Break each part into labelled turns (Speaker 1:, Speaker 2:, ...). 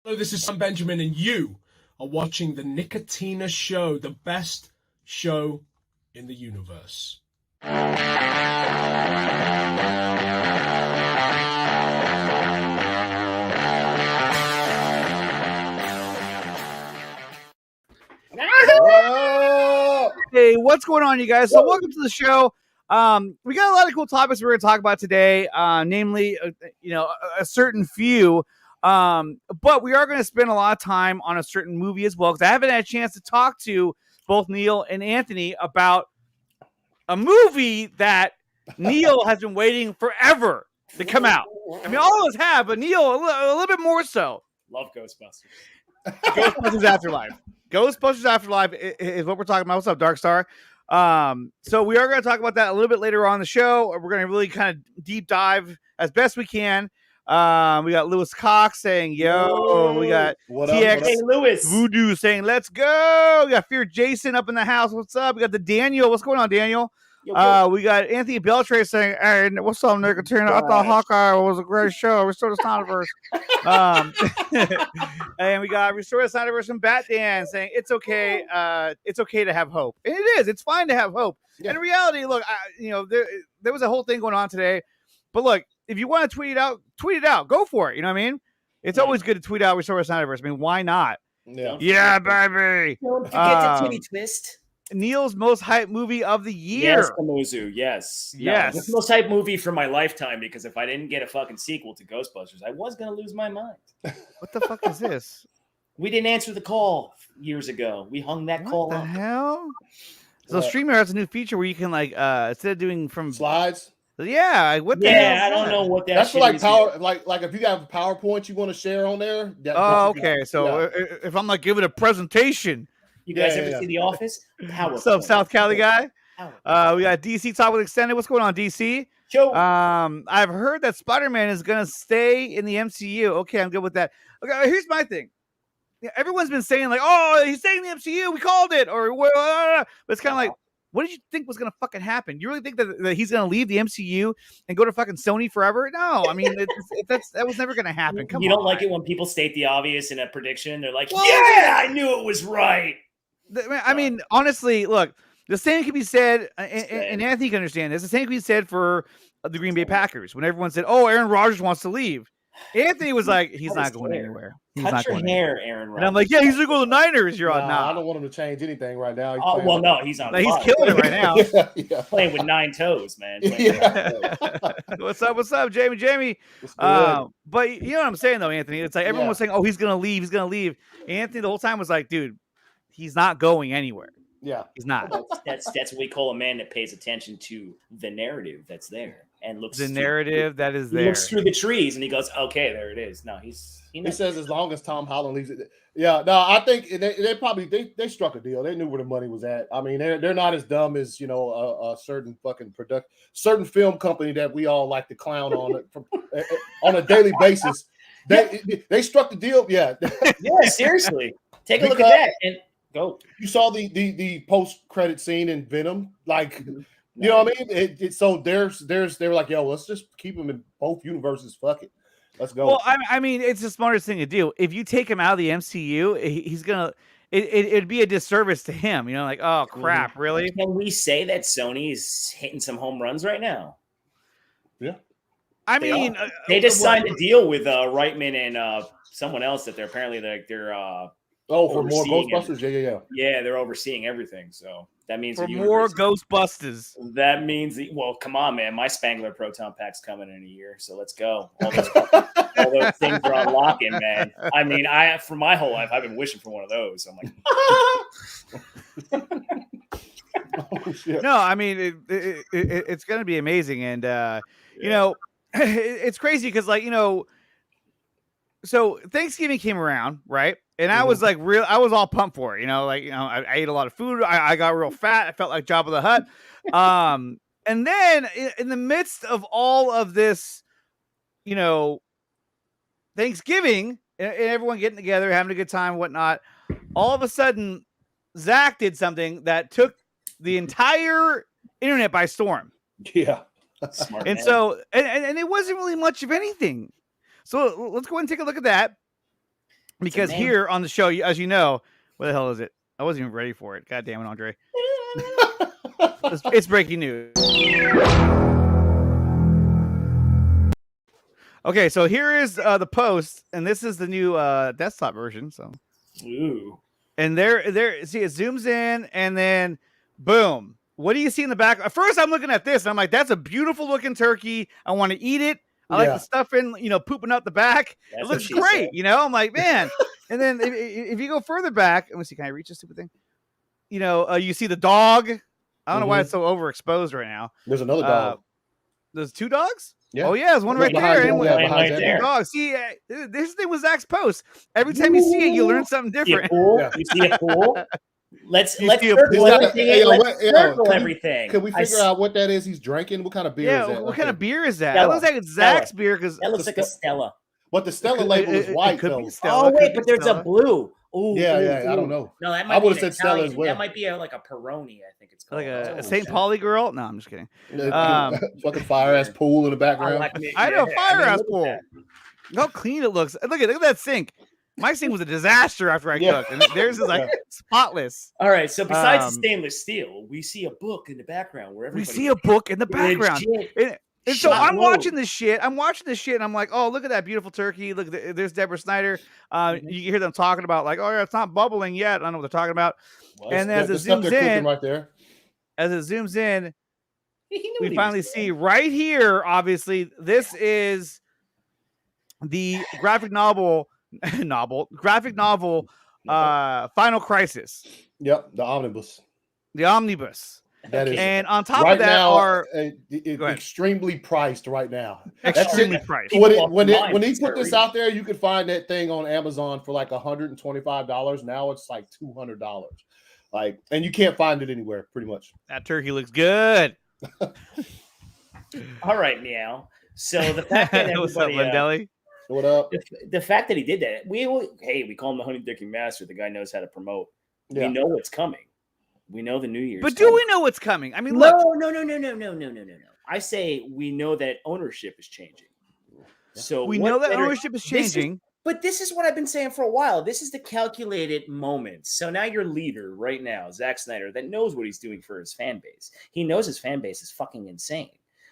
Speaker 1: Hello, this is Sam Benjamin, and you are watching the Nicotina Show, the best show in the universe.
Speaker 2: Hey, what's going on, you guys? So welcome to the show. We got a lot of cool topics we're going to talk about today, namely, a certain few. But we are going to spend a lot of time on a certain movie as well, because I haven't had a chance to talk to both Neil and Anthony about a movie that Neil has been waiting forever to come out. I mean, all of us have, but Neil a little bit more so.
Speaker 3: Love Ghostbusters.
Speaker 2: Ghostbusters Afterlife. Ghostbusters Afterlife is what we're talking about. What's up, Dark Star? So we are going to talk about that a little bit later on in the show. We're going to really kind of deep dive as best we can. We got Lewis Cox saying, yo. We got TX
Speaker 3: Hey, Lewis.
Speaker 2: Voodoo saying, let's go. We got Fear Jason up in the house. What's up? We got the Daniel. What's going on, Daniel? We got Anthony Beltray saying, hey, what's up, Nicotina? I thought Hawkeye was a great show. Restore the Snyderverse. And we got Restore the Snyderverse from Batman saying, it's okay. It's okay to have hope. And it is. It's fine to have hope. Yeah. In reality, look, there was a whole thing going on today. But look, if you want to tweet it out. Go for it. You know what I mean? It's always good to tweet out Restore the Snyderverse. I mean, why not? Yeah, baby.
Speaker 3: Don't forget to tweet twist.
Speaker 2: Neil's most hyped movie of the year.
Speaker 3: Yes, Kamuzu. Yes.
Speaker 2: Yes.
Speaker 3: No, it's the most hyped movie for my lifetime, because if I didn't get a fucking sequel to Ghostbusters, I was going to lose my mind.
Speaker 2: What the fuck is this?
Speaker 3: We didn't answer the call years ago. We hung that call up.
Speaker 2: What the hell? So Streamer has a new feature where you can, like, instead of doing from
Speaker 4: slides.
Speaker 2: Yeah, what the hell?
Speaker 3: I don't know what
Speaker 4: that's for, like power, like if you have PowerPoint you want to share on there.
Speaker 2: Okay. So if I'm like giving a presentation,
Speaker 3: you guys ever see The Office? PowerPoint.
Speaker 2: What's up, South Cali guy? We got DC Talk with Extended. What's going on, DC?
Speaker 3: Show.
Speaker 2: I've heard that Spider-Man is gonna stay in the MCU. Okay, I'm good with that. Okay, here's my thing. Everyone's been saying like, "Oh, he's staying in the MCU. We called it," or but it's kind of like, what did you think was going to fucking happen? You really think that he's going to leave the MCU and go to fucking Sony forever? No, I mean, that was never going to happen. Come on.
Speaker 3: You don't like it when people state the obvious in a prediction? They're like, yeah, I knew it was right.
Speaker 2: I mean, honestly, look, the same can be said, and Anthony can understand this, the same can be said for the Green Bay Packers. When everyone said, oh, Aaron Rodgers wants to leave, Anthony was like, he's not going anywhere.
Speaker 3: Cut your hair, Aaron Rodgers.
Speaker 2: And I'm like, yeah, he's going to go to the Niners. You're on now.
Speaker 4: I don't want him to change anything right now.
Speaker 3: He's on.
Speaker 2: He's killing it right now.
Speaker 3: Yeah. Playing with 9 toes, man.
Speaker 2: What's up, Jamie? But you know what I'm saying, though, Anthony? It's like everyone was saying, oh, he's going to leave. Anthony the whole time was like, dude, he's not going anywhere.
Speaker 4: Yeah,
Speaker 2: he's not.
Speaker 3: That's what we call a man that pays attention to the narrative that's there and looks
Speaker 2: the narrative that is there.
Speaker 3: He looks through the trees and he goes, "Okay, there it is." No, he
Speaker 4: says as long as Tom Holland leaves it. Yeah, no, I think they probably struck a deal. They knew where the money was at. I mean, they're not as dumb as a certain fucking certain film company that we all like to clown on on a daily basis. They struck the deal. Yeah,
Speaker 3: yeah, seriously. Take a look at that and go.
Speaker 4: You saw the post-credit scene in Venom, like you know what I mean? So they were like, yo, let's just keep him in both universes. Fuck it, let's go.
Speaker 2: Well, I mean, it's the smartest thing to do. If you take him out of the MCU, he's gonna. It'd be a disservice to him. You know, like, oh crap, really?
Speaker 3: Can we say that Sony is hitting some home runs right now?
Speaker 4: Yeah.
Speaker 2: I mean,
Speaker 3: they just signed a deal with Reitman and someone else that they're
Speaker 4: for more Ghostbusters,
Speaker 3: yeah, they're overseeing everying. So that means
Speaker 2: for more Ghostbusters.
Speaker 3: That means, well, come on, man, my Spangler Proton Pack's coming in a year, so let's go. All those things are unlocking, man. I mean, for my whole life, I've been wishing for one of those. So I'm like,
Speaker 4: oh, shit.
Speaker 2: No, I mean, it's going to be amazing, and you know, it's crazy because, like, you know, so Thanksgiving came around, right? And I was like, I was all pumped for it, you know, like, you know, I ate a lot of food. I got real fat. I felt like Jabba the Hutt. And then in the midst of all of this, you know, Thanksgiving and everyone getting together, having a good time, and whatnot, all of a sudden, Zack did something that took the entire internet by storm.
Speaker 4: Yeah.
Speaker 3: Smart
Speaker 2: and
Speaker 3: man.
Speaker 2: So, and it wasn't really much of anything. So let's go ahead and take a look at that. Because here on the show, as you know, what the hell is it? I wasn't even ready for it. God damn it, Andre. It's breaking news. Okay, so here is the post, and this is the new desktop version. So,
Speaker 3: Ooh.
Speaker 2: and there, see, it zooms in, and then boom. What do you see in the back? At first, I'm looking at this, and I'm like, "That's a beautiful looking turkey. I want to eat it. I like the stuffing, pooping out the back.
Speaker 3: That's
Speaker 2: it looks great, I'm like, man." And then if you go further back, let me see, can I reach this stupid thing? You see the dog. I don't know why it's so overexposed right now.
Speaker 4: There's another dog.
Speaker 2: There's two dogs?
Speaker 4: Yeah.
Speaker 2: Oh, yeah, there's one right there.
Speaker 3: Right there.
Speaker 2: Dog. See, this thing was Zach's post. Every time you see it, you learn something different.
Speaker 3: You see a pool? Let's circle everything.
Speaker 4: Can we figure out what that is he's drinking? What kind of beer is that?
Speaker 2: What kind of beer is that?
Speaker 3: Stella.
Speaker 2: It looks like it's Zach's beer because
Speaker 3: that looks like a Stella.
Speaker 4: But the Stella label is white, though.
Speaker 3: Oh wait, but there's a blue. Ooh,
Speaker 4: yeah. I don't know.
Speaker 3: No, that might
Speaker 4: I
Speaker 3: be
Speaker 4: would have said Stella as well.
Speaker 3: That might be like a Peroni, I think it's called.
Speaker 2: Like a St. Pauli girl? No, I'm just kidding.
Speaker 4: Fucking fire ass pool in the background.
Speaker 2: I know, fire ass pool. Look how clean it looks. Look at that sink. My sink was a disaster after I cooked, and theirs is like spotless.
Speaker 3: All right, so besides the stainless steel, we see a book in the background where
Speaker 2: we see a book in the background. And so I'm watching this shit. And I'm like, oh, look at that beautiful turkey. Look, there's Deborah Snyder. You hear them talking about like, oh, yeah, it's not bubbling yet. I don't know what they're talking about. Well, and as it zooms in,
Speaker 4: right there,
Speaker 2: we finally see right here. Obviously, this is the graphic novel, Final Crisis.
Speaker 4: Yep, the omnibus. That is,
Speaker 2: and on top of that
Speaker 4: now, extremely priced right now.
Speaker 2: Extremely priced.
Speaker 4: When he put this out there, you could find that thing on Amazon for like $125. Now it's like $200. Like, and you can't find it anywhere, pretty much.
Speaker 2: That turkey looks good.
Speaker 3: All right, meow. So the fact that
Speaker 2: what's up, Lindelli?
Speaker 4: What up?
Speaker 3: The fact that he did that, we call him the honey dicking master. The guy knows how to promote. Yeah. We know what's coming. We know the New Year's.
Speaker 2: But do we know what's coming? I mean, look.
Speaker 3: No. I say we know that ownership is changing. So
Speaker 2: we know that ownership is changing.
Speaker 3: But this is what I've been saying for a while. This is the calculated moment. So now your leader right now, Zack Snyder, that knows what he's doing for his fan base. He knows his fan base is fucking insane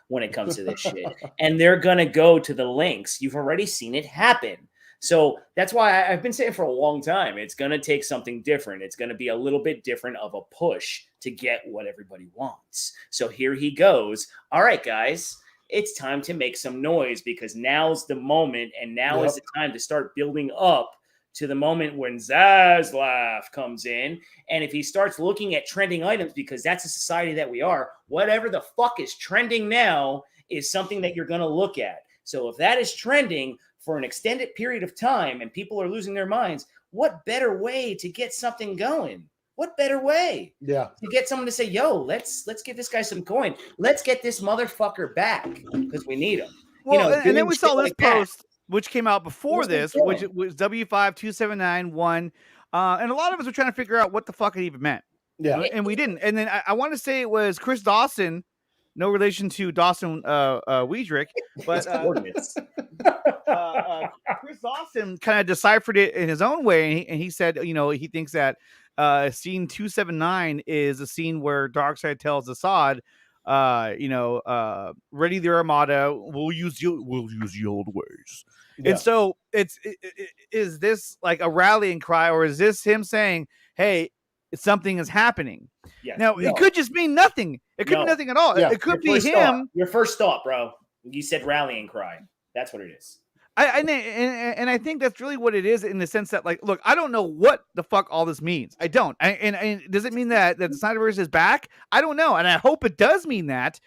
Speaker 3: when it comes to this shit. And they're going to go to the lengths. You've already seen it happen. So that's why I've been saying for a long time, it's going to take something different. It's going to be a little bit different of a push to get what everybody wants. So here he goes. All right, guys, it's time to make some noise because now's the moment. And now is the time to start building up to the moment when Zaslav comes in. And if he starts looking at trending items, because that's the society that we are, whatever the fuck is trending now is something that you're going to look at. So if that is trending for an extended period of time and people are losing their minds, what better way to get something going? What better way?
Speaker 4: Yeah.
Speaker 3: To get someone to say, yo, let's give this guy some coin. Let's get this motherfucker back because we need him.
Speaker 2: Well, and then we saw this post, which came out before this, which was W52791. And a lot of us were trying to figure out what the fuck it even meant.
Speaker 4: Yeah.
Speaker 2: And we didn't. And then I want to say it was Chris Dawson, no relation to Dawson Weidrich, but Chris Dawson kind of deciphered it in his own way, and he said, he thinks that scene 279 is a scene where Darkseid tells Assad, ready the Armada, we'll use the old ways. Yeah. And so is this like a rallying cry, or is this him saying, hey, something is happening?
Speaker 3: Yes.
Speaker 2: Now, it could just mean nothing. It could be nothing at all. Yeah. It could be him.
Speaker 3: Your first thought, bro. You said rallying cry. That's what it is.
Speaker 2: And I think that's really what it is, in the sense that, like, look, I don't know what the fuck all this means. I don't. And does it mean that the Snyderverse is back? I don't know. And I hope it does mean that.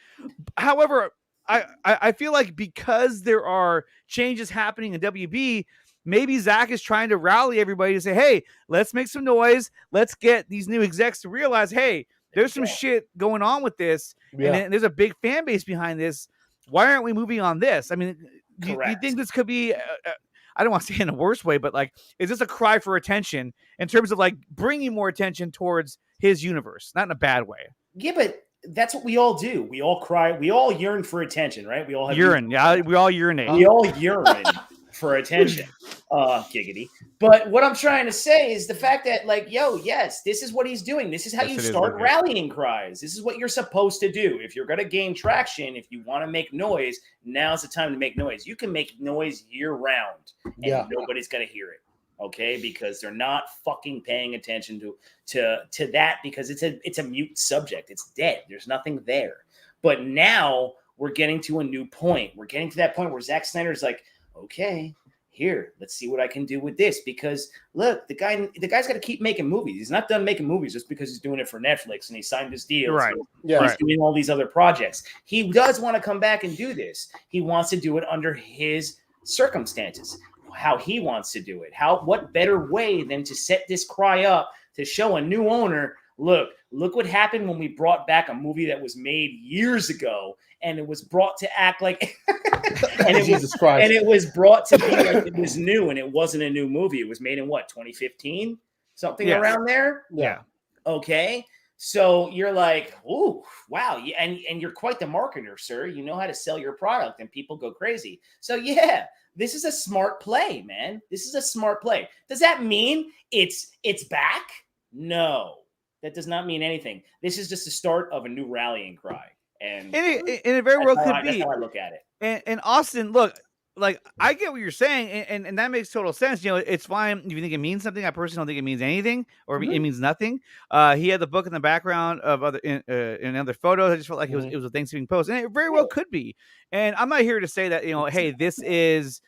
Speaker 2: However, I feel like because there are changes happening in WB, maybe Zack is trying to rally everybody to say, hey, let's make some noise. Let's get these new execs to realize, hey, there's some shit going on with this. Yeah. And there's a big fan base behind this. Why aren't we moving on this? I mean, do you think this could be, I don't want to say in a worse way, but like, is this a cry for attention in terms of like bringing more attention towards his universe? Not in a bad way.
Speaker 3: Yeah, but that's what we all do. We all cry. We all yearn for attention, right? We all have
Speaker 2: urine. Yeah, we all urinate.
Speaker 3: We all urine for attention. Giggity. But what I'm trying to say is the fact that, like, yes, this is what he's doing. This is how you start rallying cries. This is what you're supposed to do. If you're going to gain traction, if you want to make noise, now's the time to make noise. You can make noise year round, and nobody's going to hear it. Okay, because they're not fucking paying attention to that, because it's a mute subject. It's dead. There's nothing there. But now we're getting to a new point. We're getting to that point where Zack Snyder's like, okay, here, let's see what I can do with this. Because look, the guy's got to keep making movies. He's not done making movies just because he's doing it for Netflix and he signed his deal.
Speaker 2: Right.
Speaker 3: So he's doing all these other projects. He does want to come back and do this. He wants to do it under his circumstances, how he wants to do it. What better way than to set this cry up to show a new owner, look what happened when we brought back a movie that was made years ago, and it was brought to act like it was brought to be like it was new, and it wasn't a new movie. It was made in 2015, something around there.
Speaker 2: Yeah. Okay.
Speaker 3: So you're like, oh, wow. And you're quite the marketer, sir. You know how to sell your product and people go crazy. So yeah, this is a smart play, man. This is a smart play. Does that mean it's back? No, that does not mean anything. This is just the start of a new rallying cry. And
Speaker 2: it very well could be.
Speaker 3: That's how I look at it.
Speaker 2: And Austin, look, like, I get what you're saying, and that makes total sense. You know, it's fine if you think it means something. I personally don't think it means anything, or it means nothing. He had the book in the background of in other photos. I just felt like it was a Thanksgiving post, and it very well could be. And I'm not here to say that, hey, this is,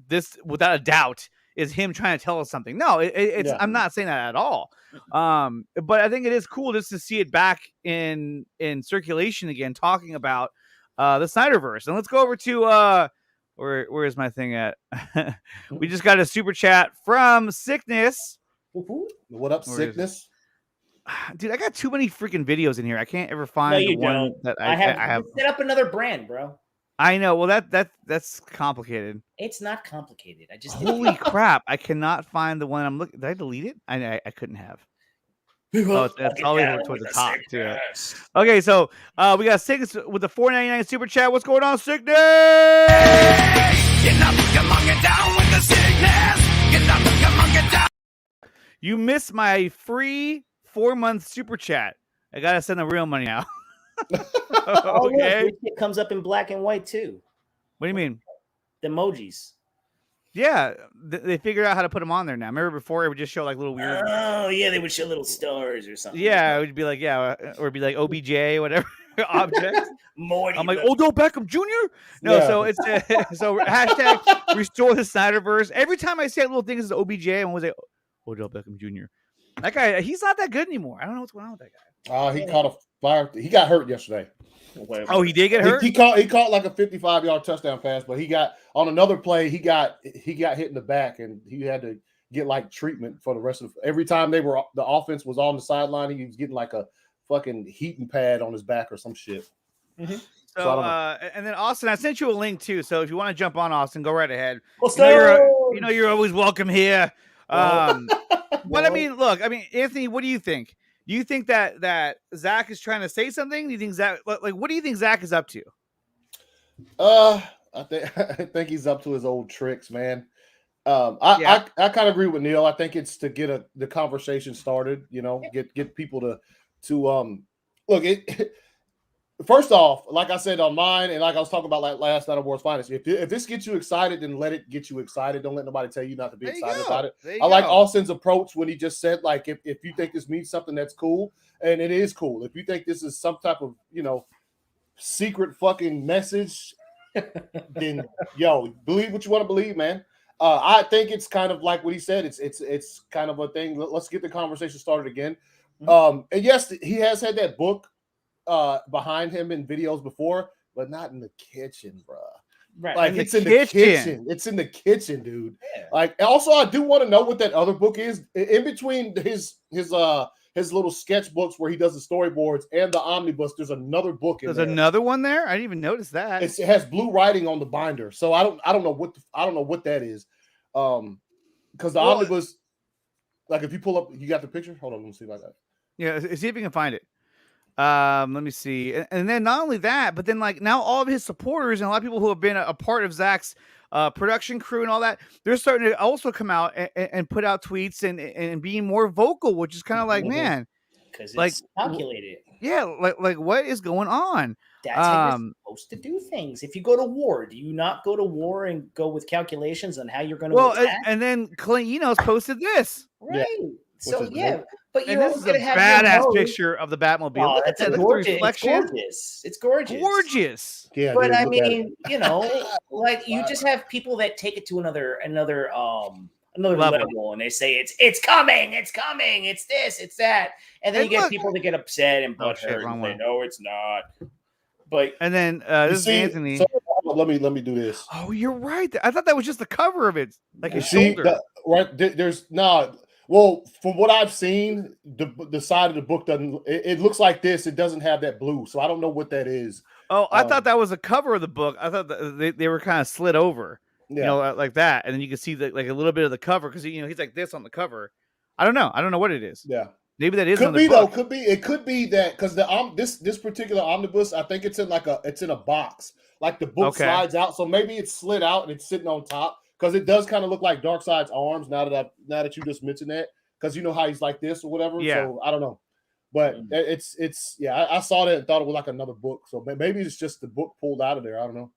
Speaker 2: this without a doubt is him trying to tell us something. No, it's I'm not saying that at all. But I think it is cool just to see it back in circulation again, talking about the Snyderverse. And let's go over to where is my thing at? We just got a super chat from Sickness.
Speaker 4: What up, Sickness?
Speaker 2: Dude, I got too many freaking videos in here. I can't ever find the one that I have.
Speaker 3: Set up another brand, bro.
Speaker 2: I know. Well, that's complicated.
Speaker 3: It's not complicated. I just
Speaker 2: holy crap! I cannot find the one I'm looking. Did I delete it? I couldn't have. Oh, that's always towards the top too. Okay, so we got Sickness with the $4.99 super chat. What's going on, Sickness? You missed my free 4-month super chat. I gotta send the real money now.
Speaker 3: Okay. It comes up in black and white too.
Speaker 2: What do you mean?
Speaker 3: The emojis.
Speaker 2: Yeah, they figured out how to put them on there now. Remember before it would just show like little weird.
Speaker 3: Oh yeah, they would show little stars or something.
Speaker 2: Yeah, it would be like or it'd be like OBJ, whatever object.
Speaker 3: Morty.
Speaker 2: I'm like Odell Beckham Jr. No, so it's so hashtag restore the Snyderverse. Every time I say a little thing is OBJ, I'm always like Odell Beckham Jr. That guy, he's not that good anymore. I don't know what's going on with that guy.
Speaker 4: He caught a fire. He got hurt yesterday.
Speaker 2: Oh, he did get hurt.
Speaker 4: He caught like a 55-yard touchdown pass, but he got on another play. He got hit in the back, and he had to get like treatment for the rest of every time the offense was on the sideline. He was getting like a fucking heating pad on his back or some shit.
Speaker 2: Mm-hmm. So and then Austin, I sent you a link too. So if you want to jump on, Austin, go right ahead. You're always welcome here. But I mean, look, Anthony, what do you think? Do you think that Zack is trying to say something? Do you think Zack, like, what do you think Zack is up to?
Speaker 4: I think he's up to his old tricks, man. I kind of agree with Neil. I think it's to get the conversation started. Get people to look. First off, like I said on mine, and like I was talking about like last night on World's Finest, if this gets you excited, then let it get you excited. Don't let nobody tell you not to be excited about it. I like Austin's approach when he just said, like, if you think this means something, that's cool, and it is cool. If you think this is some type of secret fucking message, then believe what you want to believe, man. I think it's kind of like what he said. It's kind of a thing. Let's get the conversation started again. And yes, he has had that book behind him in videos before, but not in the kitchen, bro. Right. Like it's in the kitchen. It's in the kitchen, dude. Yeah. Like, also, I do want to know what that other book is. In between his little sketchbooks where he does the storyboards and the omnibus, there's another book in there.
Speaker 2: There's another one there? I didn't even notice that.
Speaker 4: It has blue writing on the binder. So I don't know what that is. Because the omnibus, like, if you pull up, you got the picture? Hold on, let me see about that.
Speaker 2: Yeah, see if you can find it. Let me see. And then not only that, but then like now all of his supporters and a lot of people who have been a part of Zack's production crew and all that, they're starting to also come out and put out tweets and being more vocal, which is kind of like, man,
Speaker 3: because
Speaker 2: like,
Speaker 3: it's calculated.
Speaker 2: yeah, like what is going on?
Speaker 3: That's how you're supposed to do things. If you go to war, do you not go to war and go with calculations on how you're going to attack?
Speaker 2: And then Clint Enos posted this.
Speaker 3: Right.
Speaker 4: Yeah.
Speaker 3: So
Speaker 4: Is
Speaker 3: but
Speaker 2: And
Speaker 3: you're
Speaker 2: this
Speaker 3: always
Speaker 2: is a
Speaker 3: going to have
Speaker 2: badass picture of the Batmobile.
Speaker 3: Oh,
Speaker 2: Look at
Speaker 3: that's
Speaker 2: that.
Speaker 3: a
Speaker 2: Look at the
Speaker 3: gorgeous. It's
Speaker 2: reflection.
Speaker 3: gorgeous. It's gorgeous.
Speaker 2: Gorgeous.
Speaker 4: Yeah,
Speaker 3: But
Speaker 4: dude,
Speaker 3: I
Speaker 4: look at it.
Speaker 3: mean, you know, like you just have people that take it to another
Speaker 2: Level.
Speaker 3: level, and they say it's coming, it's this, it's that, and then
Speaker 2: And
Speaker 3: you get
Speaker 2: look-
Speaker 3: people that get upset and
Speaker 2: Oh, shit,
Speaker 3: butthurt
Speaker 2: wrong
Speaker 3: and
Speaker 2: one.
Speaker 3: say, no, it's not. But
Speaker 2: And then
Speaker 4: You
Speaker 2: this
Speaker 4: see,
Speaker 2: is Anthony.
Speaker 4: so, let me do this.
Speaker 2: Oh, you're right. I thought that was just the cover of it, like his
Speaker 4: See,
Speaker 2: shoulder.
Speaker 4: right there's no. Well, from what I've seen, the side of the book doesn't. It looks like this. It doesn't have that blue, so I don't know what that is.
Speaker 2: Oh, I thought that was the cover of the book. I thought that they were kind of slid over,
Speaker 4: Yeah.
Speaker 2: you know, like that, and then you can see like a little bit of the cover because he's like this on the cover. I don't know what it is.
Speaker 4: Yeah.
Speaker 2: Maybe that is
Speaker 4: Could
Speaker 2: another
Speaker 4: be
Speaker 2: book.
Speaker 4: though. Could be. It could be that because this particular omnibus, I think it's in a box. Like the book
Speaker 2: Okay.
Speaker 4: slides out, so maybe it's slid out and it's sitting on top because it does kind of look like Darkseid's arms. Now that you just mentioned that, because you know how he's like this or whatever.
Speaker 2: Yeah.
Speaker 4: So I don't know, but it's I saw that and thought it was like another book. So maybe it's just the book pulled out of there. I don't know.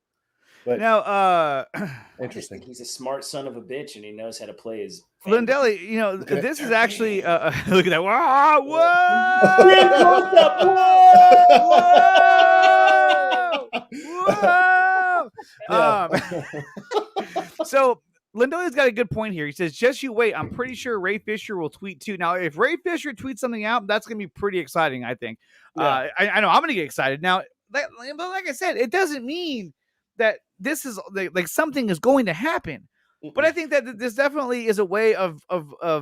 Speaker 4: But
Speaker 2: Now,
Speaker 3: I just
Speaker 4: interesting.
Speaker 3: think he's a smart son of a bitch, and he knows how to play his.
Speaker 2: Lindelli, you know,
Speaker 4: Look at
Speaker 2: this
Speaker 4: it.
Speaker 2: is actually look at that. Whoa! Whoa! So Lindelli's got a good point here. He says, just you wait. I'm pretty sure Ray Fisher will tweet too. Now, if Ray Fisher tweets something out, that's going to be pretty exciting, I think.
Speaker 4: Yeah.
Speaker 2: I know I'm going to get excited. Now, but like I said, it doesn't mean that this is like something is going to happen. But I think that this definitely is a way of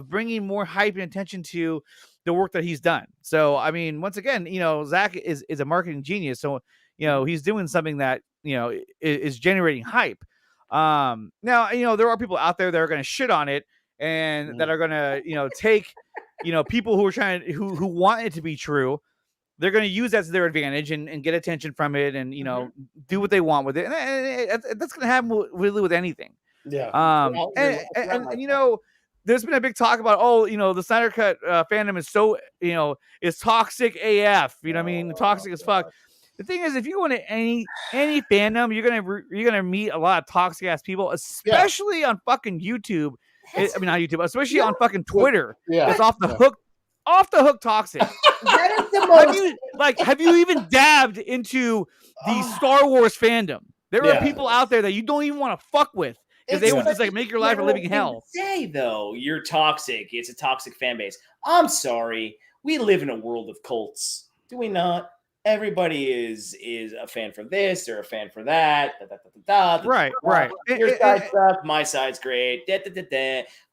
Speaker 2: bringing more hype and attention to the work that he's done. So, I mean, once again, you know, Zack is a marketing genius. So, you know, he's doing something that, you know, is generating hype. Now, you know, there are people out there that are going to shit on it and that are going to, you know, take, you know, people who are who want it to be true. They're going to use that to their advantage and get attention from it and, you know, do what they want with it. And that's going to happen really with anything.
Speaker 4: Yeah.
Speaker 2: And you know, there's been a big talk about, oh, you know, the Snyder Cut fandom is so, you know, is toxic AF. You know what I mean? Toxic as fuck. The thing is, if you go into any fandom, you're gonna meet a lot of toxic ass people, especially on fucking YouTube. I mean, not YouTube, especially on fucking Twitter.
Speaker 4: Yeah.
Speaker 2: It's off the hook toxic.
Speaker 3: That is the most.
Speaker 2: Have you even dabbed into the Star Wars fandom? There are people out there that you don't even want to fuck with. Because they would just like make your life a living hell.
Speaker 3: Say though, you're toxic. It's a toxic fan base. I'm sorry. We live in a world of cults, do we not? Everybody is a fan for this or a fan for that.
Speaker 2: Right.
Speaker 3: Your side sucks. My side's great.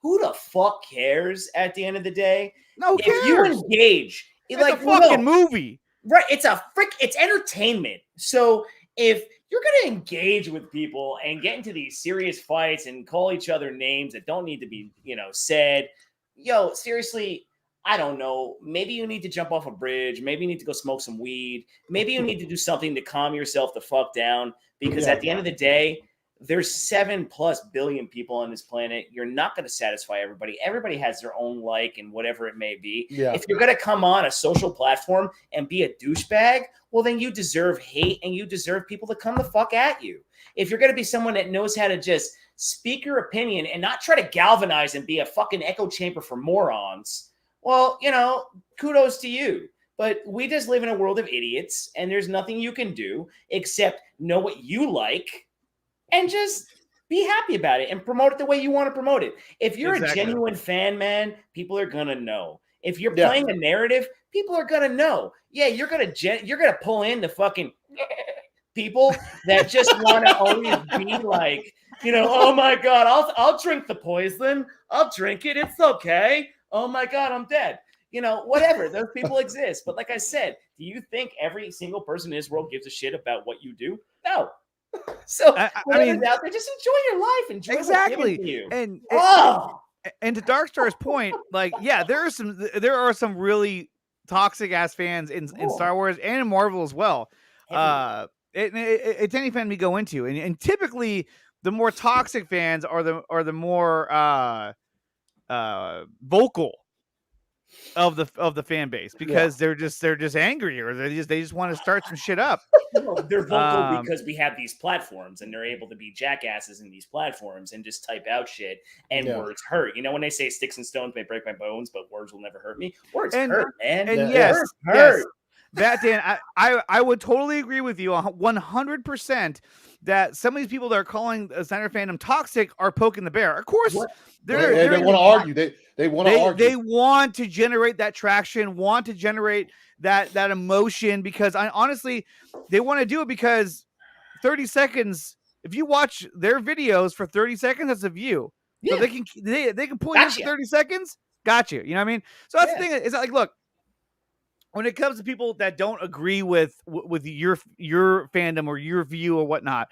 Speaker 3: Who the fuck cares at the end of the day?
Speaker 2: No, who cares?
Speaker 3: If you engage,
Speaker 2: it's like a fucking movie.
Speaker 3: Right. It's entertainment. So if you're going to engage with people and get into these serious fights and call each other names that don't need to be, you know, said, yo, seriously, I don't know. Maybe you need to jump off a bridge. Maybe you need to go smoke some weed. Maybe you need to do something to calm yourself the fuck down. Because at the end of the day, there's 7+ billion people on this planet. You're not going to satisfy everybody. Everybody has their own like and whatever it may be.
Speaker 4: Yeah.
Speaker 3: If you're going to come on a social platform and be a douchebag, well, then you deserve hate and you deserve people to come the fuck at you. If you're going to be someone that knows how to just speak your opinion and not try to galvanize and be a fucking echo chamber for morons, well, you know, kudos to you. But we just live in a world of idiots and there's nothing you can do except know what you like and just be happy about it and promote it the way you want to promote it. If you're a genuine fan, man, people are going to know. If you're playing a narrative, people are going to know. Yeah, you're going to pull in the fucking people that just want to always be like, you know, oh my God, I'll drink the poison. I'll drink it. It's okay. Oh my God, I'm dead. You know, whatever. Those people exist. But like I said, do you think every single person in this world gives a shit about what you do? No. So
Speaker 2: I mean,
Speaker 3: out there, just enjoy your life. Enjoy
Speaker 2: exactly.
Speaker 3: You.
Speaker 2: And to Darkstar's point, like, yeah, there are some really toxic ass fans in Star Wars and in Marvel as well. It's any fan we go into, and typically the more toxic fans are the more vocal of the fan base, because they're just angry, or they just want to start some shit up.
Speaker 3: They're vocal because we have these platforms, and they're able to be jackasses in these platforms and just type out shit, and words hurt. You know, when they say sticks and stones may break my bones, but words will never hurt me. Words hurt, man.
Speaker 2: And
Speaker 3: yes,
Speaker 2: that, Dan, I would totally agree with you 100% that some of these people that are calling Snyder fandom toxic are poking the bear. Of course,
Speaker 4: they want to argue. They want to argue.
Speaker 2: They want to generate that traction, want to generate that emotion, because honestly, they want to do it because 30 seconds. If you watch their videos for 30 seconds, that's a view. So they can pull you in for 30 seconds. Got you. You know what I mean? So that's the thing. Is like, look, when it comes to people that don't agree with your fandom or your view or whatnot,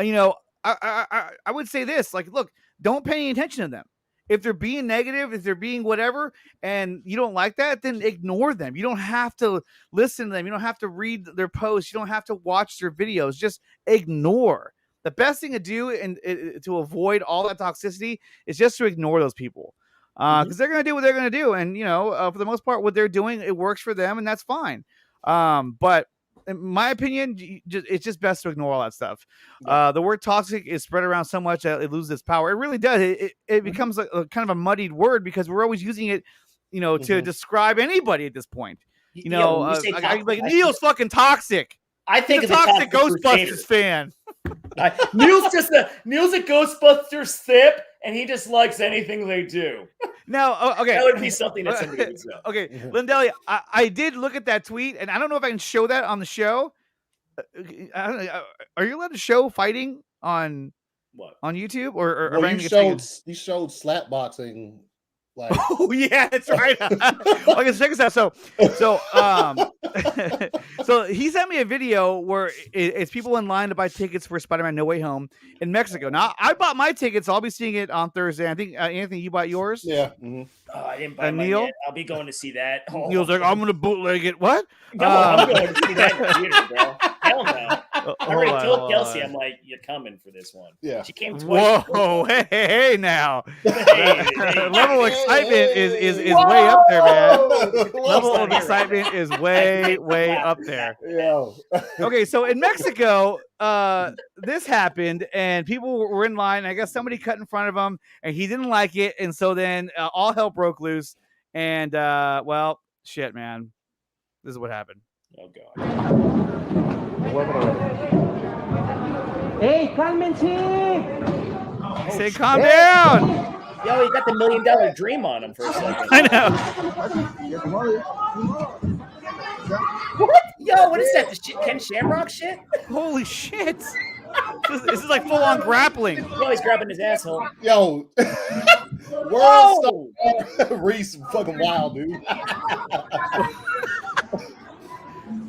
Speaker 2: you know, I would say this: like, look, don't pay any attention to them. If they're being negative, if they're being whatever, and you don't like that, then ignore them. You don't have to listen to them. You don't have to read their posts. You don't have to watch their videos. Just ignore. The best thing to do and to avoid all that toxicity is just to ignore those people. Because they're going to do what they're going to do. And, you know, for the most part, what they're doing, it works for them, and that's fine. But in my opinion, it's just best to ignore all that stuff. The word toxic is spread around so much that it loses its power. It really does. It becomes a kind of a muddied word, because we're always using it, you know, to describe anybody at this point. You know, like Neil's fucking toxic.
Speaker 3: I think
Speaker 2: he's a toxic Ghostbusters fan.
Speaker 3: Neil's a Ghostbusters sip, and he just likes anything they do.
Speaker 2: Now, okay,
Speaker 3: that would be something that somebody would say.
Speaker 2: Okay, Lindelli, I did look at that tweet, and I don't know if I can show that on the show. I don't know, are you allowed to show fighting on YouTube or
Speaker 4: well, you showed slap boxing? Like,
Speaker 2: oh yeah, that's right. Okay, check this out. So so he sent me a video where it's people in line to buy tickets for Spider-Man No Way Home in Mexico. Now I bought my tickets. I'll be seeing it on Thursday. I think Anthony, you bought yours.
Speaker 4: Yeah.
Speaker 3: Oh, I didn't buy mine
Speaker 2: Neil?
Speaker 3: yet. I'll be going to see that. Oh.
Speaker 2: Neil's like, I'm gonna bootleg it. What?
Speaker 3: No, I'm going to see that in the theater, bro. Hell no. I already told Kelsey, I'm like, you're coming for this one.
Speaker 4: Yeah.
Speaker 3: She came twice.
Speaker 2: Whoa, hey now. Level of excitement is way up there, man. Level of excitement is way up there.
Speaker 4: Yo.
Speaker 2: Okay, so in Mexico, this happened, and people were in line. I guess somebody cut in front of him, and he didn't like it, and so then all hell broke loose. And well, shit, man, this is what happened.
Speaker 3: Oh god.
Speaker 5: Hey, cálmense!
Speaker 2: Say, calm down.
Speaker 3: Yo, he got the $1 million dream on him for a second.
Speaker 2: I know.
Speaker 3: What? Yo, what is that? The shit, Ken Shamrock shit?
Speaker 2: Holy shit! This is like full on grappling.
Speaker 3: Yo, he's grabbing his asshole.
Speaker 4: Yo, World Star Reese fucking wild, dude.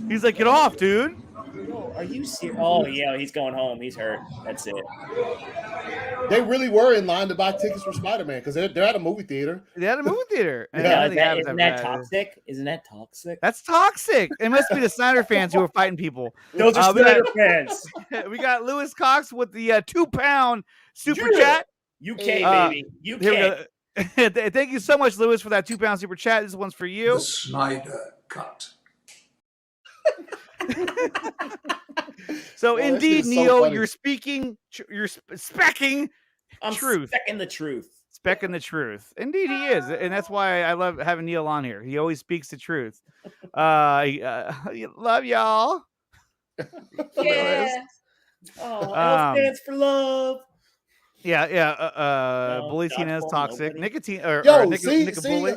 Speaker 2: He's like, get off, dude.
Speaker 3: Yo, are you serious? Oh yeah, he's going home. He's hurt. That's it.
Speaker 4: They really were in line to buy tickets for Spider-Man because they're at a movie theater.
Speaker 2: They're at a movie theater.
Speaker 3: Yeah, isn't that toxic? Isn't that toxic?
Speaker 2: That's toxic. It must be the Snyder fans who are fighting people.
Speaker 3: Those are Snyder fans.
Speaker 2: We got Lewis Cox with the £2 super chat.
Speaker 3: UK, baby. UK.
Speaker 2: Thank you so much, Lewis, for that £2 super chat. This one's for you.
Speaker 6: The Snyder cut.
Speaker 2: So indeed, Neil, you're specking
Speaker 3: I'm
Speaker 2: truth.
Speaker 3: Specking the truth.
Speaker 2: Specking the truth. Indeed, he is, and that's why I love having Neil on here. He always speaks the truth. Love y'all.
Speaker 3: Yeah. Oh, stands for love.
Speaker 2: Yeah. Bulicina is toxic. Nicotine.
Speaker 4: See,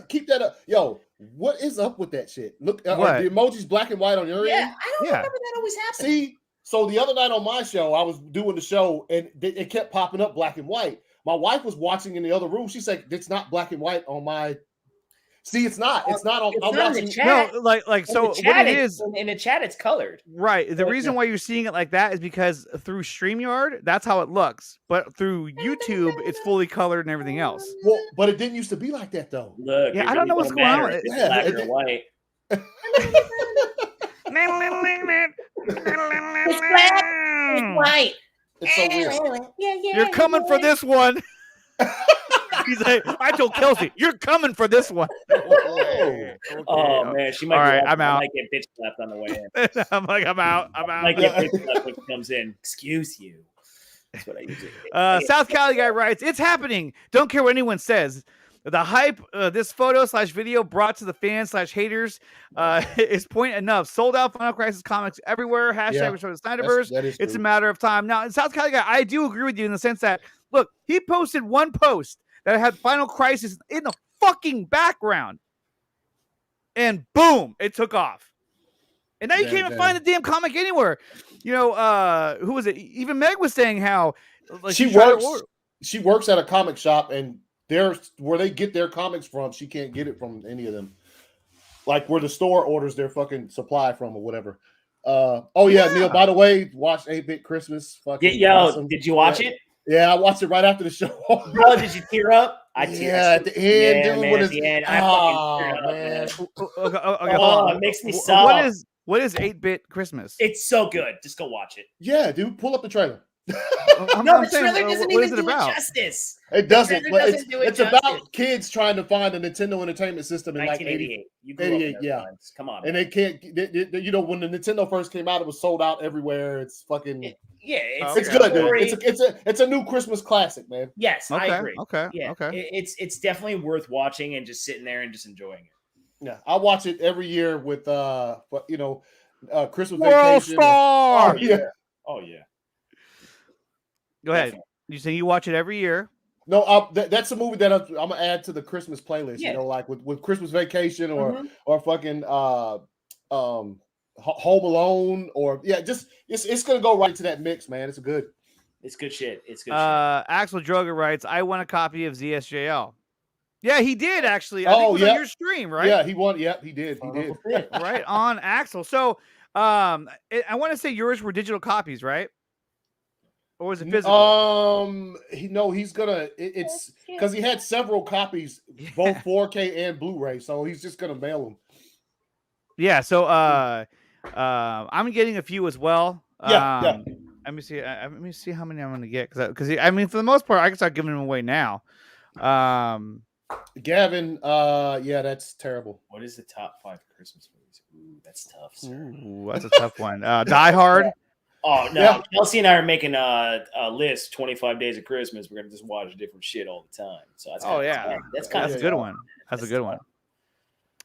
Speaker 4: keep that up. Yo, what is up with that shit? Look, are the emojis black and white on your end?
Speaker 3: Yeah, I don't remember that always happening.
Speaker 4: See, so the other night on my show, I was doing the show, and it kept popping up black and white. My wife was watching in the other room. She said, "It's not black and white on my." See, it's not. It's not on. I'm
Speaker 3: not
Speaker 4: watching.
Speaker 3: in the chat.
Speaker 2: No, like so.
Speaker 3: Chat,
Speaker 2: what it is
Speaker 3: in the chat, it's colored.
Speaker 2: Right. The reason why you're seeing it like that is because through StreamYard, that's how it looks. But through YouTube, it's fully colored and everything else.
Speaker 4: Well, but it didn't used to be like that though.
Speaker 3: Look,
Speaker 2: I don't know what's going on.
Speaker 3: It's black or white. Right.
Speaker 4: It's so weird.
Speaker 2: You're coming for this one. He's like, I told Kelsey, you're coming for this one.
Speaker 3: Oh man, she might.
Speaker 2: All
Speaker 3: be
Speaker 2: right,
Speaker 3: lucky.
Speaker 2: I'm
Speaker 3: I
Speaker 2: out.
Speaker 3: might get bitch slapped on the way in.
Speaker 2: I'm like, I'm out. I'm
Speaker 3: I might
Speaker 2: out.
Speaker 3: get bitch slapped when she comes in. Excuse you. That's what I usually do.
Speaker 2: South Cali guy writes, it's happening. Don't care what anyone says. The hype, this photo/video brought to the fans /haters is point enough. Sold out Final Crisis comics everywhere. Hashtag restore the Snyderverse.
Speaker 4: That is
Speaker 2: It's a
Speaker 4: true.
Speaker 2: matter of time. Now, in South Cali guy, I do agree with you in the sense that, look, he posted one post that had Final Crisis in the fucking background. And boom, it took off. And now you can't even find the damn comic anywhere. You know, who was it? Even Meg was saying how like,
Speaker 4: she works at a comic shop, and there's where they get their comics from. She can't get it from any of them. Like where the store orders their fucking supply from or whatever. Neil, by the way, watch 8-Bit Christmas. Fucking awesome.
Speaker 3: Did you watch it?
Speaker 4: Yeah, I watched it right after the show.
Speaker 3: Bro, did you tear up?
Speaker 4: At the end, dude.
Speaker 3: Man, at the end, I fucking teared up, man. It makes me sob.
Speaker 2: What is 8-Bit Christmas?
Speaker 3: It's so good. Just go watch it.
Speaker 4: Yeah, dude, pull up the trailer.
Speaker 3: The trailer doesn't even do it justice.
Speaker 4: It doesn't.
Speaker 3: But
Speaker 4: it's about kids trying to find a Nintendo Entertainment System in like
Speaker 3: 1988.
Speaker 4: 88, yeah.
Speaker 3: Times. Come on.
Speaker 4: And they can't. You know, when the Nintendo first came out, it was sold out everywhere. It's fucking.
Speaker 3: It's
Speaker 4: good, dude. It's a new Christmas classic, man.
Speaker 3: Yes, I agree.
Speaker 2: Okay.
Speaker 3: It's definitely worth watching and just sitting there and just enjoying it.
Speaker 4: Yeah, I watch it every year with Christmas
Speaker 2: World
Speaker 4: Vacation.
Speaker 2: Star!
Speaker 3: Oh yeah.
Speaker 2: Go ahead. You say you watch it every year?
Speaker 4: No, that's a movie that I'm gonna add to the Christmas playlist.
Speaker 3: Yeah.
Speaker 4: You know, like with Christmas Vacation or fucking Home Alone or just it's gonna go right to that mix, man. It's good
Speaker 3: shit. It's good.
Speaker 2: Axel Droger writes, I want a copy of ZSJL. Yeah, he did actually. I think it was on your stream, right?
Speaker 4: Yeah, he won. Yeah, he did. He did.
Speaker 2: Right on, Axel. So, I want to say yours were digital copies, right? Or was it physical?
Speaker 4: He's gonna. It's because he had several copies, both 4K and Blu-ray, so he's just gonna mail them.
Speaker 2: Yeah. So, I'm getting a few as well.
Speaker 4: Yeah.
Speaker 2: Let me see. Let me see how many I'm gonna get because I mean, for the most part, I can start giving them away now.
Speaker 4: Gavin, that's terrible.
Speaker 3: What is the top 5 Christmas movies? Ooh, that's tough, sir.
Speaker 2: Ooh, that's a tough one. Die Hard.
Speaker 3: Oh no, yeah. Kelsey and I are making a list. 25 Days of Christmas. We're gonna just watch different shit all the time. So that's
Speaker 2: that's a good one. That's a good one.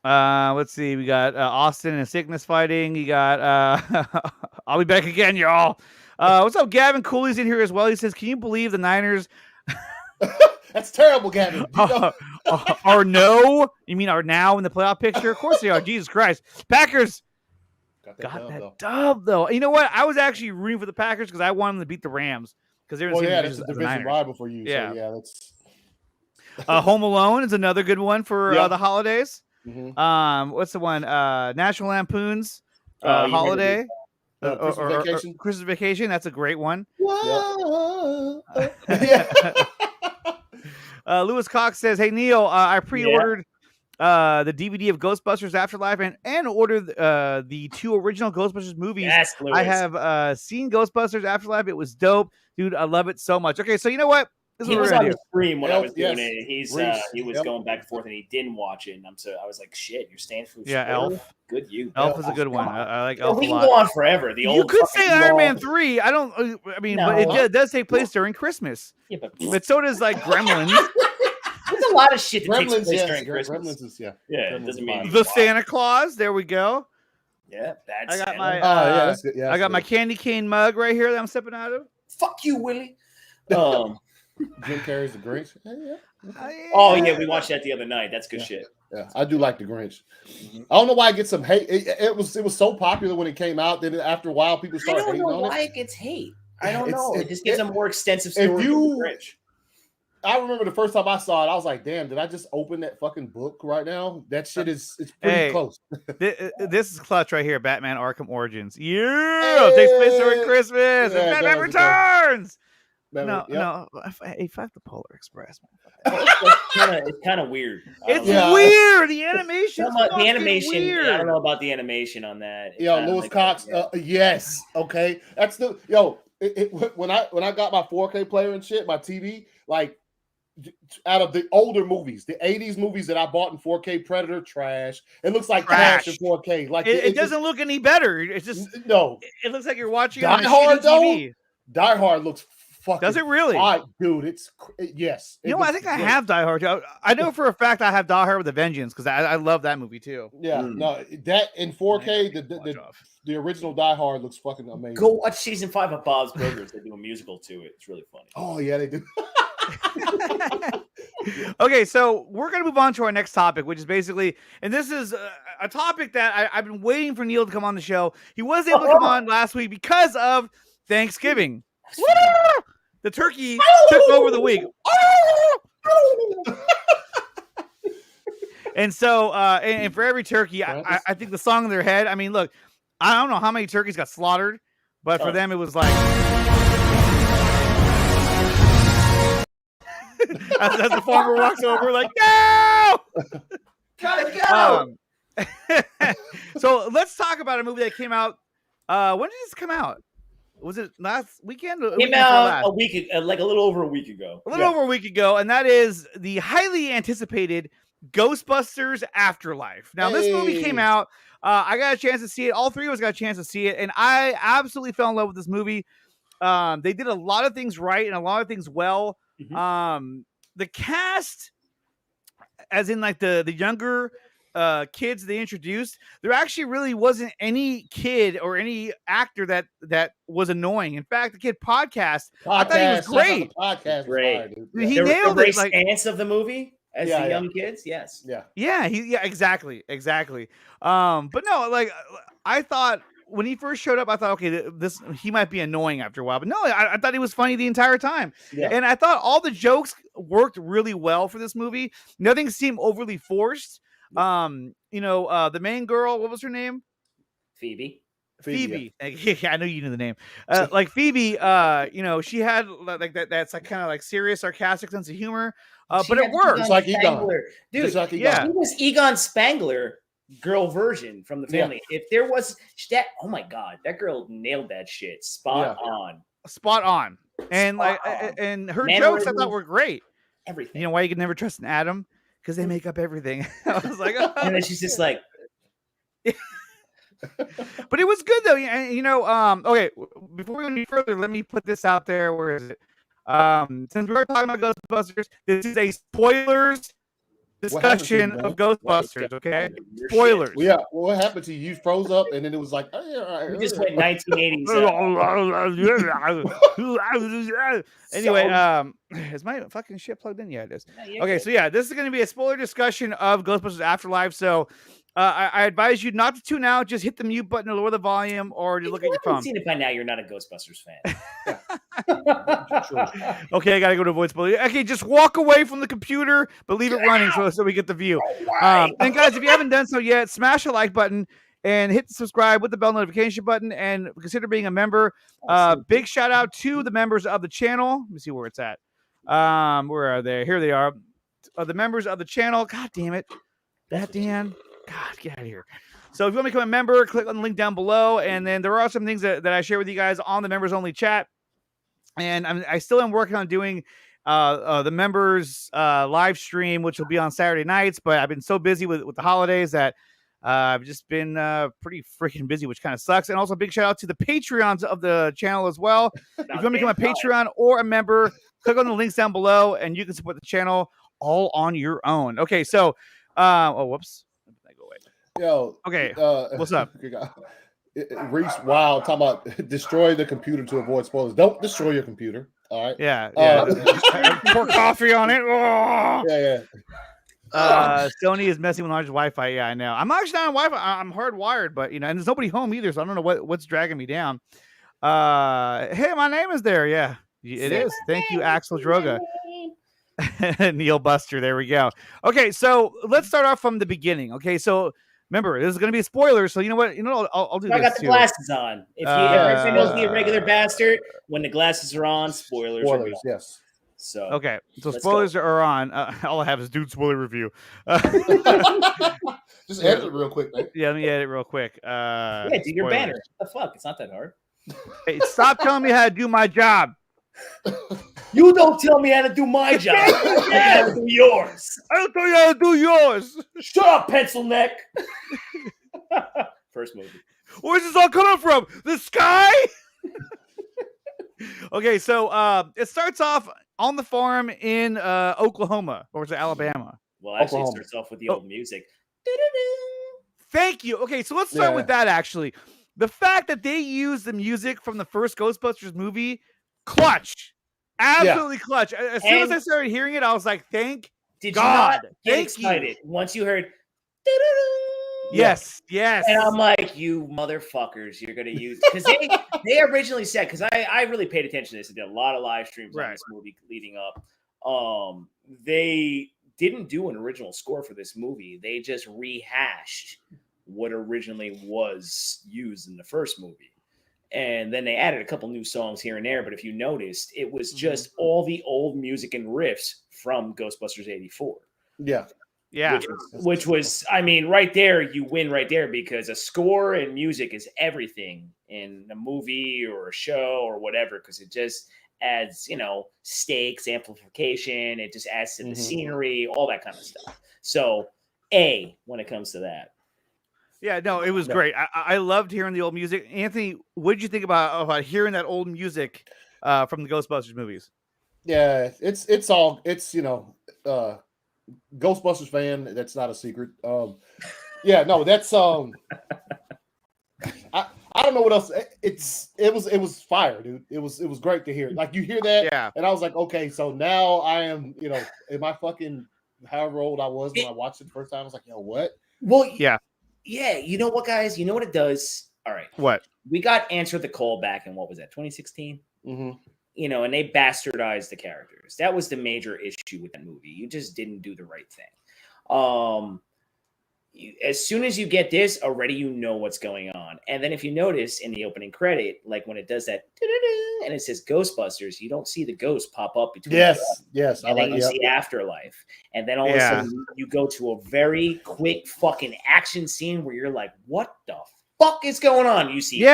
Speaker 2: Let's see. We got Austin and Sickness fighting. You got I'll be back again, y'all. What's up, Gavin? Cooley's in here as well. He says, "Can you believe the Niners?"
Speaker 4: That's terrible, Gavin.
Speaker 2: Are no? You mean are now in the playoff picture? Of course they are. Jesus Christ, Packers. Got that dub though. You know what? I was actually rooting for the Packers because I wanted them to beat the Rams because they're in the
Speaker 4: that's a division rival for you.
Speaker 2: Yeah,
Speaker 4: so that's.
Speaker 2: Home Alone is another good one for the holidays.
Speaker 4: Mm-hmm.
Speaker 2: What's the one? National Lampoon's Holiday or Christmas Vacation. That's a great one. Lewis Cox says, "Hey Neil, I pre-ordered the DVD of Ghostbusters Afterlife and ordered the 2 original Ghostbusters movies.
Speaker 3: Yes, Lewis.
Speaker 2: I have seen Ghostbusters Afterlife. It was dope, dude. I love it so much. Okay, so you know what?
Speaker 3: He was on the stream when I was doing it. He was going back and forth, and he didn't watch it. And I was like, "Shit, you're staying for
Speaker 2: Elf.
Speaker 3: Good, you.
Speaker 2: Elf is a good one. I like Elf.
Speaker 3: We
Speaker 2: a
Speaker 3: can
Speaker 2: lot.
Speaker 3: go on forever.
Speaker 2: You could say Iron Man 3. I don't. I mean, but it does take place during Christmas.
Speaker 3: Yeah,
Speaker 2: but so does like Gremlins.
Speaker 3: There's a lot of shit that takes place during
Speaker 4: Gremlins
Speaker 3: Christmas.
Speaker 4: Is,
Speaker 3: yeah, it doesn't mean
Speaker 2: the Santa Claus. There we go.
Speaker 3: Yeah,
Speaker 2: I got my.
Speaker 4: that's good.
Speaker 2: I got my candy cane mug right here that I'm sipping out of.
Speaker 3: Fuck you, Willie.
Speaker 4: Jim Carrey's The Grinch.
Speaker 3: Oh yeah, we watched that the other night. That's good shit.
Speaker 4: Yeah, I do like The Grinch. I don't know why it gets some hate. It was so popular when it came out. Then after a while, people started hating on it.
Speaker 3: I don't know why it gets hate. I don't know. It just gives a more extensive story. If you,
Speaker 4: I remember the first time I saw it, I was like, "Damn, did I just open that fucking book right now?" That shit it's pretty close.
Speaker 2: This is clutch right here. Batman Arkham Origins. Yeah, takes place during Christmas. And Batman Returns.
Speaker 4: Remember? Yep.
Speaker 2: No. Hey, fuck the Polar Express.
Speaker 3: It's kind of weird.
Speaker 2: It's
Speaker 4: Yeah.
Speaker 2: weird. The animation.
Speaker 3: The animation.
Speaker 2: Weird.
Speaker 3: I don't know about the animation on that.
Speaker 4: Yo,
Speaker 3: Kinda
Speaker 4: Louis
Speaker 3: like-
Speaker 4: Cox.
Speaker 3: yeah.
Speaker 4: Yes. Okay. That's the yo. When I got my 4K player and shit, my TV, like out of the older movies, the 80s movies that I bought in 4K, Predator, trash. It looks like trash in 4K. Like
Speaker 2: it doesn't look any better. It's just
Speaker 4: no.
Speaker 2: It looks like you're watching
Speaker 4: Die
Speaker 2: on a
Speaker 4: Hard,
Speaker 2: shitty
Speaker 4: though?
Speaker 2: TV.
Speaker 4: Die Hard looks fucking.
Speaker 2: Does it really?
Speaker 4: Dude, yes.
Speaker 2: You know what? I think I have Die Hard. I know for a fact I have Die Hard with a Vengeance because I love that movie too.
Speaker 4: Yeah, no, that in 4K, the original Die Hard looks fucking amazing.
Speaker 3: Go watch season 5 of Bob's Burgers. They do a musical to it. It's really funny.
Speaker 4: Oh yeah, they do.
Speaker 2: Okay, so we're going to move on to our next topic, which is basically, and this is a topic that I've been waiting for Neil to come on the show. He was able to come on last week because of Thanksgiving. The turkey took over the week. And so, and for every turkey, I think the song in their head, I mean, look, I don't know how many turkeys got slaughtered, but for them, it was like... as the farmer walks over, like, no!
Speaker 3: Gotta go!
Speaker 2: So let's talk about a movie that came out. When did this come out? Was it last weekend?
Speaker 3: Came out a week, like a little over a week ago.
Speaker 2: A little over a week ago, and that is the highly anticipated Ghostbusters Afterlife. Now, this movie came out. I got a chance to see it. All three of us got a chance to see it, and I absolutely fell in love with this movie. They did a lot of things right and a lot of things well. Mm-hmm. The cast, as in like the younger kids they introduced, there actually really wasn't any kid or any actor that was annoying. In fact, the kid podcast I thought he was great.
Speaker 4: Podcast
Speaker 3: great.
Speaker 4: Fire, dude.
Speaker 2: He nailed
Speaker 3: the
Speaker 2: it. Like
Speaker 3: stance of the movie as the young kids. Yes.
Speaker 4: Yeah.
Speaker 2: Exactly. But no, like I thought when he first showed up, I thought, okay, he might be annoying after a while. But no, I thought he was funny the entire time. Yeah. And I thought all the jokes worked really well for this movie. Nothing seemed overly forced. The main girl, what was her name?
Speaker 3: Phoebe.
Speaker 2: Yeah, I know you knew the name. Like Phoebe, she had like that's like kind of like serious, sarcastic sense of humor. But it worked.
Speaker 4: Just like Egon.
Speaker 3: Dude,
Speaker 4: Just like Egon.
Speaker 3: He was Egon Spangler girl version from the family. If there was that, oh my god, that girl nailed that shit. Spot on. And and her jokes I thought were great. Everything.
Speaker 2: You know why you could never trust an Adam? Because they make up everything. I was like, oh.
Speaker 3: And then she's just like,
Speaker 2: but it was good though. Okay, before we go any further, let me put this out there. Where is it? Since we were talking about Ghostbusters, this is a spoilers discussion of Ghostbusters, okay? Spoilers.
Speaker 4: Well, yeah. Well, what happened to you? You froze up, and then it was like, oh, yeah, all right.
Speaker 3: We just went 1980s.
Speaker 2: Anyway, is my fucking shit plugged in? Yeah, it is. Okay, so yeah, this is going to be a spoiler discussion of Ghostbusters Afterlife. So I advise you not to tune out. Just hit the mute button or lower the volume, or to look at your phone.
Speaker 3: Seen it by now. You're not a Ghostbusters fan.
Speaker 2: Okay, I gotta go to avoid spoiler. Okay, just walk away from the computer, but leave it running so we get the view. And guys, if you haven't done so yet, smash the like button and hit the subscribe with the bell notification button, and consider being a member. Big shout out to the members of the channel. Let me see where it's at. Where are they? Here they are. The members of the channel. God damn it, Dan. God, get out of here. So if you want to become a member, click on the link down below, and then there are some things that I share with you guys on the members only chat. And I still am working on doing the members live stream, which will be on Saturday nights. But I've been so busy with the holidays that I've just been pretty freaking busy, which kind of sucks. And also, big shout out to the Patreons of the channel as well. If you want to become a Patreon or a member, click on the links down below, and you can support the channel all on your own. Okay, so whoops, I go away.
Speaker 4: Yo,
Speaker 2: okay, what's up?
Speaker 4: Reese, wow, talking about destroy the computer to avoid spoilers. Don't destroy your computer. All right.
Speaker 2: Yeah. Pour coffee on it. Oh!
Speaker 4: Yeah.
Speaker 2: Sony is messing with large Wi-Fi. Yeah, I know. I'm actually not on Wi-Fi. I'm hardwired, but and there's nobody home either, so I don't know what's dragging me down. Hey, my name is there. Yeah, it is. Thank you, Axel Droga. Neil Buster. There we go. Okay, so let's start off from the beginning. Okay, so Remember, this is going to be a spoiler, so you know what? I'll do
Speaker 3: I
Speaker 2: this
Speaker 3: got the
Speaker 2: too.
Speaker 3: glasses on. If everybody knows me, a regular bastard, when the glasses are on, spoilers are gone.
Speaker 4: Yes.
Speaker 3: So
Speaker 2: Okay, so
Speaker 3: let's
Speaker 2: spoilers are on. All I have is dude spoiler review.
Speaker 4: Just edit it real quick, man.
Speaker 2: Yeah, let me edit real quick.
Speaker 3: yeah, do your
Speaker 2: spoilers.
Speaker 3: banner. What the fuck? It's not that hard.
Speaker 2: Hey, stop telling me how to do my job.
Speaker 3: You don't tell me how to do my job. I tell you how to do yours.
Speaker 2: I don't tell you how to do yours.
Speaker 3: Shut up, pencil neck. First movie.
Speaker 2: Where's this all coming from? The sky? Okay, so it starts off on the farm in Oklahoma, or was it Alabama?
Speaker 3: Well, actually,
Speaker 4: Oklahoma.
Speaker 3: it starts off with the old music.
Speaker 2: Thank you. Okay, so let's start with that, actually. The fact that they used the music from the first Ghostbusters movie, clutch. Absolutely clutch. As soon as I started hearing it, I was like, thank
Speaker 3: Did
Speaker 2: God.
Speaker 3: you not get
Speaker 2: Thank
Speaker 3: excited once you heard
Speaker 2: Yes.
Speaker 3: And I'm like, you motherfuckers, you're gonna use because they originally said, because I really paid attention to this. I did a lot of live streams on this movie leading up. They didn't do an original score for this movie. They just rehashed what originally was used in the first movie. And then they added a couple new songs here and there. But if you noticed, it was just all the old music and riffs from Ghostbusters 84.
Speaker 4: Yeah.
Speaker 2: Yeah.
Speaker 3: Which was, I mean, right there, you win right there, because a score and music is everything in a movie or a show or whatever, because it just adds, stakes, amplification. It just adds to the scenery, all that kind of stuff. So, when it comes to that.
Speaker 2: Yeah, no, it was great. I loved hearing the old music. Anthony, what did you think about hearing that old music from the Ghostbusters movies?
Speaker 4: Yeah, it's Ghostbusters fan. That's not a secret. That's I don't know what else. It was fire, dude. It was great to hear. Like, you hear that, and I was like, okay, so now I am, in my fucking however old I was when I watched it the first time. I was like, yo, what?
Speaker 3: Well, yeah. You know what, guys? You know what it does? All right.
Speaker 2: What?
Speaker 3: We got Answer the Call back in, what was that, 2016?
Speaker 4: Mm-hmm.
Speaker 3: And they bastardized the characters. That was the major issue with that movie. You just didn't do the right thing. As soon as you get this, already you know what's going on. And then if you notice in the opening credit, like when it does that, and it says Ghostbusters, you don't see the ghost pop up between.
Speaker 4: Yes.
Speaker 3: And then you see Afterlife. And then all of a sudden you go to a very quick fucking action scene where you're like, what the fuck is going on? You see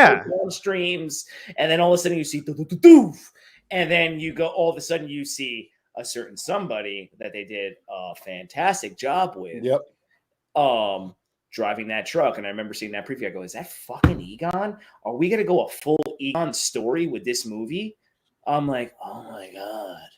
Speaker 3: streams, and then all of a sudden you see doof. And then you go, all of a sudden you see a certain somebody that they did a fantastic job with.
Speaker 4: Yep.
Speaker 3: Driving that truck. And I remember seeing that preview. I go, is that fucking Egon? Are we going to go a full Egon story with this movie? I'm like, oh my God.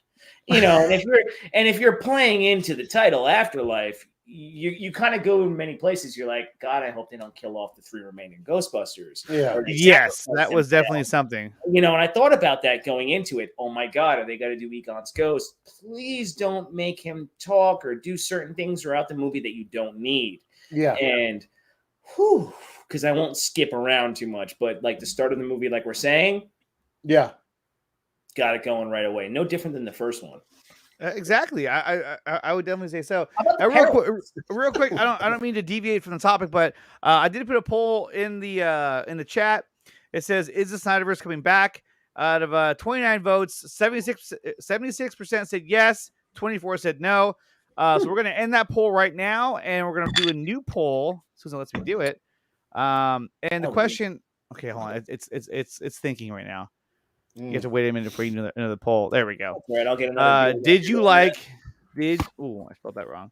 Speaker 3: And if you're playing into the title Afterlife, you kind of go in many places. You're like, God, I hope they don't kill off the 3 remaining Ghostbusters.
Speaker 4: Yeah.
Speaker 2: Yes, that was definitely something.
Speaker 3: And I thought about that going into it. Oh my God, are they going to do Egon's ghost? Please don't make him talk or do certain things throughout the movie that you don't need.
Speaker 4: Yeah.
Speaker 3: And because I won't skip around too much, but like the start of the movie, like we're saying, got it going right away. No different than the first one.
Speaker 2: Exactly. I would definitely say so. Real quick, I don't mean to deviate from the topic, but I did put a poll in the chat. It says, is the Snyderverse coming back? Out of 29 votes, 76% said yes, 24 said no. So we're gonna end that poll right now, and we're gonna do a new poll. Susan lets me do it. And the question, okay, hold on, it's thinking right now. You have to wait a minute before you do another poll. There we go.
Speaker 3: Right, I'll get another.
Speaker 2: I spelled that wrong.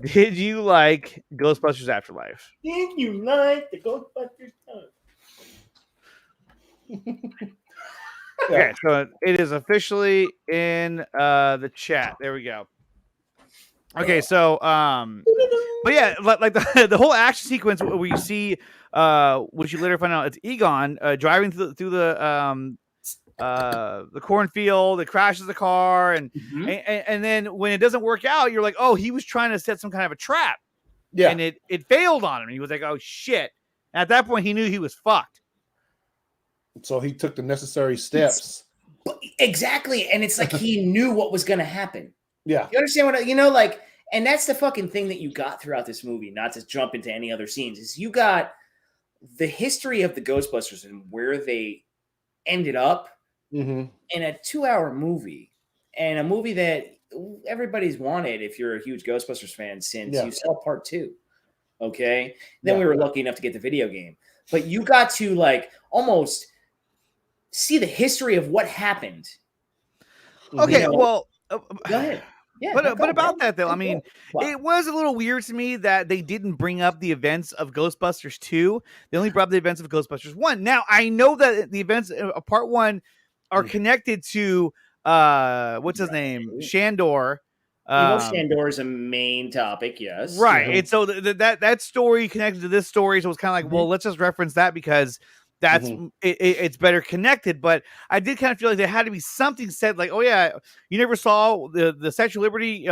Speaker 2: Did you like Ghostbusters Afterlife?
Speaker 3: Did you like the Ghostbusters?
Speaker 2: Okay, so it is officially in the chat. There we go. Okay, so but yeah, like the whole action sequence where you see which you later find out it's Egon driving through the cornfield. It crashes the car, and then when it doesn't work out, you're like, oh, he was trying to set some kind of a trap. Yeah, and it failed on him. He was like, oh shit. And at that point, he knew he was fucked.
Speaker 4: So he took the necessary steps.
Speaker 3: Exactly, and it's like he knew what was going to happen.
Speaker 4: Yeah,
Speaker 3: you understand what like? And that's the fucking thing that you got throughout this movie, not to jump into any other scenes, is you got the history of the Ghostbusters and where they ended up in a 2-hour movie, and a movie that everybody's wanted if you're a huge Ghostbusters fan since you saw part 2. Okay. Then we were lucky enough to get the video game, but you got to like almost see the history of what happened.
Speaker 2: Okay.
Speaker 3: You know,
Speaker 2: Well,
Speaker 3: go ahead. Yeah,
Speaker 2: but about that though, I mean, it was a little weird to me that they didn't bring up the events of Ghostbusters 2. They only brought up the events of Ghostbusters 1. Now I know that the events of part 1 are connected to what's his name, Shandor.
Speaker 3: Shandor is a main topic, yes.
Speaker 2: Right, and so that story connected to this story, so it's kind of like, well, let's just reference that because that's it's better connected. But I did kind of feel like there had to be something said, like, oh yeah, you never saw the Statue of Liberty,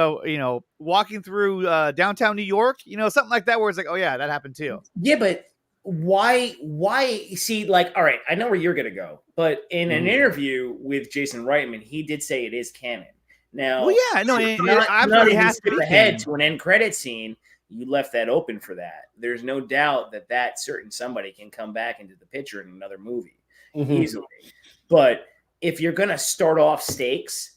Speaker 2: walking through downtown New York, something like that, where it's like, oh yeah, that happened too.
Speaker 3: Yeah, but why see, like, all right, I know where you're gonna go, but in an interview with Jason Reitman, he did say it is canon. Now,
Speaker 2: well, yeah, no,
Speaker 3: not even skip ahead to an end credit scene. You left that open for that. There's no doubt that certain somebody can come back into the picture in another movie easily. But if you're going to start off stakes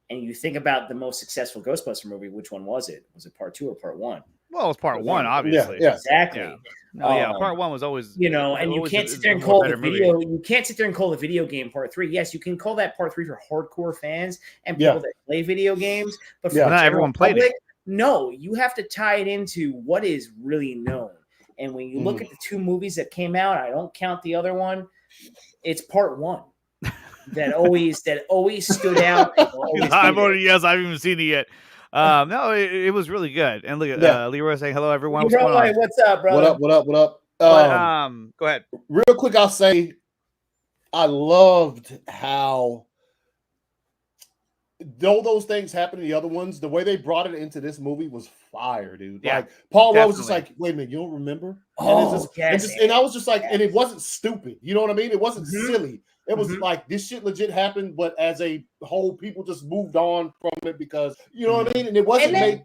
Speaker 3: and you think about the most successful Ghostbuster movie, which one was it? Was it part 2 or part 1?
Speaker 2: Well, it was part 1, obviously.
Speaker 4: Yeah.
Speaker 3: Exactly.
Speaker 2: Yeah. No, part 1 was always,
Speaker 3: and you can't sit there and call the video. You can't sit there and call the video game part 3. Yes, you can call that part 3 for hardcore fans and people that play video games, but for
Speaker 2: not everyone played it.
Speaker 3: No, you have to tie it into what is really known. And when you look at the 2 movies that came out, I don't count the other one. It's part 1 that always stood out.
Speaker 2: I voted yes. I haven't even seen it yet. No, it was really good. And look at Leroy saying hello, everyone.
Speaker 3: What's up, brother?
Speaker 4: What up?
Speaker 2: Go ahead.
Speaker 4: Real quick, I'll say I loved how, though those things happened in the other ones, the way they brought it into this movie was fire, dude.
Speaker 2: Yeah,
Speaker 4: like Paul Rudd was just like, wait a minute, you don't remember? And I was just like, and it wasn't stupid. You know what I mean? It wasn't silly. It was like, this shit legit happened, but as a whole, people just moved on from it because, you know what I mean? And it wasn't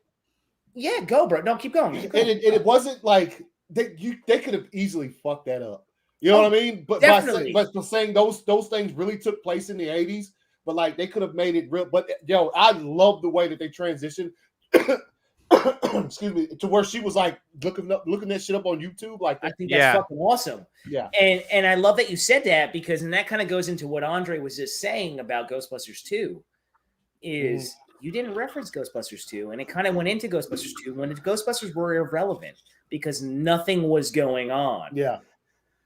Speaker 3: Yeah, go, bro. No, keep going.
Speaker 4: And it wasn't like they could have easily fucked that up. You know what I mean? But by saying those things really took place in the 80s, but like they could have made it real. But yo, I love the way that they transitioned. Excuse me, to where she was like looking that shit up on YouTube. Like,
Speaker 3: I think that's fucking awesome.
Speaker 4: Yeah,
Speaker 3: and I love that you said that because that kind of goes into what Andre was just saying about Ghostbusters 2. Is you didn't reference Ghostbusters 2, and it kind of went into Ghostbusters 2 when the Ghostbusters were irrelevant because nothing was going on.
Speaker 4: Yeah.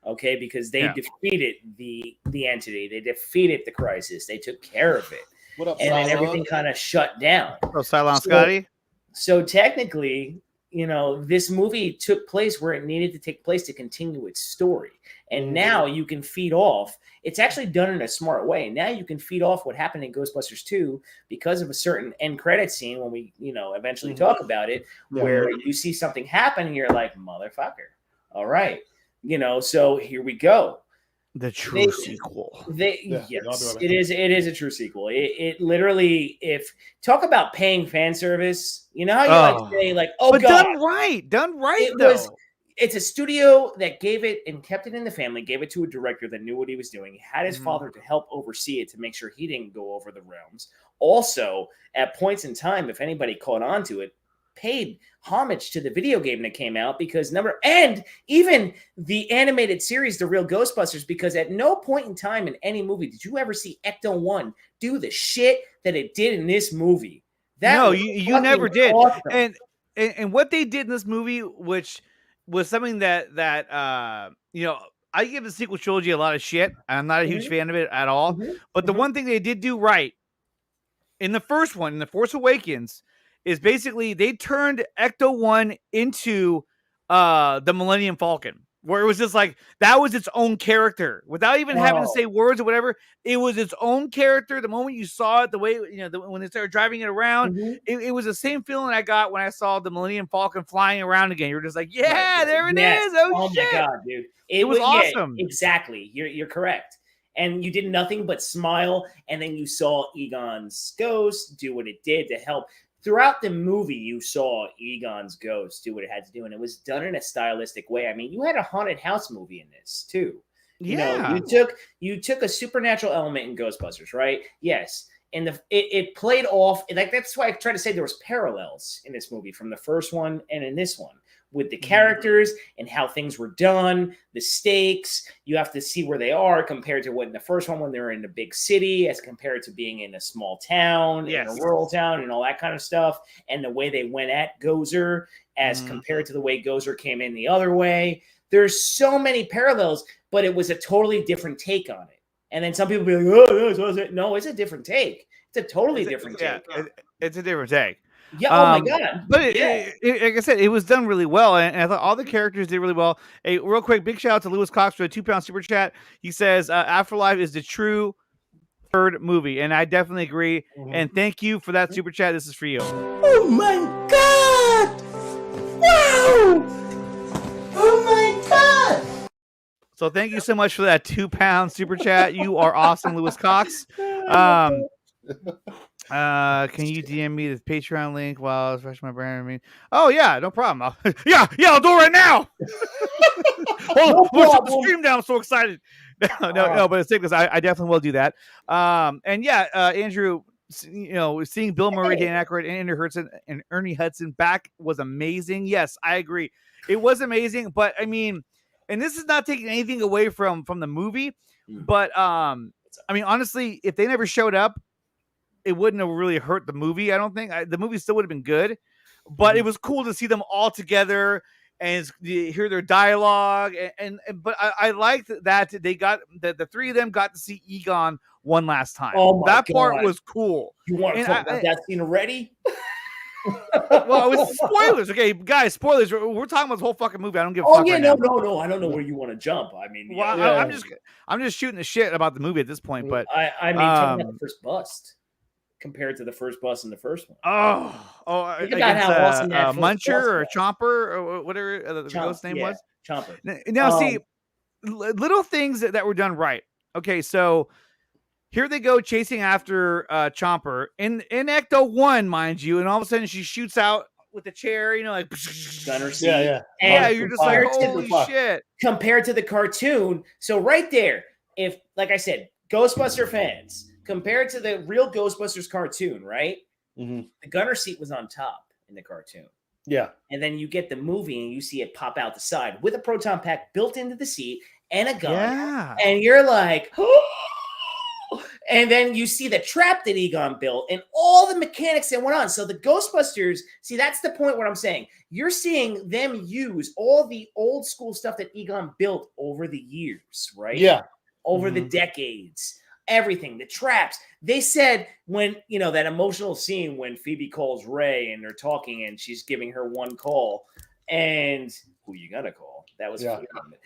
Speaker 3: Okay, because they defeated the entity, they defeated the crisis, they took care of it.
Speaker 4: What up,
Speaker 3: and then everything kind of shut down.
Speaker 2: Oh, Cylon Scotty.
Speaker 3: So technically, this movie took place where it needed to take place to continue its story. And now you can feed off. It's actually done in a smart way. Now you can feed off what happened in Ghostbusters 2 because of a certain end credit scene when we, eventually talk about it, where you see something happen and you're like, motherfucker. All right. So here we go.
Speaker 2: The true sequel.
Speaker 3: Yes, it is. It is a true sequel. It literally, if talk about paying fan service, you know how you like say, like, oh,
Speaker 2: but
Speaker 3: God,
Speaker 2: done right.
Speaker 3: It's a studio that gave it and kept it in the family, gave it to a director that knew what he was doing. He had his father to help oversee it to make sure he didn't go over the realms. Also, at points in time, if anybody caught on to it, paid homage to the video game that came out and even the animated series, The Real Ghostbusters, because at no point in time in any movie did you ever see Ecto-1 do the shit that it did in this movie.
Speaker 2: You never did.
Speaker 3: Awesome.
Speaker 2: And what they did in this movie, which was something that I give the sequel trilogy a lot of shit. I'm not a huge fan of it at all. But the one thing they did do right in the first one, in The Force Awakens, is basically they turned Ecto-1 into the Millennium Falcon, where it was just like that was its own character without even having to say words or whatever. It was its own character. The moment you saw it, the way when they started driving it around, it was the same feeling I got when I saw the Millennium Falcon flying around again. You're just like, there it is. Oh shit,
Speaker 3: my God, dude, it
Speaker 2: was awesome.
Speaker 3: Exactly, you're correct. And you did nothing but smile, and then you saw Egon's ghost do what it did to help. throughout the movie, you saw Egon's ghost do what it had to do, and it was done in a stylistic way. I mean, you had a haunted house movie in this too. You know, you took a supernatural element in Ghostbusters, right? Yes. And it played off, like that's why I try to say there was parallels in this movie from the first one and in this one with the characters and how things were done, the stakes. You have to see where they are compared to what in the first one when they were in a big city as compared to being in a small town, in a rural town and all that kind of stuff. And the way they went at Gozer as compared to the way Gozer came in the other way. There's so many parallels, but it was a totally different take on it. And then some people be like, oh, no, it's a different take. It's a totally different take.
Speaker 2: It's a different take.
Speaker 3: Yeah. Oh my God.
Speaker 2: But like I said, it was done really well. And I thought all the characters did really well. Hey, real quick, big shout out to Lewis Cox for a £2 super chat. He says, Afterlife is the true third movie. And I definitely agree. And thank you for that super chat. This is for you.
Speaker 5: Oh my God! Wow! Oh my God!
Speaker 2: So thank you so much for that £2 super chat. You are awesome, Lewis Cox. Can you DM me the Patreon link while I was refreshing my brain? I mean, oh yeah, no problem. I'll do it right now. Put the stream down. I'm so excited. No, but it's because I definitely will do that. And yeah, Andrew, you know, seeing Bill Murray, Dan Aykroyd, and Ernie Hudson back was amazing. Yes, I agree. It was amazing, but I mean. And this is not taking anything away from the movie, but I mean, honestly, if they never showed up, it wouldn't have really hurt the movie. I don't think the movie still would have been good, but it was cool to see them all together and hear their dialogue. But I liked that they got the three of them got to see Egon one last time.
Speaker 3: Oh my
Speaker 2: that part was cool.
Speaker 3: You want to talk about that scene already?
Speaker 2: Well, it was spoilers. Okay, guys, spoilers. We're talking about the whole fucking movie. I don't give a fuck.
Speaker 3: Oh yeah,
Speaker 2: right
Speaker 3: no.
Speaker 2: now.
Speaker 3: I don't know where you want to jump. I mean,
Speaker 2: well, I'm just shooting the shit about the movie at this point. But
Speaker 3: I mean, talking about the first bust compared to the first bust in the first one.
Speaker 2: I
Speaker 3: forgot how awesome that
Speaker 2: Muncher or Chomper or whatever the ghost name was.
Speaker 3: Chomper.
Speaker 2: Now, see, little things that were done right. Okay, so. Here they go chasing after Chomper in Ecto 1, mind you, and all of a sudden she shoots out with a chair, you know, like
Speaker 3: gunner seat.
Speaker 4: Yeah.
Speaker 2: And you're just like, holy shit.
Speaker 3: Compared to the cartoon, so right there, if like I said, Ghostbuster fans, compared to the real Ghostbusters cartoon, right? The gunner seat was on top in the cartoon.
Speaker 4: Yeah.
Speaker 3: And then you get the movie and you see it pop out the side with a proton pack built into the seat and a gun.
Speaker 2: Yeah.
Speaker 3: And you're like, oh! And then you see the trap that Egon built and all the mechanics that went on. So the Ghostbusters, see, that's the point what I'm saying. You're seeing them use all the old school stuff that Egon built over the years, right?
Speaker 4: Yeah.
Speaker 3: Over the decades. Everything, the traps. They said when, you know, that emotional scene when Phoebe calls Ray and they're talking and she's giving her one call and who you gonna call? That was
Speaker 4: that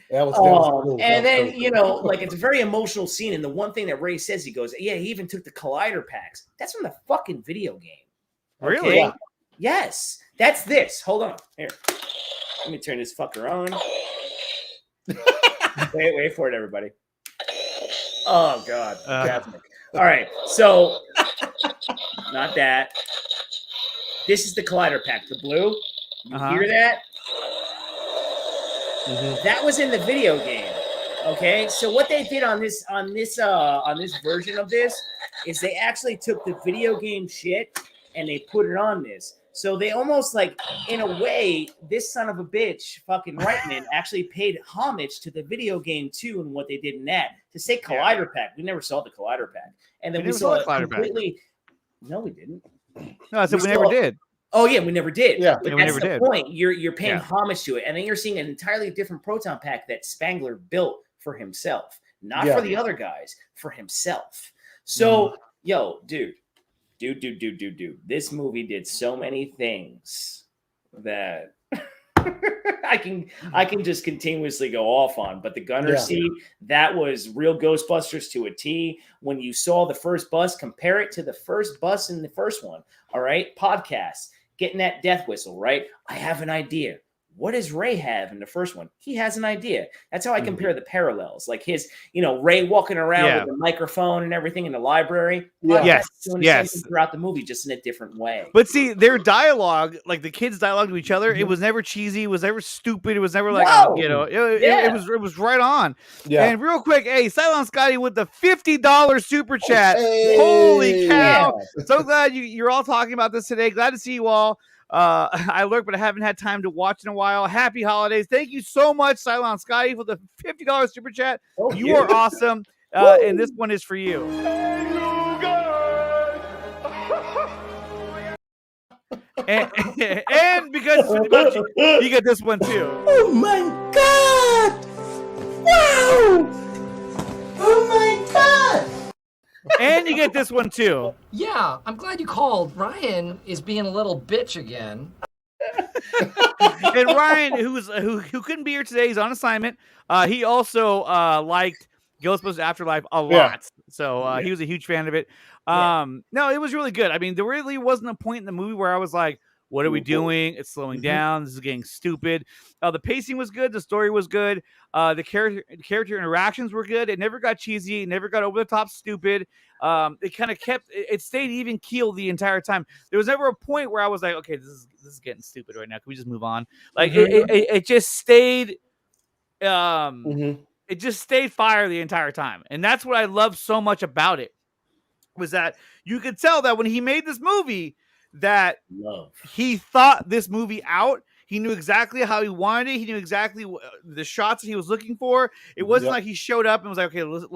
Speaker 3: was
Speaker 4: cool.
Speaker 3: And then, you know, like it's a very emotional scene. And the one thing that Ray says, he goes, yeah, he even took the collider packs. That's from the fucking video game. Okay?
Speaker 2: Really? Yeah.
Speaker 3: Yes. That's this. Hold on. Here. Let me turn this fucker on. wait for it, everybody. Oh, God. All right. So, not that. This is the collider pack, the blue. You hear that? That was in the video game. Okay, so what they did on this version of this is they actually took the video game shit and they put it on this. So they almost like, in a way, this son of a bitch, fucking Reitman, actually paid homage to the video game too, and what they did in that. To say collider pack, we never saw the collider pack, and then we saw it completely. No, we didn't.
Speaker 2: No, I said we never did.
Speaker 3: Oh yeah, we never did.
Speaker 4: Yeah,
Speaker 3: but that's the point. You're paying homage to it, and then you're seeing an entirely different proton pack that Spangler built for himself, not for the other guys, for himself. So, yo, dude, this movie did so many things that I can just continuously go off on. But the gunner seat, that was real Ghostbusters to a T. When you saw the first bus, compare it to the first bus in the first one. All right, podcast. Getting that death whistle, right? I have an idea. what does Ray have in the first one? He has an idea. That's how I compare the parallels. Like his, Ray walking around with the microphone and everything in the library.
Speaker 2: Yes,
Speaker 3: doing the same thing throughout the movie, just in a different way.
Speaker 2: But see, their dialogue, like the kids' dialogue to each other, it was never cheesy. It was never stupid. It was never like, it was right on.
Speaker 4: Yeah.
Speaker 2: And real quick, hey, Silent Scotty with the $50 super chat. Holy cow.
Speaker 4: Yeah.
Speaker 2: So glad you're all talking about this today. Glad to see you all. I lurk, but I haven't had time to watch in a while. Happy holidays. Thank you so much, Silent Scotty, for the $50 super chat. You are awesome. And this one is for you. and because you get this one too.
Speaker 5: Oh my God! Wow! Oh my God!
Speaker 2: And you get this one too.
Speaker 7: Yeah, I'm glad you called. Ryan is being a little bitch again.
Speaker 2: And Ryan, who couldn't be here today, he's on assignment. He also liked Ghostbusters Afterlife a lot.
Speaker 4: Yeah.
Speaker 2: So he was a huge fan of it. No, it was really good. I mean, there really wasn't a point in the movie where I was like, what are we doing? It's slowing down. This is getting stupid. The pacing was good. The story was good. The character interactions were good. It never got cheesy. It never got over the top stupid. It kind of it stayed even keel the entire time. There was never a point where I was like, okay, this is getting stupid right now. Can we just move on? Like it just stayed. It just stayed fire the entire time. And that's what I love so much about it, was that you could tell that when he made this movie, that he thought this movie out. He knew exactly how he wanted it. He knew exactly the shots that he was looking for. It wasn't like he showed up and was like, okay, let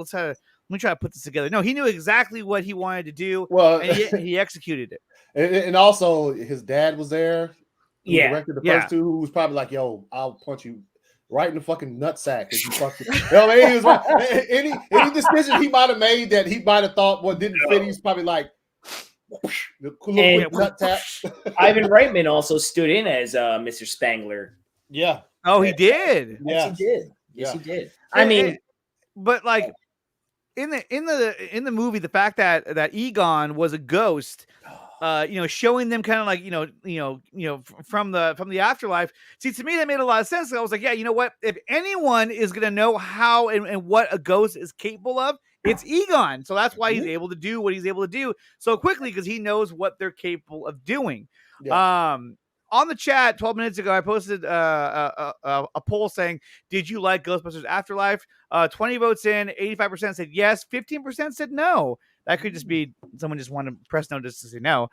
Speaker 2: me try to put this together. No, he knew exactly what he wanted to do.
Speaker 4: Well,
Speaker 2: and he executed it.
Speaker 4: And also his dad was there. Who directed the first two, who was probably like, yo, I'll punch you right in the fucking nutsack if you fucking. He was right. Any decision he might have made that he might have thought didn't fit, he's probably like, nut tap.
Speaker 3: Ivan Reitman also stood in as Mr. Spangler.
Speaker 4: Yeah.
Speaker 2: Oh, he did.
Speaker 3: Yes, he did. Yes, he did.
Speaker 2: But like in the movie, the fact that Egon was a ghost, showing them kind of like from the afterlife. See, to me, that made a lot of sense. I was like, yeah, you know what? If anyone is gonna know how and what a ghost is capable of, it's Egon. So that's why he's able to do what he's able to do so quickly, because he knows what they're capable of doing. Yeah. On the chat 12 minutes ago, I posted a poll saying, did you like Ghostbusters Afterlife? 20 votes in, 85% said yes, 15% said no. That could just be someone just wanted to press no just to say no.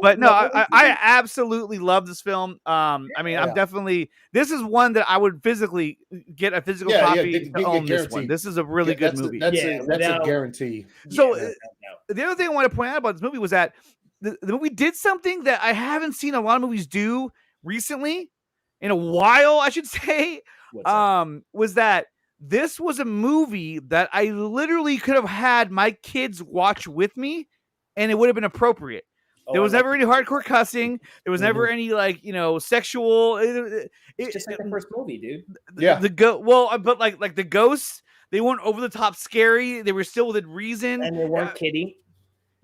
Speaker 2: But I absolutely love this film. I mean, I'm definitely, this is one that I would physically get a physical copy to own this one. This is a really good movie.
Speaker 4: That's a guarantee.
Speaker 2: So the other thing I want to point out about this movie was that the movie did something that I haven't seen a lot of movies do recently, in a while, I should say. Was that this was a movie that I literally could have had my kids watch with me, and it would have been appropriate. There was never any hardcore cussing. There was never any sexual.
Speaker 3: It's just like the first movie, dude.
Speaker 2: But like the ghosts, they weren't over the top scary. They were still within reason,
Speaker 3: and they weren't kidding.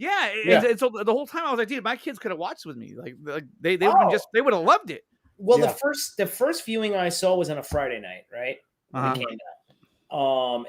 Speaker 2: And so the whole time I was like, dude, my kids could have watched with me. Like they would have they would have loved it.
Speaker 3: Well, the first viewing I saw was on a Friday night, right? When it came out.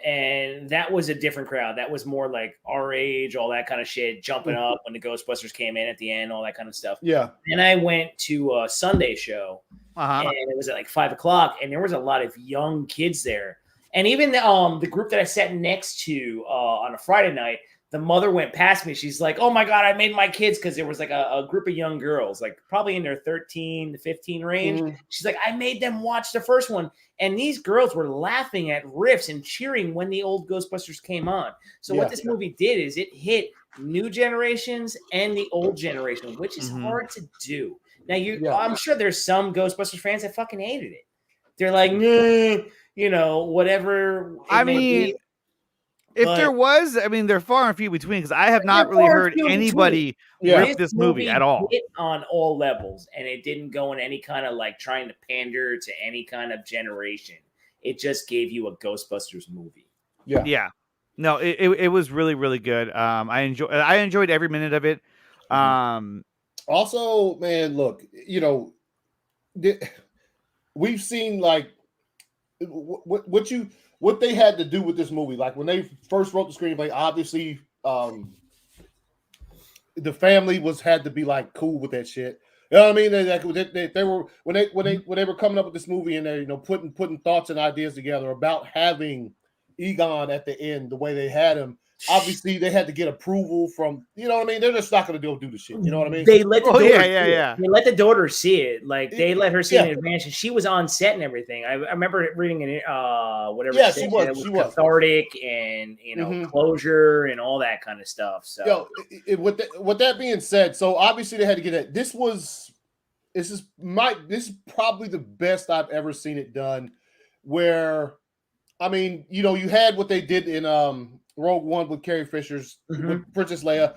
Speaker 3: And that was a different crowd. That was more like our age, all that kind of shit, jumping up when the Ghostbusters came in at the end, all that kind of stuff.
Speaker 4: Yeah.
Speaker 3: And I went to a Sunday show, and it was at like 5:00, and there was a lot of young kids there. And even the group that I sat next to on a Friday night, the mother went past me. She's like, oh my God, I made my kids, because there was like a group of young girls, like probably in their 13 to 15 range. She's like, I made them watch the first one. And these girls were laughing at riffs and cheering when the old Ghostbusters came on. So what this movie did is it hit new generations and the old generation, which is hard to do. Now, I'm sure there's some Ghostbusters fans that fucking hated it. They're like, nah, whatever.
Speaker 2: I mean, if there was, I mean, they're far and few between, because I have not really heard anybody rip this movie at all.
Speaker 3: Hit on all levels, and it didn't go in any kind of like trying to pander to any kind of generation. It just gave you a Ghostbusters movie.
Speaker 2: Yeah. No, it was really, really good. I enjoyed every minute of it.
Speaker 4: Also, man, look, we've seen like what they had to do with this movie. Like when they first wrote the screenplay, obviously the family had to be like cool with that shit. You know what I mean? They were when they were coming up with this movie and they putting thoughts and ideas together about having Egon at the end the way they had him. Obviously, they had to get approval from, you know what I mean? They're just not going to do the shit. You know what I mean?
Speaker 8: They let the daughter see
Speaker 2: yeah.
Speaker 8: it. They let the daughter see it. Like, they let her see it in
Speaker 4: Yeah.
Speaker 8: advance. And she was on set and everything. I remember reading in whatever.
Speaker 4: Yeah,
Speaker 8: she
Speaker 4: she
Speaker 8: said,
Speaker 4: was.
Speaker 8: it
Speaker 4: She was.
Speaker 8: cathartic and, closure and all that kind of stuff. So,
Speaker 4: With that being said, so obviously they had to get that. This is probably the best I've ever seen it done. Where, I mean, you had what they did in Rogue One with Carrie Fisher's with Princess Leia,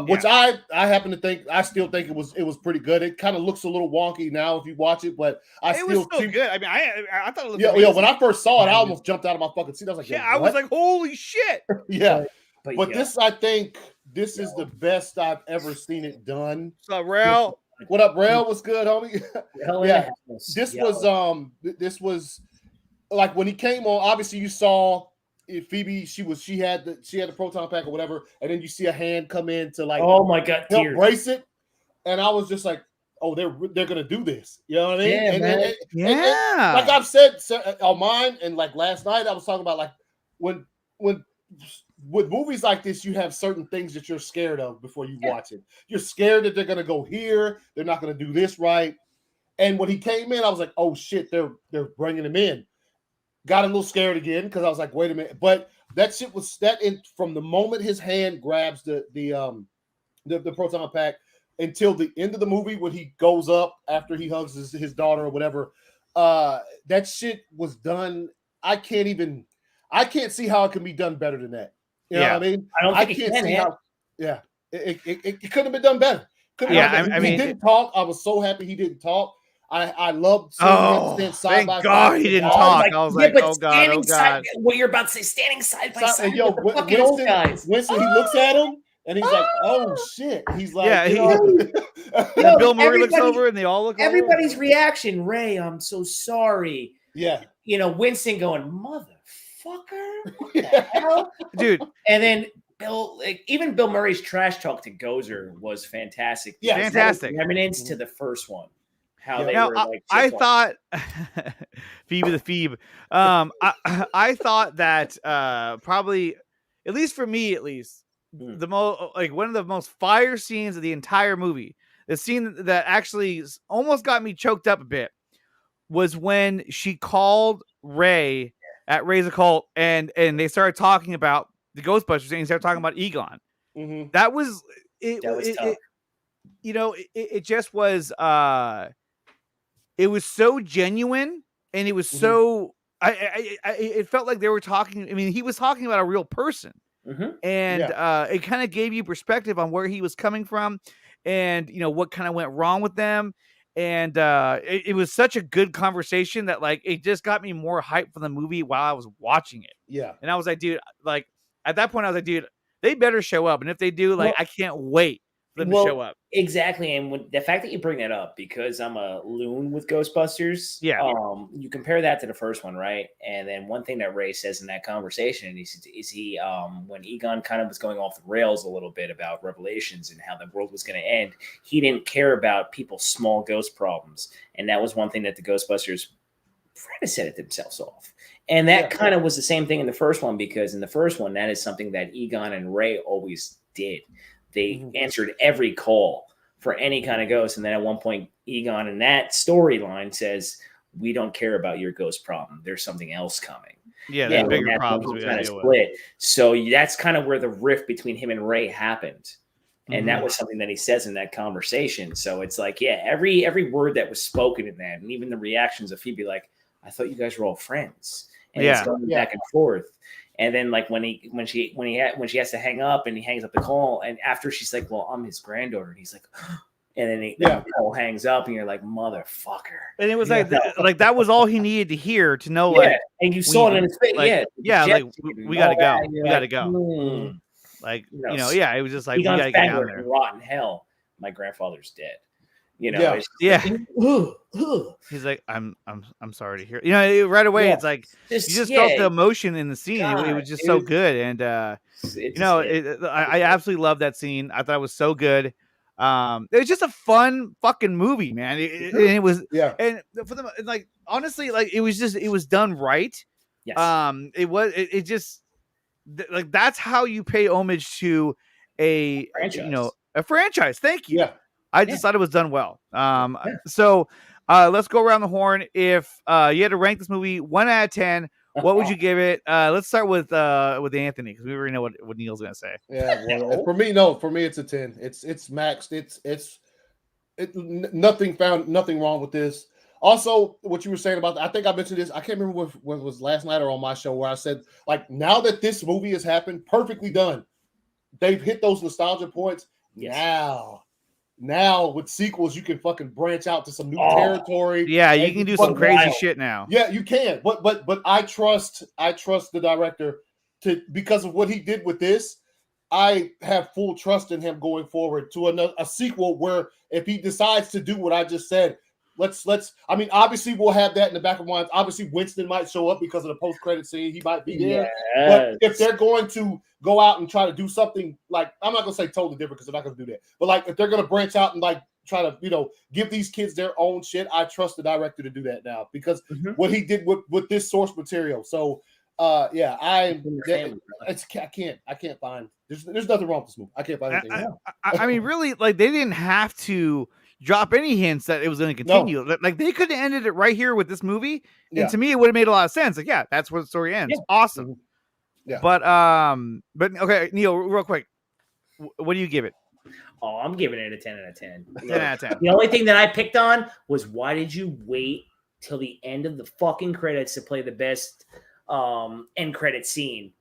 Speaker 4: which I happen to think, I still think it was pretty good. It kind of looks a little wonky now if you watch it, but
Speaker 2: It was still good. I mean, I thought it looked
Speaker 4: yeah. When I first saw it, I almost jumped out of my fucking seat. I was like,
Speaker 2: I was like, holy shit.
Speaker 4: yeah. But this, I think, this is the best I've ever seen it done.
Speaker 2: What's up, Rail?
Speaker 4: What up, Rail? What's good, homie? Yeah. This was like when he came on. Obviously, you saw Phoebe. She had the proton pack or whatever, and then you see a hand come in to like,
Speaker 8: oh my god,
Speaker 4: help brace it, and I was just like, oh, they're gonna do this. You know what I mean?
Speaker 8: Yeah,
Speaker 4: and like I've said on mine, and like last night I was talking about like when with movies like this, you have certain things that you're scared of before you watch it. You're scared that they're going to go here. They're not going to do this right. And when he came in, I was like, oh shit, they're bringing him in. Got a little scared again because I was like, wait a minute. But that shit was from the moment his hand grabs the proton pack until the end of the movie when he goes up after he hugs his daughter or whatever. That shit was done. I can't see how it can be done better than that. You know what I mean?
Speaker 8: I don't think
Speaker 4: can't see how. Yeah, it couldn't have been done better.
Speaker 2: I mean,
Speaker 4: he didn't talk. I was so happy he didn't talk. I loved seeing him stand side
Speaker 2: thank
Speaker 4: by
Speaker 2: God
Speaker 4: side.
Speaker 2: he didn't talk. I was like, oh God, oh God.
Speaker 8: What you're about to say, standing side by side
Speaker 4: Yo,
Speaker 8: with the fucking old guys.
Speaker 4: Winston, he looks at him and he's like, oh shit. He's like,
Speaker 2: and Bill Murray looks over and they all look
Speaker 8: everybody's reaction, Ray, I'm so sorry.
Speaker 4: Yeah.
Speaker 8: Winston going, motherfucker, what the hell?
Speaker 2: Dude.
Speaker 8: And then even Bill Murray's trash talk to Gozer was fantastic.
Speaker 4: Yeah,
Speaker 2: fantastic.
Speaker 8: Remnants to the first one. How they
Speaker 2: now,
Speaker 8: were like,
Speaker 2: I thought Phoebe the Phoebe. I thought that probably, at least for me, the one of the most fire scenes of the entire movie, the scene that actually almost got me choked up a bit, was when she called Ray at Ray's Occult and they started talking about the Ghostbusters and he started talking about Egon.
Speaker 4: Mm-hmm.
Speaker 8: That was tough.
Speaker 2: It just was it was so genuine and it was so it felt like they were talking. I mean, he was talking about a real person. And it kind of gave you perspective on where he was coming from and what kind of went wrong with them. And it was such a good conversation that like it just got me more hyped for the movie while I was watching it.
Speaker 4: Yeah.
Speaker 2: And I was like, dude, like at that point I was like, dude, they better show up. And if they do, like I can't wait for them to show up.
Speaker 8: Exactly. And the fact that you bring that up, because I'm a loon with Ghostbusters, you compare that to the first one, right? And then one thing that Ray says in that conversation is he when Egon kind of was going off the rails a little bit about Revelations and how the world was going to end, he didn't care about people's small ghost problems. And that was one thing that the Ghostbusters tried to set it themselves off. And that kind of was the same thing in the first one, because in the first one, that is something that Egon and Ray always did. They answered every call for any kind of ghost. And then at one point, Egon in that storyline says, we don't care about your ghost problem. There's something else coming.
Speaker 2: Yeah, there's bigger problems we
Speaker 8: kind of split. So that's kind of where the rift between him and Ray happened. And that was something that he says in that conversation. So it's like, every word that was spoken in that, and even the reactions of Phoebe, like, I thought you guys were all friends. And it's going back and forth. And then like when she has to hang up and he hangs up the call, and after she's like, well, I'm his granddaughter. And he's like, and then the call hangs up and you're like, motherfucker.
Speaker 2: And it was like that was all he needed to hear to know, like,
Speaker 8: and you saw it in his face.
Speaker 2: Like, like we gotta go. We gotta go. Like, it was just like, we gotta get down there.
Speaker 8: Rotten hell. My grandfather's dead. You know,
Speaker 4: Yeah.
Speaker 8: it's
Speaker 2: Yeah.
Speaker 8: like,
Speaker 2: He's like, I'm sorry to hear. You know, right away,
Speaker 8: Yeah.
Speaker 2: it's like you just
Speaker 8: yeah,
Speaker 2: felt the emotion in the scene. It
Speaker 8: God,
Speaker 2: was just
Speaker 8: it
Speaker 2: so
Speaker 8: was-
Speaker 2: good, and
Speaker 8: it
Speaker 2: you know,
Speaker 8: just-
Speaker 2: I absolutely love that scene. I thought it was so good. It was just a fun fucking movie, man. It was,
Speaker 4: Yeah.
Speaker 2: and for them, like honestly, like it was done right.
Speaker 8: yes.
Speaker 2: It just like that's how you pay homage to a
Speaker 8: Franchise.
Speaker 2: a franchise. Thank you.
Speaker 4: Yeah.
Speaker 2: I just thought it was done well.
Speaker 8: Yeah.
Speaker 2: So let's go around the horn. If you had to rank this movie 1 out of 10, what would you give it? Let's start with Anthony, because we already know what Neil's gonna say.
Speaker 4: Yeah, well, for me, it's a 10. It's maxed. Nothing wrong with this. Also, what you were saying about, I think I mentioned this. I can't remember when it was last night or on my show where I said, like, now that this movie has happened, perfectly done. They've hit those nostalgia points.
Speaker 8: Yes.
Speaker 4: Now with sequels, you can fucking branch out to some new territory.
Speaker 2: Yeah, you can do some crazy shit now.
Speaker 4: Yeah, you can. But I trust the director because of what he did with this. I have full trust in him going forward to a sequel where if he decides to do what I just said, let's. I mean, obviously we'll have that in the back of minds. Obviously, Winston might show up because of the post-credit scene. He might be there.
Speaker 8: Yes.
Speaker 4: But if they're going to go out and try to do something like, I'm not gonna say totally different because they're not gonna do that. But like if they're gonna branch out and like try to, give these kids their own shit, I trust the director to do that now because what he did with this source material. So I can't find. There's nothing wrong with this movie. I can't find anything.
Speaker 2: I mean, really, like they didn't have to drop any hints that it was going to continue. No. Like they could have ended it right here with this movie, and to me, it would have made a lot of sense. Like, yeah, that's where the story ends. Yeah. Awesome. Yeah. But okay, Neil, real quick, what do you give it?
Speaker 8: Oh, I'm giving it a 10 out of 10.
Speaker 2: 10 out of 10.
Speaker 8: The only thing that I picked on was why did you wait till the end of the fucking credits to play the best end credit scene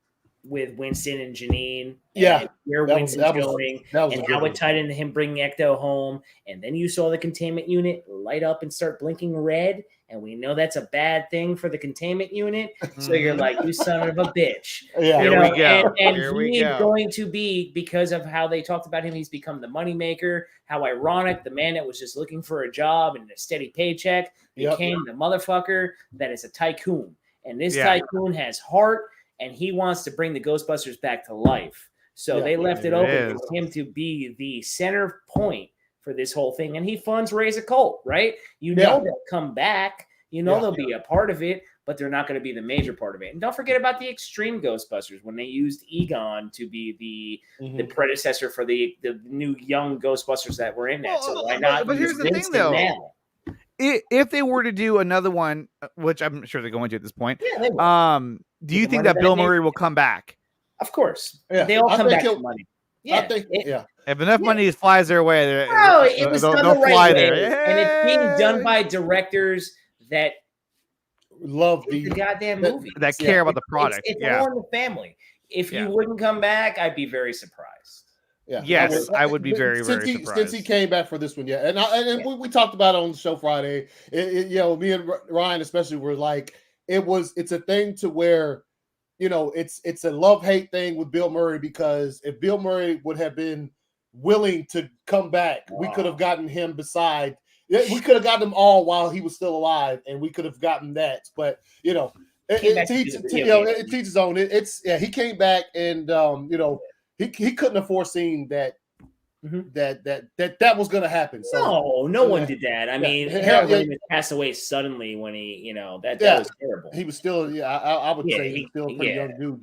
Speaker 8: with Winston and Janine?
Speaker 4: Yeah,
Speaker 8: where Winston's going, and how it tied into him bringing Ecto home, and then you saw the containment unit light up and start blinking red, and we know that's a bad thing for the containment unit. So you're like, you son of a bitch.
Speaker 4: Yeah,
Speaker 2: here we go.
Speaker 8: And he's going to be, because of how they talked about him, he's become the moneymaker. How ironic, the man that was just looking for a job and a steady paycheck became the motherfucker that is a tycoon. And this tycoon has heart, and he wants to bring the Ghostbusters back to life. So they left it open for him to be the center point for this whole thing. And he funds Raise a Cult, right? They'll come back. They'll be a part of it, but they're not going to be the major part of it. And don't forget about the Extreme Ghostbusters when they used Egon to be the predecessor for the new young Ghostbusters that were in that. So why not?
Speaker 2: But here's the thing, though.
Speaker 8: Now?
Speaker 2: If they were to do another one, which I'm sure they're going to at this point,
Speaker 8: they will.
Speaker 2: Do you think that Bill Murray will come back?
Speaker 8: Of course. Yeah. They all come back to money. Yeah.
Speaker 4: I think,
Speaker 2: If enough money flies their way,
Speaker 8: it was done the right way. And it's being done by directors that
Speaker 4: love
Speaker 8: the goddamn movie.
Speaker 2: That care about the product.
Speaker 8: It's all in the family. If you wouldn't come back, I'd be very surprised.
Speaker 4: Yeah.
Speaker 2: Yes, I would be very surprised.
Speaker 4: Since he came back for this one, and we talked about it on the show Friday. Me and Ryan especially were like, it's a thing to where, it's a love-hate thing with Bill Murray, because if Bill Murray would have been willing to come back, we could have gotten him we could have gotten them all while he was still alive, and we could have gotten that. But it teaches on it. He came back, and he couldn't have foreseen that that was going to happen. So
Speaker 8: no one did that. I mean, Harold Ramis passed away suddenly when he, that was terrible.
Speaker 4: He was still, I would say he was still a pretty young dude.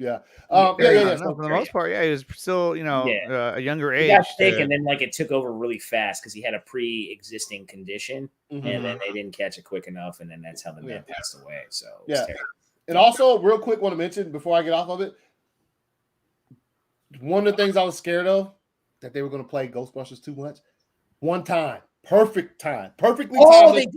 Speaker 2: For the most part, he was still, a younger age.
Speaker 8: He got sick, and then it took over really fast because he had a pre-existing condition, and then they didn't catch it quick enough, and then that's how the man passed away. So
Speaker 4: and also, real quick, want to mention before I get off of it, one of the things I was scared of, that they were going to play Ghostbusters too much. One time, perfectly timed.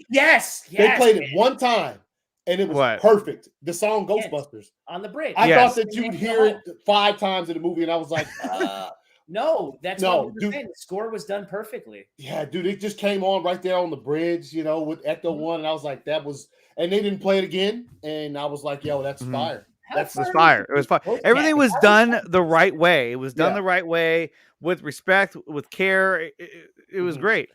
Speaker 8: Yes,
Speaker 4: they played it one time, and it was perfect. The song Ghostbusters
Speaker 8: on the bridge.
Speaker 4: I thought that you'd hear it 5 times in the movie, and I was like,
Speaker 8: no, that's what dude, the score was done perfectly.
Speaker 4: Yeah, dude, it just came on right there on the bridge, with Ecto One, and I was like, and they didn't play it again, and I was like, yo, that's fire.
Speaker 2: It was fire. It was fire. Everything was done the right way. It was done the right way, with respect, with care. It was great.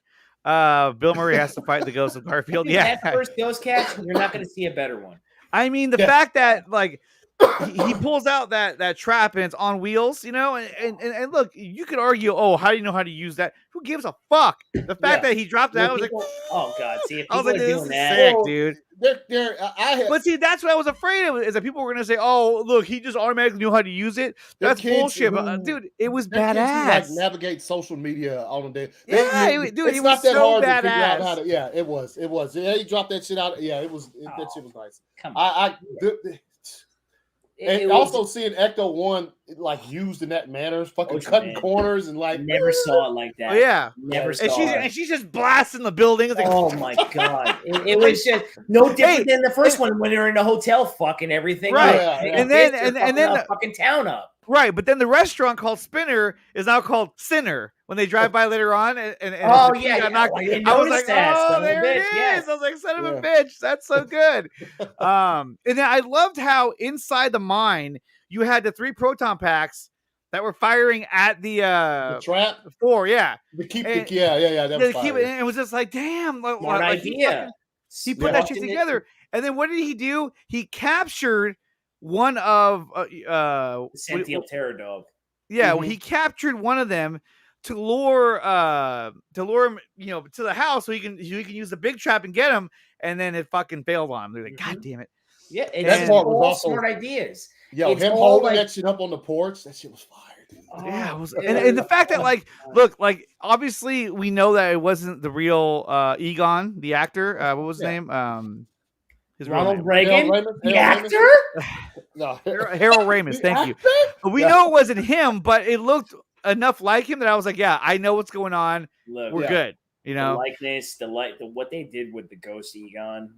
Speaker 2: Bill Murray has to fight the ghost of Garfield. Yeah,
Speaker 8: that first ghost catch, you're not going to see a better one.
Speaker 2: I mean, the fact that like he pulls out that trap and it's on wheels, you know, and look, you could argue, oh, how do you know how to use that? Who gives a fuck? The fact that he dropped that, I was like,
Speaker 8: oh god, see, if
Speaker 2: I was
Speaker 8: people
Speaker 2: like,
Speaker 8: are
Speaker 2: this
Speaker 8: doing
Speaker 2: is
Speaker 8: that,
Speaker 2: sick, dude.
Speaker 4: But
Speaker 2: see, that's what I was afraid of, is that people were gonna say, oh, look, he just automatically knew how to use it. That's bullshit, dude. It was badass.
Speaker 4: Like navigate social media on the day.
Speaker 2: Dude,
Speaker 4: it's
Speaker 2: it
Speaker 4: not
Speaker 2: was
Speaker 4: that
Speaker 2: so
Speaker 4: hard
Speaker 2: badass.
Speaker 4: to figure out how to. Yeah, it was. Yeah, he dropped that shit out. Yeah, that shit was nice.
Speaker 8: Come on.
Speaker 4: And also seeing Ecto 1 like used in that manner, fucking cutting corners and like
Speaker 8: never saw it like that.
Speaker 2: Oh, yeah,
Speaker 8: never saw it.
Speaker 2: And she's just blasting the building. Like,
Speaker 8: oh my god, it was just no different than the first one when they were in the hotel, fucking everything.
Speaker 2: Right,
Speaker 8: and then the fucking town up.
Speaker 2: Right, but then the restaurant called Spinner is now called Sinner when they drive by later on. And
Speaker 8: oh
Speaker 2: the
Speaker 8: yeah,
Speaker 2: I was like, oh, there it is. Yes. I was like, son of a bitch, that's so good. And then I loved how inside the mine you had the 3 proton packs that were firing at the
Speaker 4: trap
Speaker 2: 4, yeah.
Speaker 4: The keep, and, yeah. That was
Speaker 2: and it was just like, damn,
Speaker 8: what idea.
Speaker 2: He put that shit together, and then what did he do? He captured one of
Speaker 8: the Sential Terror Dog.
Speaker 2: Yeah, he captured one of them to lure him, you know, to the house so he can use the big trap and get him, and then it fucking failed on him. They're like, God damn it.
Speaker 8: Yeah, that part was also smart ideas.
Speaker 4: Yeah, him holding that shit up on the porch, that shit was fire.
Speaker 2: Yeah, it was, and the fact that like, look, like obviously we know that it wasn't the real Egon, the actor. What was his name? His
Speaker 8: Ronald Reagan, the actor.
Speaker 4: No,
Speaker 2: Harold Ramis. Thank you. But we know it wasn't him, but it looked enough like him that I was like, yeah, I know what's going on.
Speaker 8: Look,
Speaker 2: we're good. You know,
Speaker 8: the likeness, what they did with the ghost Egon.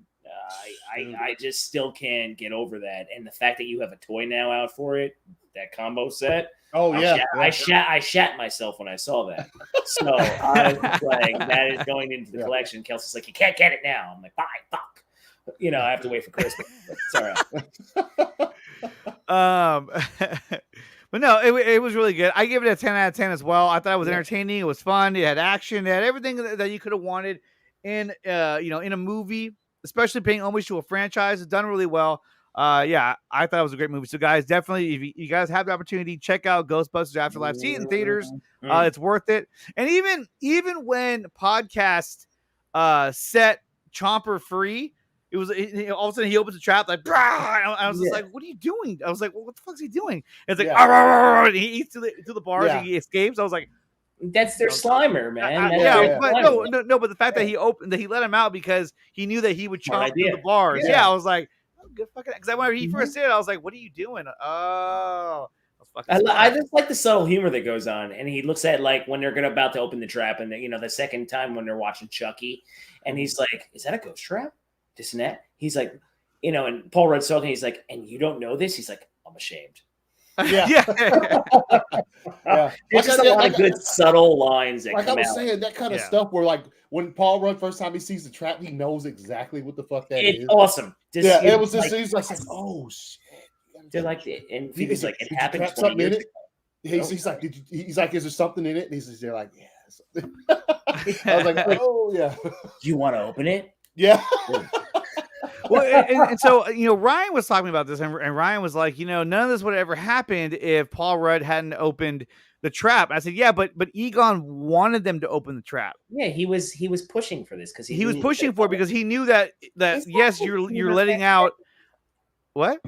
Speaker 8: I just still can't get over that, and the fact that you have a toy now out for it, that combo set.
Speaker 4: Oh yeah,
Speaker 8: I shat myself when I saw that. So I was like, that is going into the collection. Kelsey's like, you can't get it now. I'm like, fine, fuck. You know, I have to wait for Christmas. It's all right.
Speaker 2: But no, it was really good. I give it a 10 out of 10 as well. I thought it was entertaining. It was fun. It had action. It had everything that you could have wanted in in a movie, especially paying homage to a franchise. It's done really well. I thought it was a great movie. So guys, definitely, if you guys have the opportunity, check out Ghostbusters Afterlife. See it in theaters. It's worth it. And even when podcast set Chomper free, it was all of a sudden he opens the trap like, I was just like, what are you doing? I was like, well, what the fuck's he doing? And it's like, and he eats to the bars and he escapes. I was like,
Speaker 8: that's their Slimer, man.
Speaker 2: But but the fact that he let him out because he knew that he would chomp through the bars. I was like, oh, good fucking, because when he first did it, I was like, what are you doing? Oh,
Speaker 8: I just like the subtle humor that goes on, and he looks at like when they're about to open the trap, and the second time when they're watching Chucky, and he's like, is that a ghost trap? This and that. He's like, and Paul Rudd's talking. He's like, and you don't know this? He's like, I'm ashamed.
Speaker 4: Yeah.
Speaker 8: There's just a lot of good subtle lines that come out.
Speaker 4: Like I was saying, that kind of stuff where like when Paul Rudd first time he sees the trap, he knows exactly what the fuck that is.
Speaker 8: It's awesome.
Speaker 4: It was just he's like, oh shit.
Speaker 8: They're like, and he's like, it happened
Speaker 4: 20 years ago. He's like, he's like, is there something in it? And they're like, yeah. I was like, oh yeah.
Speaker 8: Do you want to open it?
Speaker 4: Yeah.
Speaker 2: Well, and so Ryan was talking about this, and Ryan was like, none of this would have ever happened if Paul Rudd hadn't opened the trap. I said, yeah, but Egon wanted them to open the trap.
Speaker 8: Yeah, he was pushing for this because
Speaker 2: he was pushing for it because he knew that yes, you're letting out. What?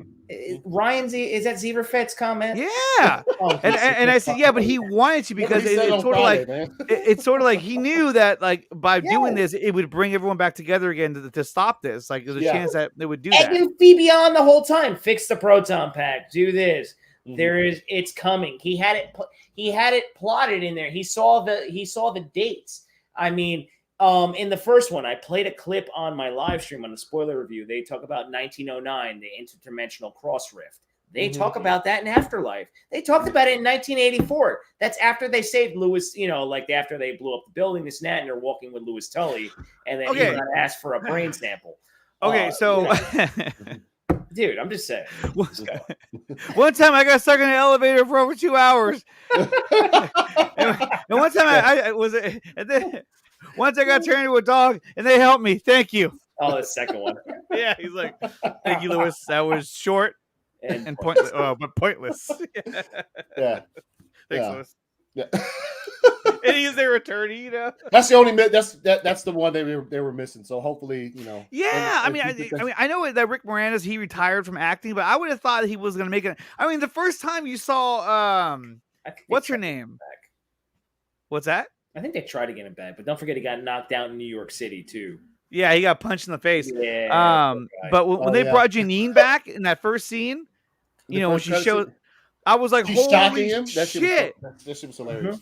Speaker 8: Ryan's is that Zebra Fett's comment?
Speaker 2: Yeah, and I said yeah, but he wanted to because it's sort of like it's sort of like he knew that like by doing this it would bring everyone back together again to stop this. Like there's a chance that they would do that.
Speaker 8: And Phoebe on the whole time, fix the proton pack, do this. It's coming. He had it plotted in there. He saw the dates. I mean. In the first one, I played a clip on my live stream on the spoiler review. They talk about 1909, the interdimensional cross rift. They talk about that in Afterlife. They talked about it in 1984. That's after they saved Louis, like after they blew up the building, this and that, and they're walking with Louis Tully, and then he got asked for a brain sample.
Speaker 2: Okay, so...
Speaker 8: Dude, I'm just saying.
Speaker 2: One time I got stuck in an elevator for over 2 hours. And one time I was... And then, Once I got turned into a dog, and they helped me. Thank you.
Speaker 3: Oh, the second one.
Speaker 2: Yeah, he's like, thank you, Lewis. That was short
Speaker 3: And
Speaker 2: and pointless. Oh, but pointless.
Speaker 4: Yeah.
Speaker 2: Thanks,
Speaker 4: Yeah.
Speaker 2: Lewis.
Speaker 4: Yeah.
Speaker 2: And he's their attorney, you know.
Speaker 4: That's the only that's the one they were missing. So hopefully, you know.
Speaker 2: Yeah,
Speaker 4: and
Speaker 2: I know that Rick Moranis, he retired from acting, but I would have thought he was going to make it. I mean, the first time you saw what's her name? What's that?
Speaker 3: I think they tried to get him back, but don't forget he got knocked out in New York City too.
Speaker 2: Yeah, he got punched in the face.
Speaker 3: Yeah.
Speaker 2: But when they brought Janine back in that first scene, you know, when she showed, I was like,
Speaker 4: she's
Speaker 2: holy
Speaker 4: shocking him.
Speaker 2: shit!
Speaker 4: That shit was hilarious.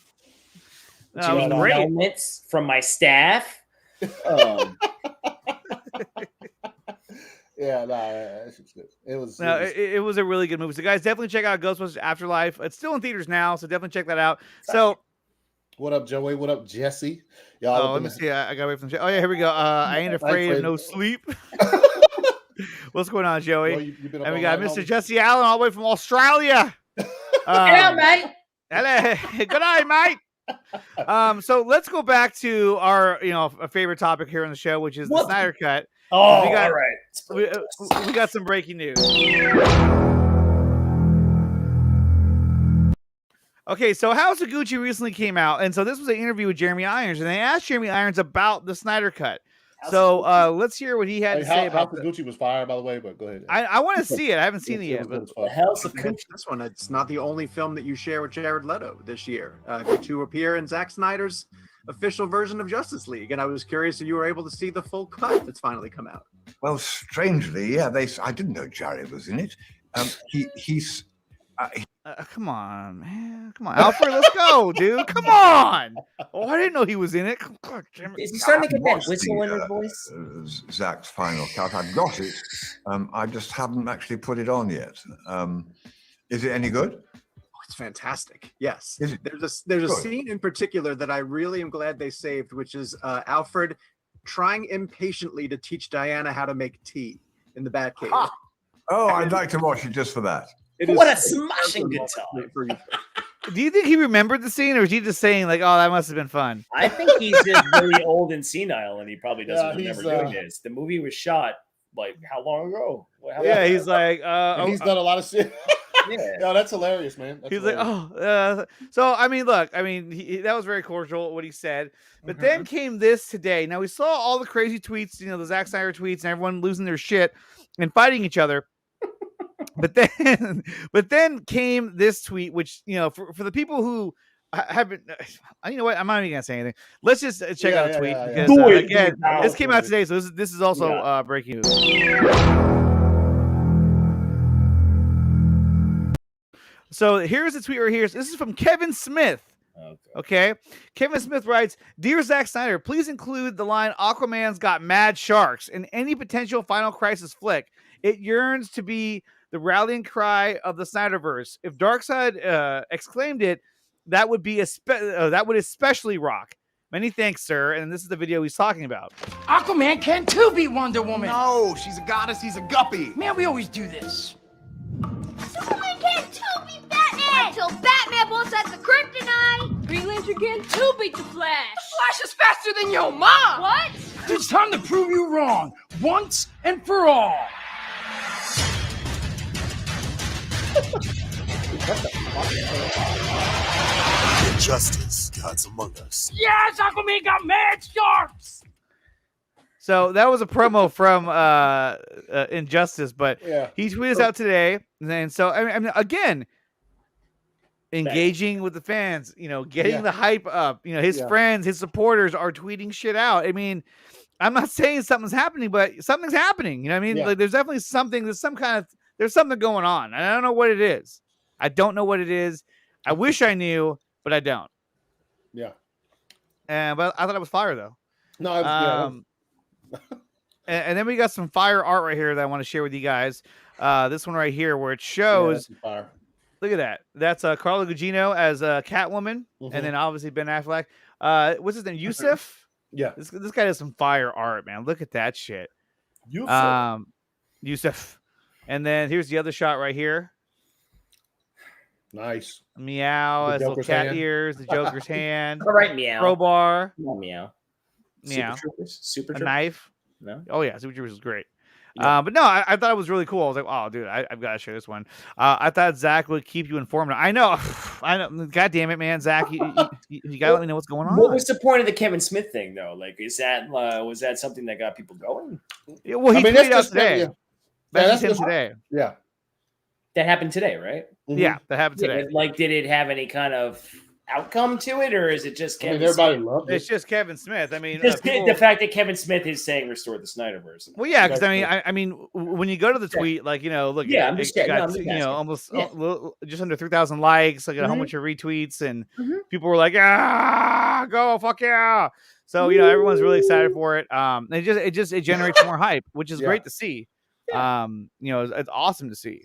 Speaker 2: That was great.
Speaker 3: Helmets from my staff.
Speaker 4: Yeah, that's good. It was.
Speaker 2: It was a really good movie. So, guys, definitely check out Ghostbusters Afterlife. It's still in theaters now, so definitely check that out. So,
Speaker 4: what up, Joey? What up, Jesse?
Speaker 2: Y'all. Let me see. I got away from the show. Oh yeah, here we go. I ain't afraid of no sleep. What's going on, Joey?
Speaker 4: Well,
Speaker 2: and we got Mr. Jesse Allen all the way from Australia.
Speaker 8: Hello, mate.
Speaker 2: Hello. Good night, mate. So let's go back to our, a favorite topic here on the show, which is the Snyder Cut.
Speaker 3: Oh, all right.
Speaker 2: We got some breaking news. Okay, so House of Gucci recently came out, and so this was an interview with Jeremy Irons, and they asked Jeremy Irons about the Snyder Cut. So let's hear what he had to say about
Speaker 4: House of Gucci was fire, by the way, but go ahead.
Speaker 2: I want to see it. I haven't seen it yet. But
Speaker 3: the House of Gucci.
Speaker 9: This one, it's not the only film that you share with Jared Leto this year. You two appear in Zack Snyder's official version of Justice League, and I was curious if you were able to see the full cut that's finally come out.
Speaker 10: Well, strangely, yeah, I didn't know Jared was in it. He's.
Speaker 2: Come on, man. Come on, Alfred. Let's go, dude. Come on. Oh, I didn't know he was in it. God,
Speaker 8: is he starting to get that whistle in his voice?
Speaker 10: Zack's final cut. I've got it. I just haven't actually put it on yet. Is it any good?
Speaker 9: Oh, it's fantastic. Yes. There's a scene in particular that I really am glad they saved, which is Alfred trying impatiently to teach Diana how to make tea in the Batcave.
Speaker 10: Ah. Oh, I'd like to watch it just for that.
Speaker 8: What a smashing good time.
Speaker 2: Do you think he remembered the scene, or is he just saying like, "Oh, that must have been fun"?
Speaker 3: I think he's just really old and senile, and he probably doesn't remember doing this. The movie was shot like how long ago?
Speaker 2: He's like,
Speaker 4: he's done a lot of shit.
Speaker 3: Yeah,
Speaker 4: no, that's hilarious, man. That's hilarious.
Speaker 2: Like, so I mean, look, that was very cordial what he said, but then came this today. Now we saw all the crazy tweets, the Zack Snyder tweets, and everyone losing their shit and fighting each other. But then came this tweet, which for the people who haven't, you know what? I'm not even gonna say anything. Let's just check out the tweet because again, this came out today, so this is also breaking news. So here's the tweet right here. This is from Kevin Smith. Okay. Kevin Smith writes, "Dear Zack Snyder, please include the line Aquaman's got mad sharks in any potential Final Crisis flick. It yearns to be the rallying cry of the Snyderverse. If Darkseid exclaimed it, that would especially rock. Many thanks, sir." And this is the video he's talking about.
Speaker 11: Aquaman can too beat Wonder Woman.
Speaker 12: No, she's a goddess. He's a guppy.
Speaker 11: Man, we always do this.
Speaker 13: Superman can too beat Batman. Until Batman wants us the kryptonite. Green Lantern can too beat the Flash.
Speaker 11: The Flash is faster than your mom.
Speaker 13: What?
Speaker 11: It's time to prove you wrong once and for all.
Speaker 12: Injustice, God's among us.
Speaker 11: Yes, Aquaman got mad sharks.
Speaker 2: So that was a promo from Injustice, but he tweeted this out today, and so I mean, again, engaging with the fans, getting the hype up. His friends, his supporters are tweeting shit out. I mean, I'm not saying something's happening, but something's happening. You know what I mean? Like, there's definitely something. There's something going on. I don't know what it is. I don't know what it is. I wish I knew, but I don't.
Speaker 4: Yeah.
Speaker 2: But I thought it was fire though.
Speaker 4: No,
Speaker 2: and then we got some fire art right here that I want to share with you guys. This one right here, where it shows.
Speaker 4: Fire.
Speaker 2: Look at that. That's Carla Gugino as Catwoman, and then obviously Ben Affleck. What's his name? Yusuf.
Speaker 4: Yeah.
Speaker 2: This guy does some fire art, man. Look at that shit. Yusuf. And then here's the other shot right here.
Speaker 4: Nice.
Speaker 2: Meow, as little cat ears, the Joker's hand.
Speaker 8: All right, meow.
Speaker 2: Crowbar.
Speaker 8: Meow.
Speaker 3: Super
Speaker 2: a
Speaker 3: Troopers?
Speaker 2: knife.
Speaker 3: No.
Speaker 2: Oh yeah, Super Troopers is great.
Speaker 3: Yeah.
Speaker 2: But no, I thought it was really cool. I was like, oh, dude, I've got to share this one. I thought Zach would keep you informed. I know. God damn it, man, Zach, you got to let me know what's going on.
Speaker 3: What was the point of the Kevin Smith thing, though? Like, was that something that got people going?
Speaker 2: Yeah, well, he tweeted out today.
Speaker 4: Yeah,
Speaker 2: that's him today.
Speaker 4: Yeah,
Speaker 3: that happened today, right?
Speaker 4: Mm-hmm.
Speaker 2: Yeah, that happened today.
Speaker 3: But, like, did it have any kind of outcome to it, or is it just Kevin
Speaker 4: everybody
Speaker 3: Smith?
Speaker 4: loved it.
Speaker 2: It's just Kevin Smith. I mean,
Speaker 3: Just the fact that Kevin Smith is saying restore the Snyderverse.
Speaker 2: Well, yeah, because I mean, when you go to the tweet, like, look,
Speaker 3: Yeah,
Speaker 2: it got, almost just under 3,000 likes, like a whole bunch of retweets, and people were like, go, fuck yeah. So everyone's really excited for it. It generates more hype, which is great to see. It's awesome to see.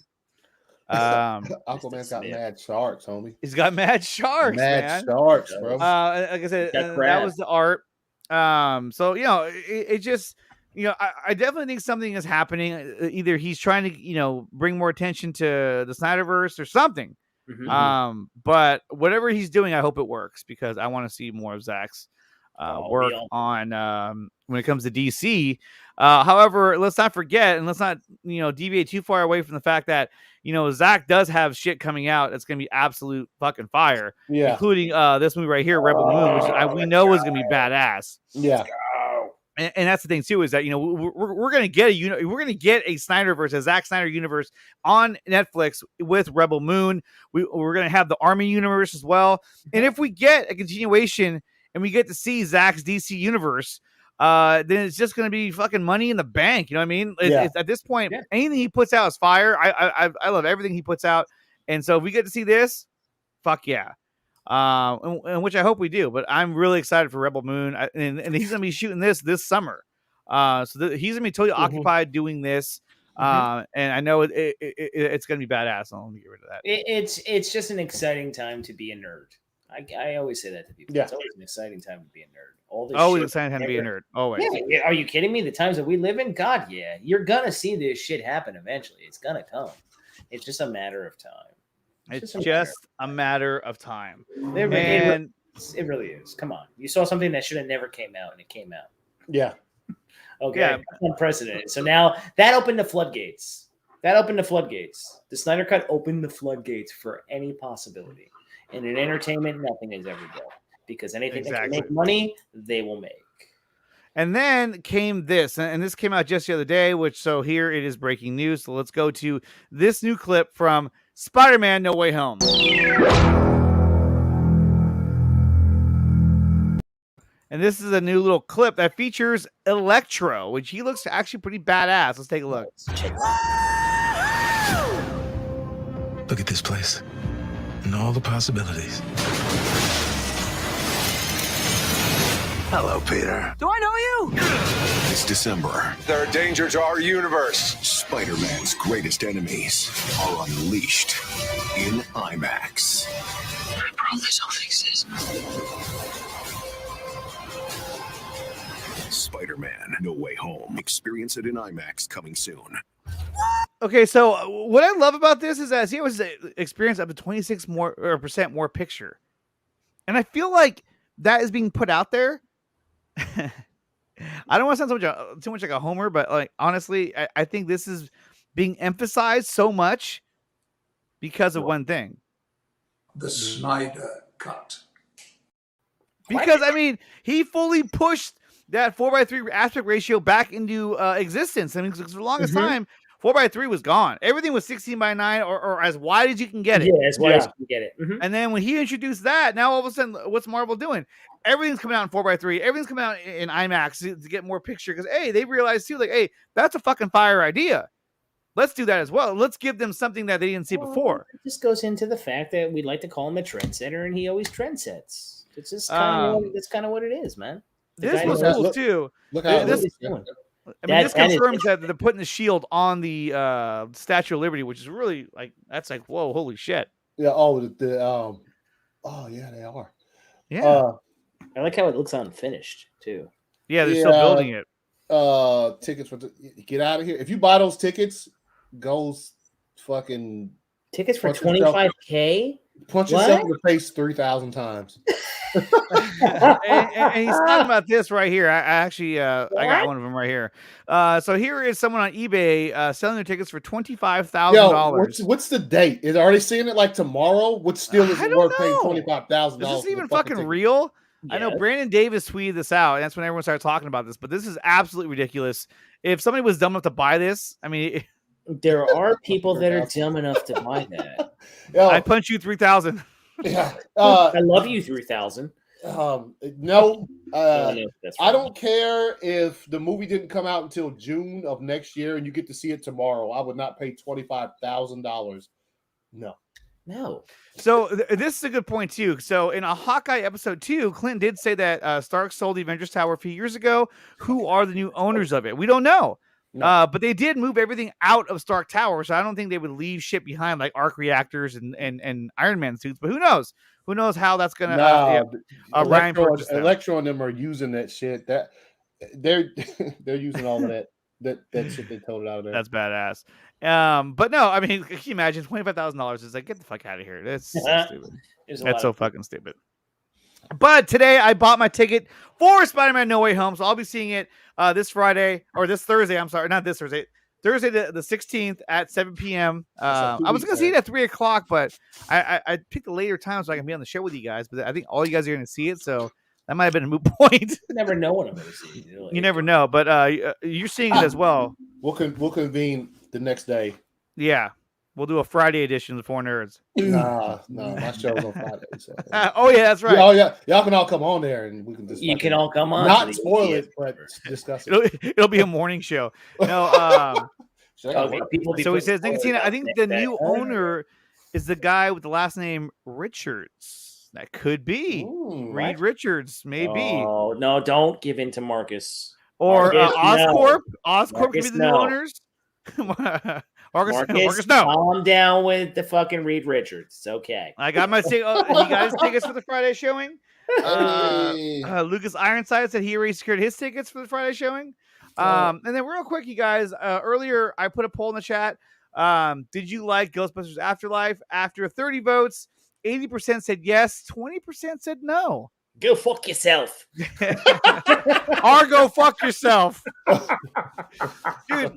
Speaker 4: Aquaman's got mad sharks, homie.
Speaker 2: He's got mad sharks, man.
Speaker 4: Sharks, bro.
Speaker 2: Like I said, that was the art. So it just I definitely think something is happening. Either he's trying to bring more attention to the Snyderverse or something. But whatever he's doing, I hope it works, because I want to see more of Zack's work on when it comes to DC. However, let's not forget, and let's not deviate too far away from the fact that Zack does have shit coming out that's gonna be absolute fucking fire, including this movie right here, Rebel Moon, which we know is gonna be badass.
Speaker 4: Yeah.
Speaker 2: And that's the thing too, is that we're gonna get a Snyderverse, a Zack Snyder universe on Netflix with Rebel Moon. We're gonna have the Army universe as well, and if we get a continuation and we get to see Zack's DC universe, then it's just going to be fucking money in the bank. You know what I mean? It's, at this point, anything he puts out is fire. I love everything he puts out. And so if we get to see this, fuck yeah. And which I hope we do. But I'm really excited for Rebel Moon. And he's going to be shooting this summer. He's going to be totally occupied doing this. And I know it's going to be badass. I'll get rid of that.
Speaker 3: It's just an exciting time to be a nerd. I always say that to people. It's always an exciting time to be a nerd.
Speaker 2: Always exciting time to be a nerd. Always.
Speaker 3: Yeah. Are you kidding me? The times that we live in, God, yeah. You're gonna see this shit happen eventually. It's gonna come. It's just a matter of time.
Speaker 2: It's just a matter of time.
Speaker 3: It really is. Come on. You saw something that should have never came out, and it came out.
Speaker 4: Yeah.
Speaker 3: Okay. Yeah. Unprecedented. So now that opened the floodgates. The Snyder Cut opened the floodgates for any possibility. And in entertainment, nothing is ever dull, because anything that can make money, they will make.
Speaker 2: And then came this, and this came out just the other day, so here it is, breaking news. So let's go to this new clip from Spider-Man No Way Home. And this is a new little clip that features Electro, which he looks actually pretty badass. Let's take a look.
Speaker 14: Look at this place. And all the possibilities.
Speaker 12: Hello, Peter.
Speaker 5: Do I know you?
Speaker 12: It's December. They're a danger to our universe. Spider-Man's greatest enemies are unleashed in IMAX.
Speaker 5: Bro, this all fixes.
Speaker 12: Spider-Man No Way Home. Experience it in IMAX coming soon.
Speaker 2: Okay, so what I love about this is that he was experience up to 26% more picture, and I feel like that is being put out there. I don't want to sound too much like a homer, but like honestly, I think this is being emphasized so much because of one thing:
Speaker 6: the Snyder Cut.
Speaker 2: Because I mean, he fully pushed that 4:3 aspect ratio back into existence. I mean, for the longest time, 4:3 was gone. Everything was 16:9 or as wide as you can get it.
Speaker 3: Yeah, as wide as you can get it.
Speaker 2: And then when he introduced that, now all of a sudden, what's Marvel doing? Everything's coming out in 4:3. Everything's coming out in IMAX to get more picture. Because hey, they realized too, like, hey, that's a fucking fire idea. Let's do that as well. Let's give them something that they didn't see before.
Speaker 3: It just goes into the fact that we like to call him a trendsetter, and he always trend-sets. It's just that's kind of what it is, man.
Speaker 2: This was cool too.
Speaker 4: Look how
Speaker 2: this confirms that they're putting the shield on the Statue of Liberty, which is really that's whoa, holy shit.
Speaker 4: Yeah. Oh, yeah, they are.
Speaker 2: Yeah.
Speaker 3: I like how it looks unfinished too.
Speaker 2: Yeah, they're still building it.
Speaker 4: Tickets get out of here. If you buy those tickets, goes fucking
Speaker 3: tickets for $25K.
Speaker 4: Punch yourself in the face 3,000 times.
Speaker 2: and he's talking about this right here. I actually I got one of them right here. So here is someone on eBay selling their tickets for $25,000.
Speaker 4: What's the date? Are they seeing it like tomorrow? What still is it worth paying $25,000?
Speaker 2: Is this even fucking real? Yeah. I know Brandon Davis tweeted this out, and that's when everyone started talking about this. But this is absolutely ridiculous. If somebody was dumb enough to buy this, I mean,
Speaker 8: there are people that are dumb enough to buy that.
Speaker 2: I punch you 3,000.
Speaker 4: Yeah,
Speaker 8: I love you 3,000.
Speaker 4: No, I don't care if the movie didn't come out until June of next year and you get to see it tomorrow. I would not pay $25,000. No.
Speaker 2: So this is a good point too. So in a Hawkeye episode 2, Clint did say that Stark sold the Avengers Tower a few years ago. Who are the new owners of it? We don't know. No. But they did move everything out of Stark Tower, so I don't think they would leave shit behind like arc reactors and Iron Man suits. But who knows? Who knows how that's gonna?
Speaker 4: Electro and them are using that shit. That they're using all of that shit they told it out of there.
Speaker 2: That's badass. But no, I mean, can you imagine $25,000 is like, get the fuck out of here. That's so stupid. That's so fucking stupid. But today I bought my ticket for Spider-Man No Way Home, so I'll be seeing it this Friday or this Thursday. I'm sorry, not this Thursday. Thursday the 16th at 7 p.m. I was going to see it at 3 o'clock, but I picked a later time so I can be on the show with you guys. But I think all you guys are going to see it, so that might have been a moot point.
Speaker 8: You never know what I'm going to see.
Speaker 2: You never know, but you're seeing it as well.
Speaker 4: We'll convene the next day.
Speaker 2: Yeah. We'll do a Friday edition of the Four Nerds.
Speaker 4: No, my show's on Friday. So.
Speaker 2: Oh yeah, that's right.
Speaker 4: Yeah, y'all can all come on there and we can discuss.
Speaker 8: You can all come on.
Speaker 4: Not spoil it, but discuss it.
Speaker 2: It'll be a morning show. No, so he says Nicotina. I think the new owner is the guy with the last name Richards. That could be Reed Richards, maybe.
Speaker 8: Oh no, don't give in to Marcus.
Speaker 2: Or
Speaker 8: Marcus,
Speaker 2: Oscorp.
Speaker 8: No.
Speaker 2: Oscorp could be the new owners.
Speaker 8: Marcus, no. Calm down with the fucking Reed Richards. It's okay.
Speaker 2: I got my ticket. You guys tickets for the Friday showing? Lucas Ironside said he already secured his tickets for the Friday showing. And then real quick, you guys, earlier I put a poll in the chat. Did you like Ghostbusters Afterlife? After 30 votes, 80% said yes, 20% said no.
Speaker 8: Go fuck yourself.
Speaker 2: Or go fuck yourself. Dude.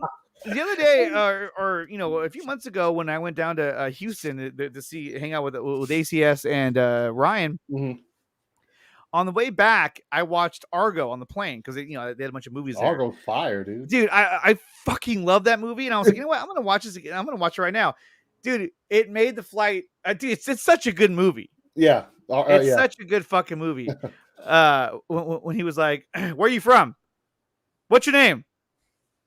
Speaker 2: The other day, or a few months ago, when I went down to Houston to hang out with ACS and Ryan, on the way back, I watched Argo on the plane because they had a bunch of movies there.
Speaker 4: Argo's fire, dude.
Speaker 2: Dude, I fucking love that movie, and I was like, you know what? I'm gonna watch this again. I'm gonna watch it right now, dude. It made the flight. Dude, it's such a good movie.
Speaker 4: Yeah,
Speaker 2: it's such a good fucking movie. When he was like, "Where are you from? What's your name?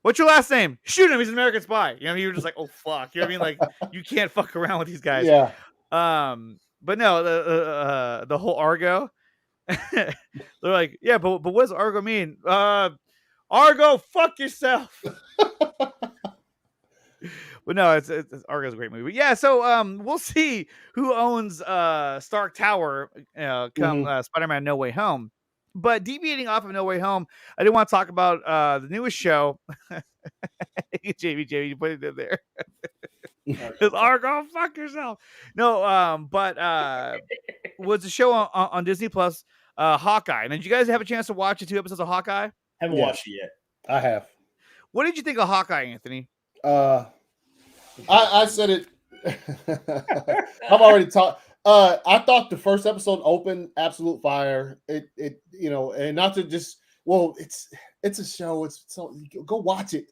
Speaker 2: What's your last name? Shoot him. He's an American spy." You were just like, oh, fuck. You know what I mean? Like, you can't fuck around with these guys.
Speaker 4: Yeah.
Speaker 2: But no, the whole Argo. They're like, yeah, but what does Argo mean? Argo, fuck yourself. But no, it's Argo's a great movie. But yeah, so we'll see who owns Stark Tower come Spider-Man No Way Home. But deviating off of No Way Home, I did want to talk about the newest show. Jamie, you put it in there. It's Argo, fuck yourself. No, but was a show on Disney Plus, Hawkeye. And did you guys have a chance to watch the 2 episodes of Hawkeye?
Speaker 8: Haven't watched it yet.
Speaker 4: I have.
Speaker 2: What did you think of Hawkeye, Anthony?
Speaker 4: I said it. I've already talked. I thought the first episode opened absolute fire. It and not to just it's a show. It's so go watch it.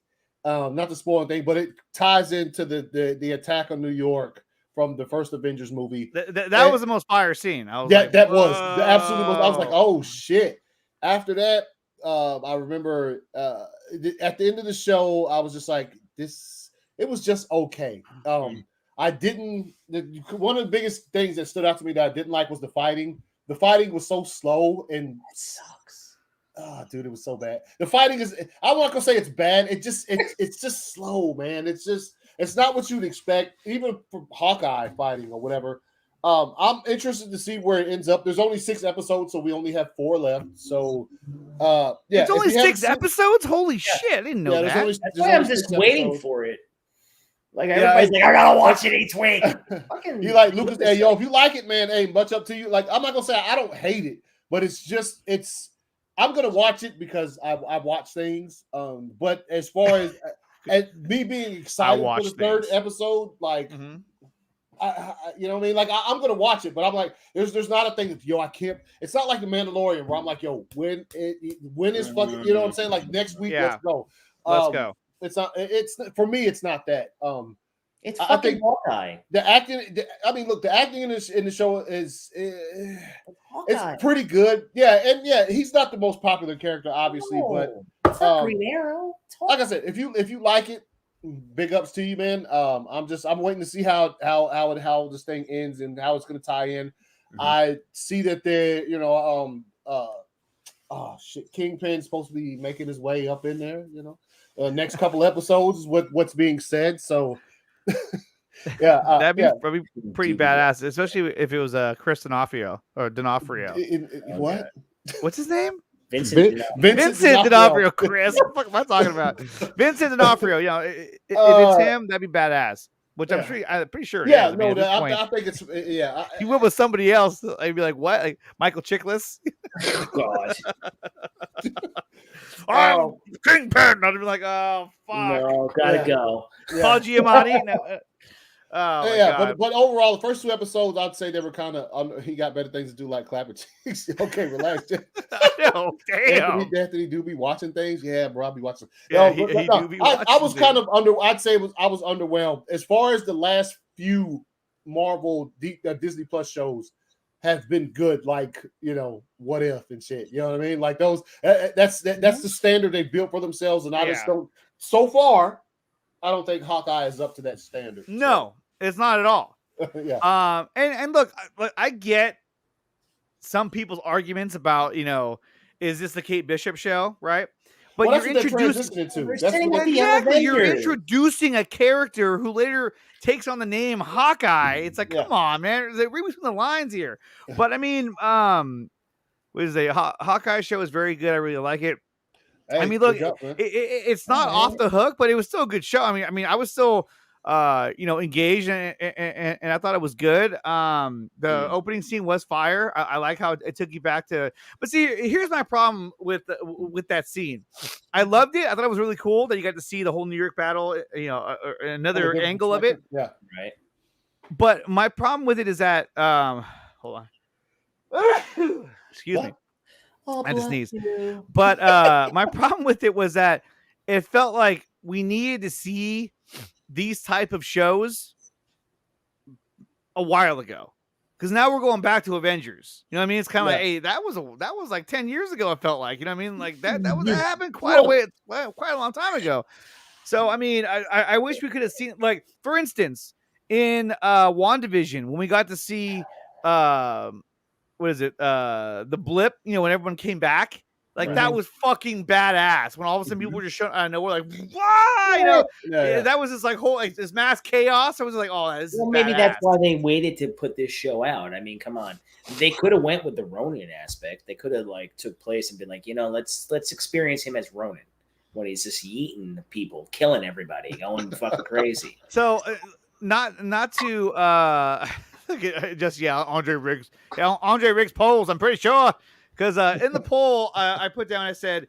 Speaker 4: Not to spoil anything, but it ties into the attack on New York from the first Avengers movie.
Speaker 2: That was the most fire scene. I was
Speaker 4: that was the absolute most. I was like, oh shit. After that, I remember at the end of the show, I was just like, this. It was just okay. I didn't. One of the biggest things that stood out to me that I didn't like was the fighting. The fighting was so slow and sucks. Oh, dude, it was so bad. The fighting is. I'm not gonna say it's bad. It's just slow, man. It's not what you'd expect, even from Hawkeye fighting or whatever. I'm interested to see where it ends up. There's only 6 episodes, so we only have 4 left. So, yeah,
Speaker 2: it's only 6 episodes. Holy shit! I didn't know that.
Speaker 8: That's why I'm just waiting for it. Like everybody's like, I gotta watch it each week.
Speaker 4: You like Lucas? Hey, yo, if you like it, man, hey, much up to you. Like, I'm not gonna say I don't hate it, but it's. I'm gonna watch it because I watch things. But as far as me being excited for the third episode, like, I you know what I mean? Like, I'm gonna watch it, but I'm like, there's not a thing that I can't. It's not like the Mandalorian where I'm like, yo, when is fucking, you know what I'm saying? Like next week, let's go.
Speaker 2: Let's go.
Speaker 4: It's not. It's for me. It's not that.
Speaker 8: It's fucking Hawkeye.
Speaker 4: The acting. Look, the acting in the show is it's pretty good. Yeah, and yeah, he's not the most popular character, obviously, but
Speaker 8: it's not Green Arrow.
Speaker 4: Like I said, if you like it, big ups to you, man. I'm waiting to see how this thing ends and how it's going to tie in. I see that they're Kingpin's supposed to be making his way up in there. Next couple episodes is what's being said. So, yeah,
Speaker 2: that'd be pretty badass, especially if it was Chris D'Onofrio or D'Onofrio.
Speaker 4: What?
Speaker 2: What's his name?
Speaker 8: Vincent
Speaker 2: D'Onofrio. Chris, what the fuck am I talking about? Vincent D'Onofrio. If it's him, that'd be badass. Which I'm pretty sure.
Speaker 4: Yeah,
Speaker 2: I
Speaker 4: think it's
Speaker 2: he went with somebody else. I'd be like, what? Like Michael Chiklis?
Speaker 8: Oh, God.
Speaker 2: I'm Kingpin. I'd be like, oh fuck.
Speaker 8: No, gotta go.
Speaker 2: Paul Giamatti. No.
Speaker 4: But overall, the first two episodes, I'd say they were kind of. He got better things to do, like clapping cheeks. Okay, relax.
Speaker 2: I know, damn.
Speaker 4: Anthony do be watching things. Yeah, bro, I'll be watching.
Speaker 2: Yeah, he do be watching.
Speaker 4: I was kind of I'd say I was underwhelmed as far as the last few Marvel Disney Plus shows have been good. Like What If and shit. You know what I mean? Like those. That's the standard they built for themselves, and I just don't. So far, I don't think Hawkeye is up to that standard.
Speaker 2: No, it's not at all.
Speaker 4: Yeah.
Speaker 2: And look, I get some people's arguments about, is this the Kate Bishop show, right? But you're introducing you're introducing a character who later takes on the name Hawkeye. It's like, come on, man. Read between the lines here. But I mean, what is it? Hawkeye show is very good. I really like it.
Speaker 4: Hey,
Speaker 2: I mean, look, it's not off the hook, but it was still a good show. I mean, I was still, engaged and I thought it was good. The opening scene was fire. I like how it took you back to. But see, here's my problem with that scene. I loved it. I thought it was really cool that you got to see the whole New York battle. Another angle of it.
Speaker 4: Yeah,
Speaker 8: right.
Speaker 2: But my problem with it is that, hold on, excuse me. I just sneezed. But my problem with it was that it felt like we needed to see these type of shows a while ago, because now we're going back to Avengers. You know what I mean? It's kind of like, hey, that was like 10 years ago. It felt like, you know what I mean? Like that happened quite a long time ago. So I mean, I wish we could have seen, like, for instance, in WandaVision, when we got to see what is it? The blip, when everyone came back, like that was fucking badass. When all of a sudden people were just showing out of nowhere, like, why? That was just like whole this mass chaos. I was like, oh, this is
Speaker 8: maybe
Speaker 2: badass.
Speaker 8: that's why they waited to put this show out. I mean, come on, they could have went with the Ronin aspect. They could have took place and been like, let's experience him as Ronin when he's just eating people, killing everybody, going fucking crazy.
Speaker 2: So, not to just Andre Riggs polls. I'm pretty sure, because in the poll I put down, I said,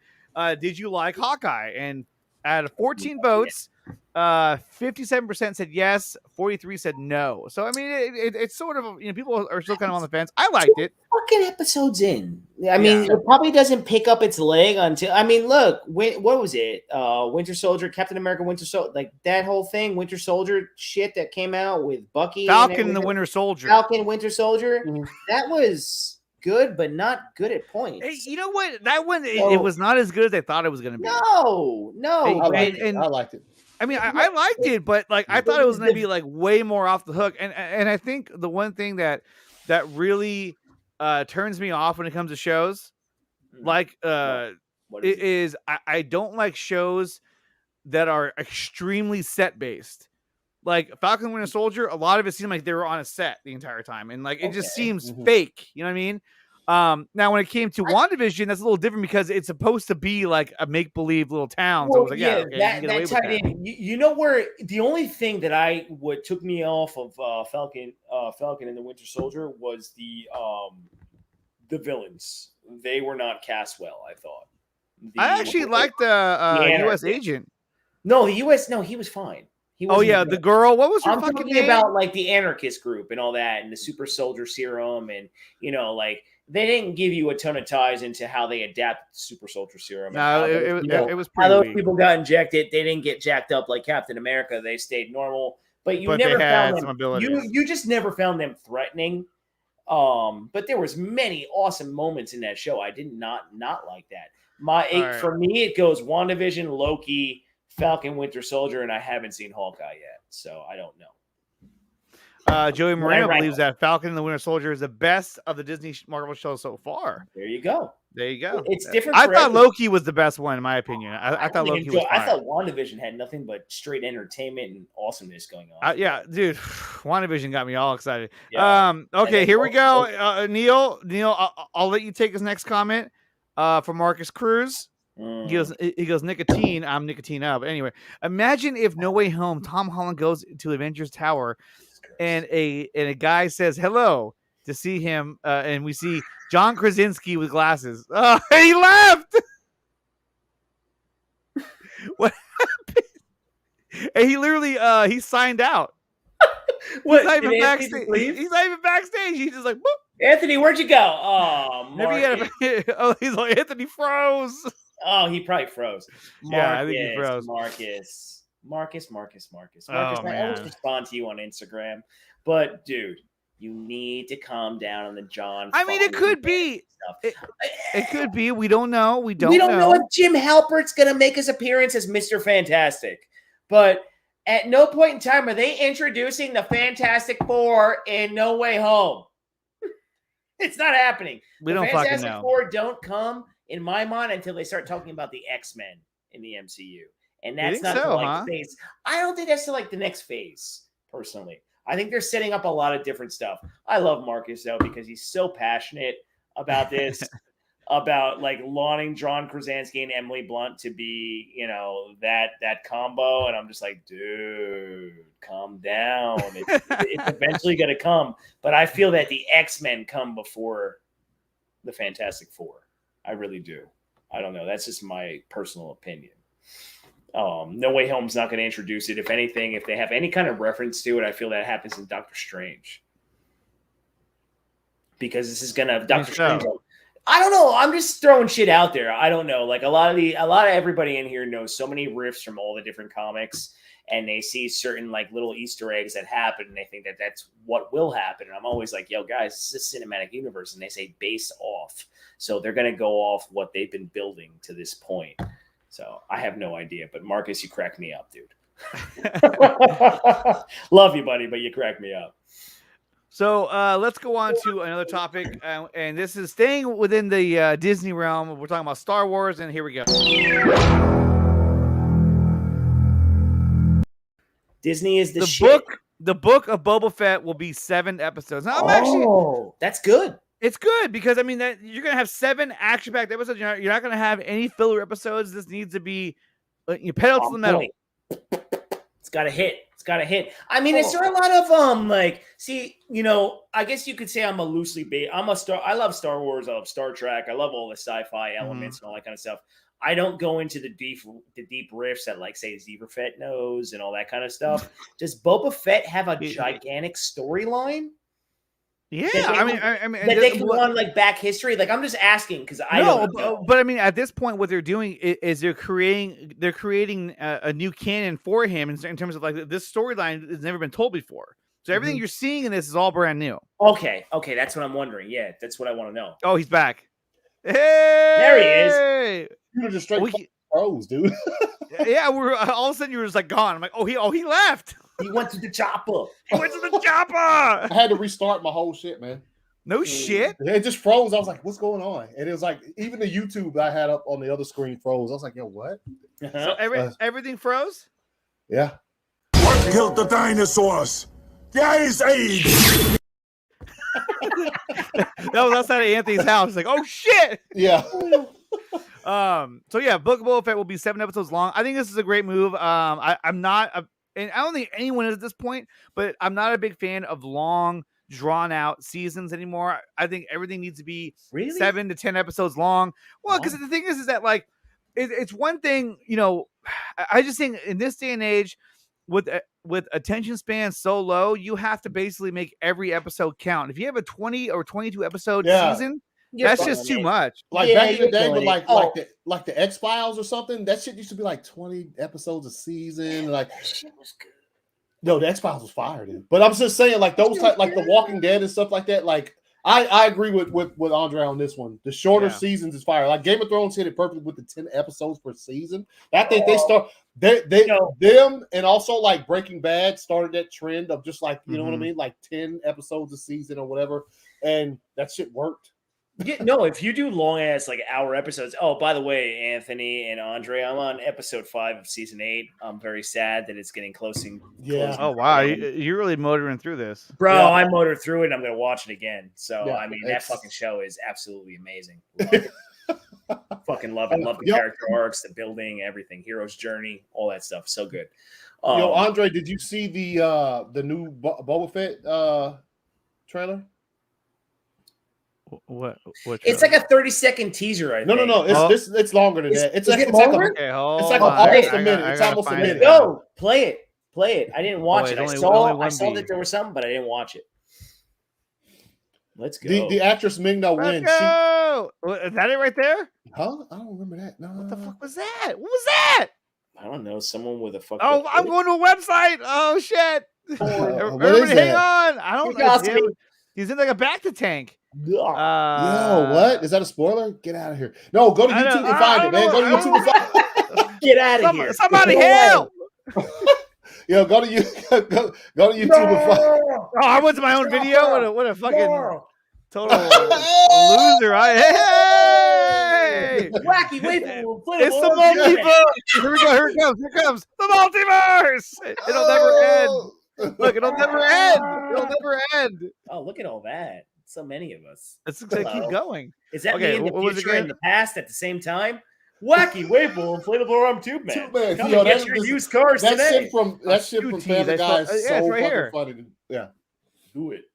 Speaker 2: did you like Hawkeye? And out of 14 votes, 57% said yes, 43 said no. So I mean, it's sort of, people are still kind of on the fence. I liked it.
Speaker 8: Fucking episodes in. I mean, it probably doesn't pick up its leg until. I mean, look, what was it? Winter Soldier, Captain America, Winter Soldier, like that whole thing, Winter Soldier shit that came out with Bucky,
Speaker 2: Falcon, the Winter Soldier,
Speaker 8: Winter Soldier. That was good, but not good at points.
Speaker 2: Hey, you know what? That one, it was not as good as they thought it was going to be.
Speaker 8: No.
Speaker 4: Hey, I liked it.
Speaker 2: I mean, I liked it, but like I thought it was going to be like way more off the hook. And I think the one thing that really turns me off when it comes to shows, like is I don't like shows that are extremely set based. Like Falcon and Winter Soldier, a lot of it seemed like they were on a set the entire time, and like it just seems fake. You know what I mean? Now when it came to WandaVision, that's a little different because it's supposed to be like a make-believe little town. So I was like, okay, you can get away with
Speaker 8: tied
Speaker 2: that.
Speaker 8: in. You know where the only thing that took me off of Falcon and the Winter Soldier was the villains. They were not cast well, I thought.
Speaker 2: I actually liked the U.S. agent.
Speaker 8: No, the U.S. No, he was fine.
Speaker 2: The girl. What was her
Speaker 8: I'm
Speaker 2: fucking
Speaker 8: talking
Speaker 2: name?
Speaker 8: about like the anarchist group and all that, and the super soldier serum, and like they didn't give you a ton of ties into how they adapted the super soldier serum.
Speaker 2: No, it was pretty
Speaker 8: how those
Speaker 2: weak.
Speaker 8: people got injected. They didn't get jacked up like Captain America. They stayed normal, but
Speaker 2: But
Speaker 8: never
Speaker 2: they had
Speaker 8: found
Speaker 2: some
Speaker 8: them.
Speaker 2: abilities.
Speaker 8: You just never found them threatening. But there was many awesome moments in that show. I did not like that. For me, it goes WandaVision, Loki, Falcon, Winter Soldier, and I haven't seen Hawkeye yet, so I don't know.
Speaker 2: Joey Moreno believes that Falcon and the Winter Soldier is the best of the Disney Marvel shows so far.
Speaker 8: There you go.
Speaker 2: It's
Speaker 8: different.
Speaker 2: I thought Loki was the best one, in my opinion. I thought Loki was fire.
Speaker 8: I thought WandaVision had nothing but straight entertainment and awesomeness going on.
Speaker 2: Yeah, dude, WandaVision got me all excited.
Speaker 8: Yeah.
Speaker 2: Okay, here we go. Neil, I'll let you take his next comment. From Marcus Cruz. He goes, nicotine. I'm nicotine up. But anyway, imagine if No Way Home, Tom Holland goes to Avengers Tower, and a guy says hello to see him, and we see John Krasinski with glasses. Oh, he left. What happened? And he literally he signed out.
Speaker 8: What?
Speaker 2: He's not even backstage. He's not even backstage. He's just like, boop.
Speaker 8: Anthony, where'd you go? Oh,
Speaker 2: he's like, Anthony froze.
Speaker 8: Oh, he probably froze.
Speaker 2: Yeah, I think he froze.
Speaker 8: Marcus.
Speaker 2: Oh,
Speaker 8: I always
Speaker 2: man.
Speaker 8: respond to you on Instagram, but dude, you need to calm down on the John.
Speaker 2: I mean, it could be. It could be. We don't know. We don't
Speaker 8: know if Jim Halpert's gonna make his appearance as Mr. Fantastic, but at no point in time are they introducing the Fantastic Four in No Way Home. It's not happening.
Speaker 2: We
Speaker 8: the
Speaker 2: don't fucking
Speaker 8: Fantastic
Speaker 2: know.
Speaker 8: Four don't come in my mind until they start talking about the X-Men in the MCU. And that's not
Speaker 2: so,
Speaker 8: till, phase. I don't think that's till the next phase, personally. I think they're setting up a lot of different stuff. I love Marcus, though, because he's so passionate about this, about lauding John Krasinski and Emily Blunt to be, that combo. And I'm just like, dude, calm down. It's eventually going to come. But I feel that the X-Men come before the Fantastic Four. I really do. I don't know. That's just my personal opinion. No Way Home's not going to introduce it. If anything, if they have any kind of reference to it, I feel that happens in Doctor Strange. Because this is going to Doctor Strange. I don't know. I'm just throwing shit out there. I don't know. A lot of everybody in here knows so many riffs from all the different comics, and they see certain little Easter eggs that happen, and they think that that's what will happen. And I'm always like, yo, guys, this is a cinematic universe, and they say based off. So they're going to go off what they've been building to this point. So I have no idea. But Marcus, you crack me up, dude. Love you, buddy, but you crack me up.
Speaker 2: So let's go on to another topic, and this is staying within the Disney realm. We're talking about Star Wars, and here we go.
Speaker 8: Disney is the
Speaker 2: shit. The book of Boba Fett will be 7 episodes. Now,
Speaker 8: that's good.
Speaker 2: It's good because that you're gonna have 7 action-packed episodes. You're not gonna have any filler episodes. This needs to be pedal to the metal.
Speaker 8: It's got to hit. I mean, is there a lot of I guess you could say I'm a loosely based. I love Star Wars. I love Star Trek. I love all the sci-fi elements and all that kind of stuff. I don't go into the deep riffs that say Zebra Fett knows and all that kind of stuff. Does Boba Fett have a gigantic storyline?
Speaker 2: Yeah,
Speaker 8: I mean, that they can run back history. I'm just asking because I don't know.
Speaker 2: But I mean, at this point, what they're doing is they're creating a new canon for him in terms of this storyline has never been told before. So everything you're seeing in this is all brand new.
Speaker 8: Okay, that's what I'm wondering. Yeah, that's what I want to know.
Speaker 2: Oh, he's back. Hey,
Speaker 8: there he is.
Speaker 4: You're just straight pros, dude.
Speaker 2: Yeah, we're all of a sudden you were just gone. I'm like, he left.
Speaker 8: He went to the chopper.
Speaker 2: I
Speaker 4: had to restart my whole shit, man.
Speaker 2: No shit.
Speaker 4: It just froze. I was like, what's going on? And it was even the YouTube I had up on the other screen froze. I was like, yo, what?
Speaker 2: So everything froze?
Speaker 4: Yeah.
Speaker 15: What killed the dinosaurs? The Ice Age.
Speaker 2: That was outside of Anthony's house. Like, oh shit.
Speaker 4: Yeah.
Speaker 2: So yeah, Book of Boba Fett will be 7 episodes long. I think this is a great move. I'm not, and I don't think anyone is at this point, but I'm not a big fan of long, drawn out seasons anymore. I think everything needs to be 7 to 10 episodes long. Well, because the thing is that like, it's one thing, you know, I just think in this day and age, with attention span so low, you have to basically make every episode count. If you have a 20 or 22 episode season, that's just too much.
Speaker 4: Like back in the day with like the X-Files or something, that shit used to be like 20 episodes a season. Like
Speaker 8: that shit was good.
Speaker 4: No, the X-Files was fire, dude. But I'm just saying, like those type, like The Walking Dead and stuff like that. Like I agree with Andre on this one. The shorter seasons is fire. Like Game of Thrones hit it perfect with the 10 episodes per season. I think them and also like Breaking Bad started that trend of just like, you know what I mean? Like 10 episodes a season or whatever. And that shit worked.
Speaker 8: Yeah, no, if you do long ass like hour episodes. Oh, by the way, Anthony and Andre, I'm on episode 5 of season 8. I'm very sad that it's getting closing.
Speaker 2: Oh wow, you're really motoring through this,
Speaker 8: bro. Yeah. I motored through it. And I'm gonna watch it again. So I mean, that fucking show is absolutely amazing. Love it. Fucking love it. Love the character arcs, the building, everything. Hero's journey, all that stuff. So good.
Speaker 4: Yo, Andre, did you see the new Boba Fett trailer?
Speaker 2: What
Speaker 8: it's like a 30-second teaser, I think.
Speaker 4: No. It's longer than that. It's like
Speaker 8: longer?
Speaker 4: It's like almost a minute. It's almost a minute.
Speaker 8: Go play it. I didn't watch it. I saw that there was something, but I didn't watch it. Let's go.
Speaker 4: The actress Ming-Na Wen.
Speaker 2: Is that it right there?
Speaker 4: Huh? I don't remember that. No.
Speaker 2: What the fuck was that? What was that?
Speaker 8: I don't know. Someone with a fucking.
Speaker 2: Oh, I'm going to a website. Oh shit! Everybody, hang on. I don't know. He's in like a Bacta tank.
Speaker 4: Yo, what? Is that a spoiler? Get out of here. No, go to YouTube and find it, man. Go to YouTube and find it.
Speaker 8: Get out of here.
Speaker 2: Somebody help.
Speaker 4: Yo, go to YouTube and find it.
Speaker 2: Oh, I went to my own video. What a fucking total loser. Hey!
Speaker 8: Wacky, wait.
Speaker 2: It's the multiverse. Here we go. Here it comes. The multiverse. It'll never end. Look, it'll never end.
Speaker 8: Oh, look at all that. So many of us.
Speaker 2: Let's keep going.
Speaker 8: Is that me in the future and the past at the same time? Wacky, wayful, inflatable arm tube man. Come and get your used cars today.
Speaker 4: That shit from Family Guy is so fucking funny. Yeah.
Speaker 8: Do it.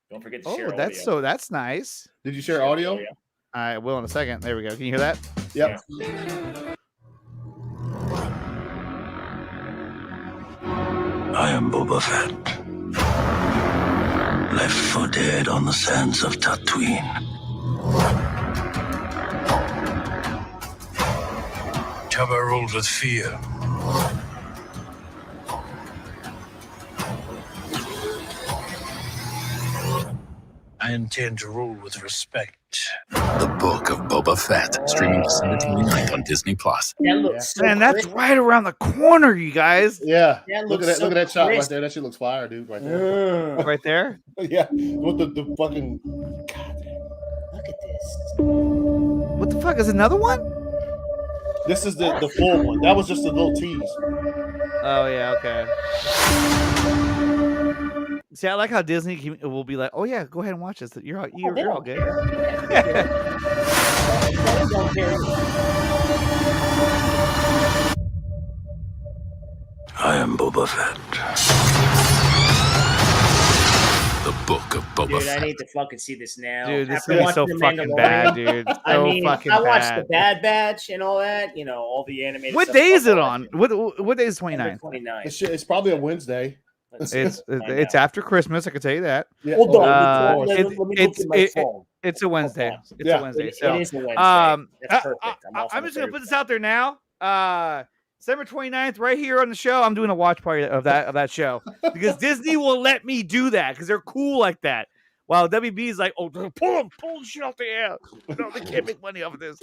Speaker 8: Don't forget to share
Speaker 2: audio. That's nice.
Speaker 4: Did you share audio?
Speaker 2: I will in a second. There we go. Can you hear that?
Speaker 4: Yep.
Speaker 14: I am Boba Fett. Left for dead on the sands of Tatooine. Jabba ruled with fear. I intend to rule with respect.
Speaker 15: The Book of Boba Fett, streaming December 29th on Disney+.
Speaker 2: Man, that's right around the corner, you guys.
Speaker 4: Yeah. Look at that shot right there. That shit looks fire, dude. Right there.
Speaker 2: Right there?
Speaker 4: Yeah. With the fucking. God damn.
Speaker 8: Look at this.
Speaker 2: What the fuck? Is another one?
Speaker 4: This is the full one. That was just a little tease.
Speaker 2: Oh yeah. Okay. See, I like how Disney will be like, "Oh yeah, go ahead and watch this. You're all good."
Speaker 14: I am Boba Fett.
Speaker 15: The Book of Boba Fett.
Speaker 8: Dude, I need to fucking see this now.
Speaker 2: Dude, this is so fucking bad, dude.
Speaker 8: I watched the Bad Batch and all that. You know, all the animated.
Speaker 2: What day is it on? What day is 29th?
Speaker 8: 29th.
Speaker 4: It's probably a Wednesday.
Speaker 2: It's after Christmas. I can tell you that.
Speaker 4: Yeah.
Speaker 8: Hold on.
Speaker 2: It's a Wednesday. It's a Wednesday. So,
Speaker 8: it is a Wednesday. That's perfect.
Speaker 2: I'm just gonna put this out there now. December 29th, right here on the show. I'm doing a watch party of that show because Disney will let me do that because they're cool like that. While WB is like, oh, pull the shit off the air. No, they can't make money off of this.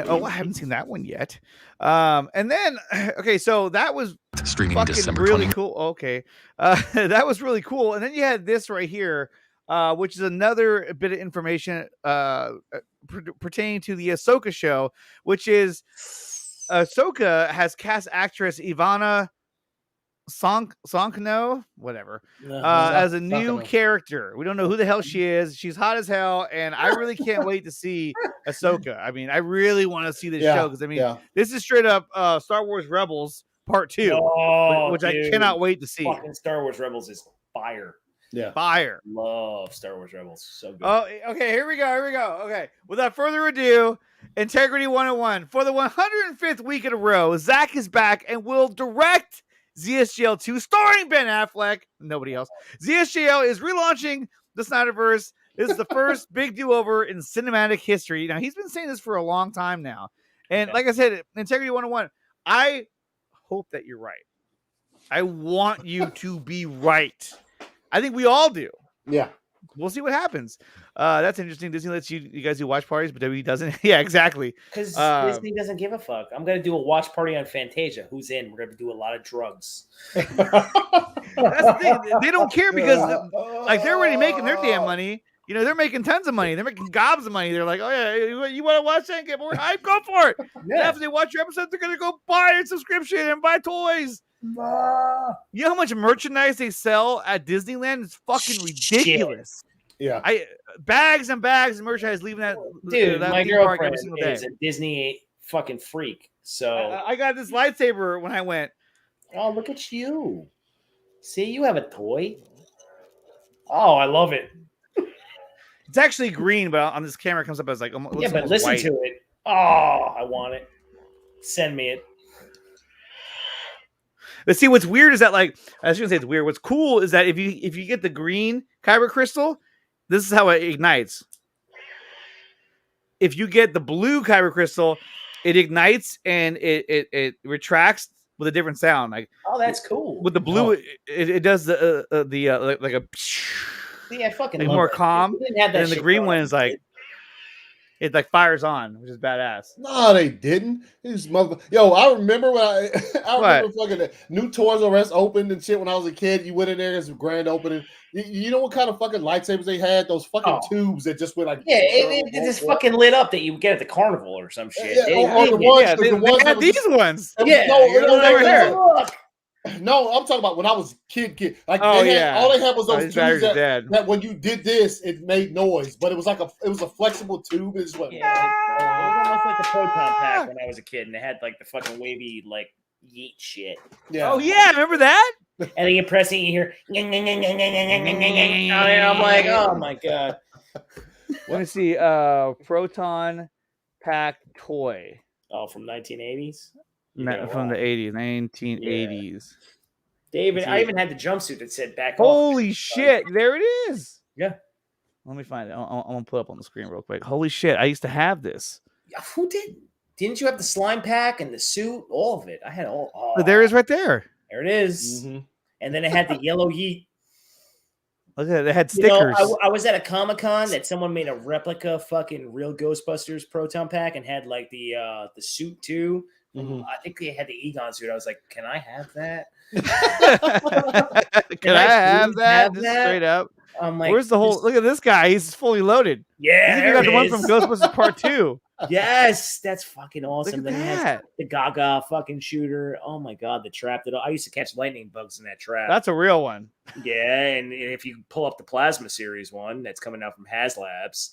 Speaker 2: Oh, I haven't seen that one yet. And then, okay, so that was
Speaker 15: streaming
Speaker 2: fucking
Speaker 15: December
Speaker 2: really
Speaker 15: 20th.
Speaker 2: cool. Okay, that was really cool. And then you had this right here, which is another bit of information pertaining to the Ahsoka show, which is Ahsoka has cast actress Ivana Sonkno, whatever, as a new character. We don't know who the hell she is. She's hot as hell, and I really can't wait to see Ahsoka. I mean, I really want to see this show because this is straight up Star Wars Rebels Part 2, which
Speaker 3: dude.
Speaker 2: I cannot wait to see.
Speaker 3: Fucking Star Wars Rebels is fire.
Speaker 4: Yeah,
Speaker 2: fire.
Speaker 3: Love Star Wars Rebels. So good.
Speaker 2: Oh, okay. Here we go. Okay, without further ado, Integrity 101 for the 105th week in a row. Zack is back and will direct ZSGL 2, starring Ben Affleck. Nobody else. ZSGL is relaunching the Snyderverse. This is the first big do-over in cinematic history. Now, he's been saying this for a long time now. And like I said, Integrity 101, I hope that you're right. I want you to be right. I think we all do.
Speaker 4: Yeah.
Speaker 2: We'll see what happens. That's interesting. Disney lets you guys do watch parties, but WWE doesn't. Yeah, exactly.
Speaker 3: Because Disney doesn't give a fuck. I'm going to do a watch party on Fantasia. Who's in? We're going to do a lot of drugs.
Speaker 2: That's the thing. They don't care because like they're already making their damn money. You know, they're making tons of money. They're making gobs of money. They're like, oh, yeah, you want to watch that and get more hype? Go for it. Yeah. And after they watch your episodes, they're going to go buy a subscription and buy toys. You know how much merchandise they sell at Disneyland? It's fucking ridiculous.
Speaker 4: Yeah,
Speaker 2: bags and bags of merchandise leaving that.
Speaker 3: Dude,
Speaker 2: that
Speaker 3: my
Speaker 2: theme park
Speaker 3: girlfriend
Speaker 2: every single day.
Speaker 3: is a Disney fucking freak. So
Speaker 2: I got this lightsaber when I went.
Speaker 3: Oh, look at you! See, you have a toy. Oh, I love it.
Speaker 2: It's actually green, but on this camera it comes up as like
Speaker 3: yeah. But listen
Speaker 2: white.
Speaker 3: to it. Oh, I want it. Send me it.
Speaker 2: But see, what's weird is that, like, I was gonna say it's weird. What's cool is that if you get the green kyber crystal, this is how it ignites. If you get the blue kyber crystal, it ignites and it retracts with a different sound. Like,
Speaker 3: oh, that's cool.
Speaker 2: With the blue, it does the like a
Speaker 3: yeah, I fucking
Speaker 2: like
Speaker 3: love
Speaker 2: more
Speaker 3: that.
Speaker 2: calm.
Speaker 3: And
Speaker 2: the green one is like it like fires on, which is badass.
Speaker 4: No, they didn't. These Yo, I remember when I remember fucking new Toys R Us opened and shit when I was a kid. You went in there, it's a grand opening. You know what kind of fucking lightsabers they had? Those fucking tubes that just went like
Speaker 3: it just fucking lit up that you would get at the carnival or some shit.
Speaker 4: Yeah,
Speaker 2: they had these ones.
Speaker 3: Yeah,
Speaker 4: No, I'm talking about when I was kid. Like,
Speaker 2: all they
Speaker 4: had was those tubes
Speaker 2: that
Speaker 4: when you did this, it made noise, but it was a flexible tube. It just went.
Speaker 3: It was almost like the proton pack when I was a kid, and it had like the fucking wavy like yeet shit.
Speaker 2: Yeah. Oh yeah, remember that?
Speaker 3: And then you press it, and you hear. I'm like, oh my god.
Speaker 2: Let me see. Proton pack toy.
Speaker 3: Oh, from 1980s.
Speaker 2: From the 80s, 1980s.
Speaker 3: Yeah. David, I even had the jumpsuit that said back.
Speaker 2: Holy shit! There it is.
Speaker 3: Yeah.
Speaker 2: Let me find it. I'm gonna put it up on the screen real quick. Holy shit! I used to have this.
Speaker 3: Who did? Didn't you have the slime pack and the suit? All of it. I had all. Oh.
Speaker 2: There it is, right there.
Speaker 3: There it is. Mm-hmm. And then it had the yellow yeet.
Speaker 2: Look at it. They had stickers.
Speaker 3: I was at a Comic-Con that someone made a replica fucking real Ghostbusters proton pack and had like the suit too. Mm-hmm. I think they had the Egon suit. I was like, "Can I have that?
Speaker 2: Can I have that? Just straight up."
Speaker 3: I'm like,
Speaker 2: "Where's the whole? Look at this guy. He's fully loaded."
Speaker 3: Yeah,
Speaker 2: you got the one from Ghostbusters Part 2.
Speaker 3: Yes, that's fucking awesome.
Speaker 2: Look at
Speaker 3: then
Speaker 2: that.
Speaker 3: He has the Gaga fucking shooter. Oh my god, the trap that I used to catch lightning bugs in that trap.
Speaker 2: That's a real one.
Speaker 3: Yeah, and if you pull up the Plasma Series one that's coming out from HasLabs.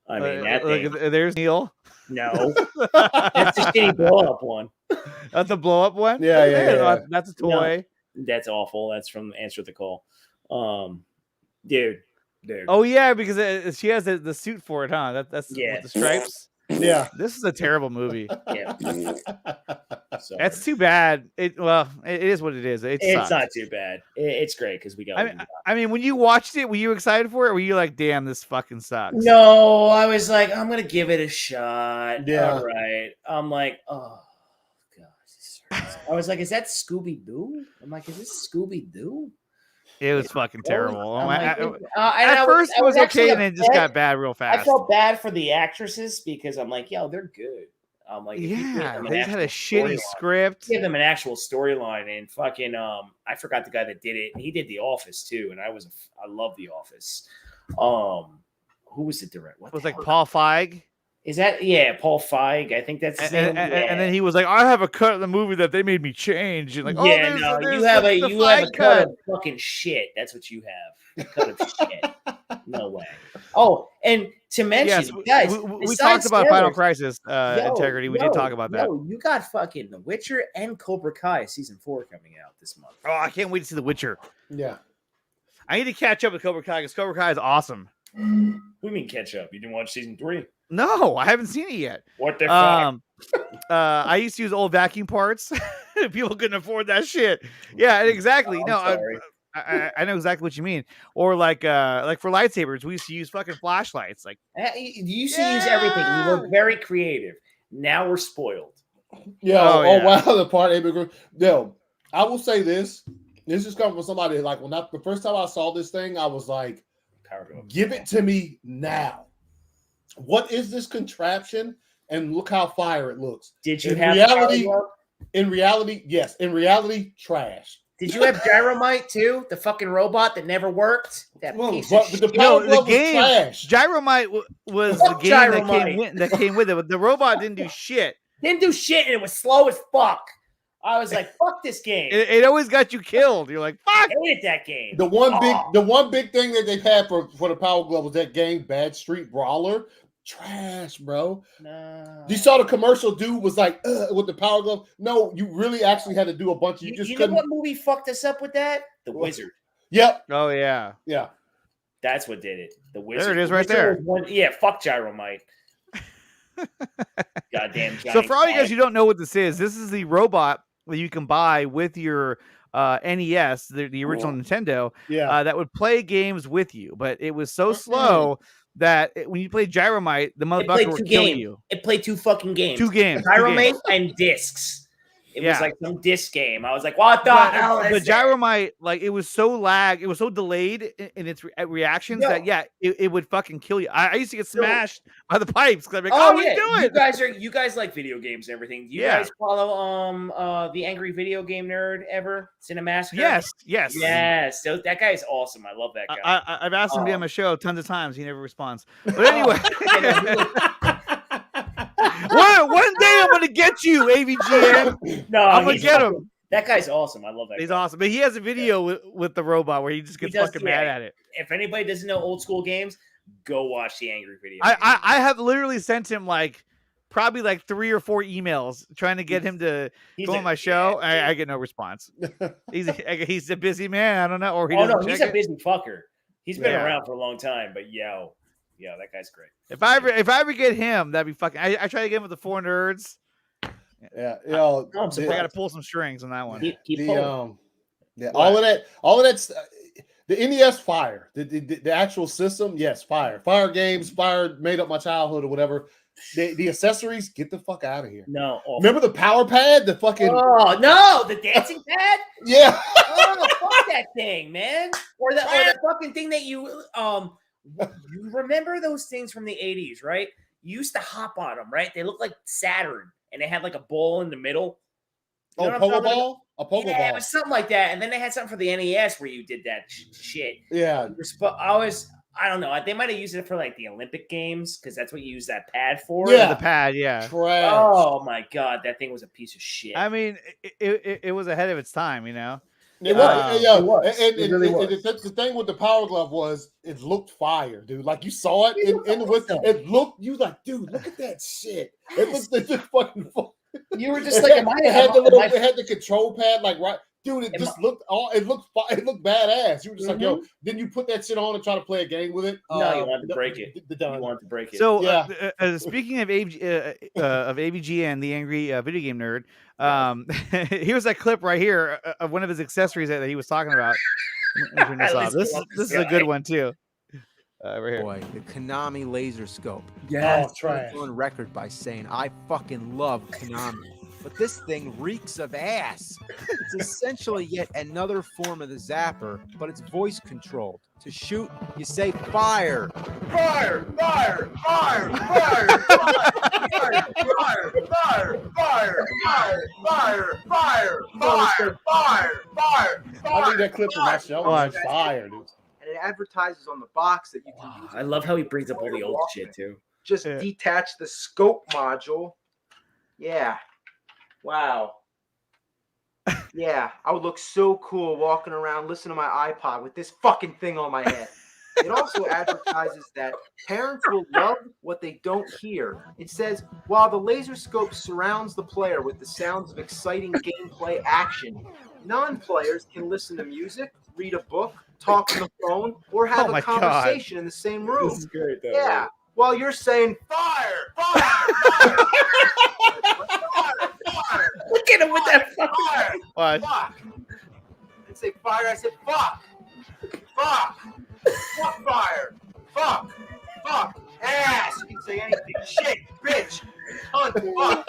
Speaker 3: I mean, that thing.
Speaker 2: There's Neil.
Speaker 3: No, that's a shitty blow up one.
Speaker 2: That's a blow up one.
Speaker 4: Yeah.
Speaker 2: That's a toy.
Speaker 3: No, that's awful. That's from Answer the Call. Dude.
Speaker 2: Oh yeah, because she has the suit for it, huh? That's with the stripes.
Speaker 4: Yeah,
Speaker 2: this is a terrible movie.
Speaker 3: Yeah,
Speaker 2: that's too bad. It is what it is.
Speaker 3: It's not too bad. It's great because we got.
Speaker 2: I mean, when you watched it, were you excited for it? Or were you like, "Damn, this fucking sucks"?
Speaker 3: No, I was like, "I'm gonna give it a shot."
Speaker 4: Yeah,
Speaker 3: all right. I'm like, "Oh gosh." I was like, "Is that Scooby Doo?" I'm like, "Is this Scooby Doo?"
Speaker 2: It was fucking terrible.
Speaker 3: At
Speaker 2: first, it was okay, and it just got bad real fast.
Speaker 3: I felt bad for the actresses because I'm like, yo, they're good. I'm like,
Speaker 2: yeah, they had a shitty script.
Speaker 3: Give them an actual storyline, and fucking, I forgot the guy that did it. He did The Office too, and I love The Office. Who was the director?
Speaker 2: It was like Paul Feig.
Speaker 8: Is that Paul Feig? I think that's his name.
Speaker 2: And then he was like, I have a cut of the movie that they made me change. And like,
Speaker 8: Yeah,
Speaker 2: oh,
Speaker 8: you have a cut of fucking shit. That's what you have. A cut of shit. No way. Oh, and to mention, guys,
Speaker 2: we talked about Final Crisis integrity. We did talk about that.
Speaker 8: You got fucking The Witcher and Cobra Kai season 4 coming out this month.
Speaker 2: Oh, I can't wait to see The Witcher.
Speaker 4: Yeah.
Speaker 2: I need to catch up with Cobra Kai because Cobra Kai is awesome.
Speaker 8: What do you mean catch up? You didn't watch season 3?
Speaker 2: No, I haven't seen it yet.
Speaker 8: What the fuck?
Speaker 2: I used to use old vacuum parts. People couldn't afford that shit. Yeah, exactly. I know exactly what you mean. Or like for lightsabers, we used to use fucking flashlights. Like
Speaker 8: you used to use everything. We were very creative. Now we're spoiled.
Speaker 4: Wow, the part. Yo, I will say this. This is coming from somebody like the first time I saw this thing, I was like, give it to me now. What is this contraption? And look how fire it looks.
Speaker 8: Did you
Speaker 4: in reality, yes. In reality, trash.
Speaker 8: Did you have Gyromite too? The fucking robot that never worked? That piece of shit.
Speaker 2: The game, Gyromite was the game that came with it, but the robot didn't do shit.
Speaker 8: Didn't do shit, and it was slow as fuck. I was like, fuck this game.
Speaker 2: It always got you killed. You're like, fuck.
Speaker 8: I hated that game.
Speaker 4: The one big thing that they've had for the Power Glove was that game, Bad Street Brawler. Trash, bro.
Speaker 8: No.
Speaker 4: You saw the commercial, dude was like, with the Power Glove. No, you really actually had to do a bunch of
Speaker 8: You know what movie fucked us up with that? The Wizard.
Speaker 4: Yep.
Speaker 2: Oh yeah.
Speaker 4: Yeah.
Speaker 8: That's what did it. The Wizard.
Speaker 2: There it is, right there.
Speaker 8: Fuck Gyromite. Goddamn.
Speaker 2: So for all you guys who don't know what this is the robot that you can buy with your NES, the original Nintendo, that would play games with you. But it was so slow that when you played Gyromite, the motherfucker would kill you.
Speaker 8: It played 2 fucking games.
Speaker 2: 2 games.
Speaker 8: Gyromite and discs. It was like some disc game. I was like, what the hell is
Speaker 2: But Gyromite, like, it was so delayed in its reactions that it would fucking kill you. I used to get smashed by the pipes because I'm like, what are you doing?
Speaker 8: You guys like video games and everything. Do you guys follow the Angry Video Game Nerd ever? Cinemassacre?
Speaker 2: Yes.
Speaker 8: So that guy is awesome. I love that guy.
Speaker 2: I've asked him to be on my show tons of times. He never responds. But anyway. One day I'm gonna get you, AVGN.
Speaker 8: No,
Speaker 2: I'm gonna get him.
Speaker 8: That guy's awesome. I love that.
Speaker 2: He's awesome, but he has a video with the robot where he just gets fucking mad at it.
Speaker 8: If anybody doesn't know old school games, go watch the Angry Video.
Speaker 2: I have literally sent him probably 3 or 4 emails trying to get him to go on my show. I get no response. He's a busy man. I don't know, or
Speaker 8: he's a busy fucker. He's been around for a long time, but yeah, that guy's great.
Speaker 2: If I ever get him, that'd be fucking. I try to get him with the 4 nerds.
Speaker 4: Yeah,
Speaker 2: I got to pull some strings on that one.
Speaker 4: All of that. The NES fire. The actual system, yes, fire. Fire games, fire made up my childhood or whatever. The accessories, get the fuck out of here.
Speaker 8: No,
Speaker 4: remember the power pad? The fucking
Speaker 8: the dancing pad.
Speaker 4: Yeah.
Speaker 8: Fuck that thing, man. Or the fucking thing that you You remember those things from the 80s, right? You used to hop on them, right? They looked like Saturn, and they had like a ball in the middle.
Speaker 4: You know pogo ball? A pogo ball.
Speaker 8: It was something like that. And then they had something for the NES where you did that shit.
Speaker 4: Yeah.
Speaker 8: I don't know. They might have used it for the Olympic Games because that's what you use that pad for.
Speaker 2: Yeah, the pad. Yeah.
Speaker 4: Trash.
Speaker 8: Oh my god, that thing was a piece of shit.
Speaker 2: I mean, it was ahead of its time,
Speaker 4: It was. It was. And the thing with the Power Glove was it looked fire, dude. Like you saw it in the window. It looked. You was like, dude, look at that shit. It looked fucking fun.
Speaker 8: You were just like,
Speaker 4: it had the control pad, right. Dude, it just looked badass. You were just like, yo, then you put that shit on and try to play a game with it.
Speaker 8: No, you wanted to break it. You wanted to break it.
Speaker 2: So, speaking of AVGN, the Angry Video Game Nerd, here's that clip right here of one of his accessories that he was talking about. This is a good one too. Right here.
Speaker 16: Boy, the Konami laser scope.
Speaker 4: Yeah, trash.
Speaker 16: On record by saying I fucking love Konami. But this thing reeks of ass. It's essentially yet another form of the zapper, but it's voice controlled. To shoot, you say fire. Fire! Fire! Fire! Fire! Fire! Fire! Fire! Fire! Fire! Fire! Fire! Fire! Fire!
Speaker 4: I need that clip from that show. It's fire, dude.
Speaker 9: And it advertises on the box that you can use.
Speaker 8: I love how he brings up all the old shit too.
Speaker 16: Just detach the scope module. Yeah. Wow. Yeah, I would look so cool walking around listening to my iPod with this fucking thing on my head. It also advertises that parents will love what they don't hear. It says, while the laser scope surrounds the player with the sounds of exciting gameplay action, non-players can listen to music, read a book, talk on the phone, or have a conversation in the same room.
Speaker 3: This is great, though.
Speaker 16: Yeah,
Speaker 3: right?
Speaker 16: while you're saying, fire, fire, fire, fire.
Speaker 3: Look at him with that
Speaker 16: fire.
Speaker 2: What?
Speaker 16: Fuck. I say fire, I said fuck. Fuck. Fuck fire. Fuck. Fuck. Ass. You can say anything. Shit. Bitch. Cunt. Fuck.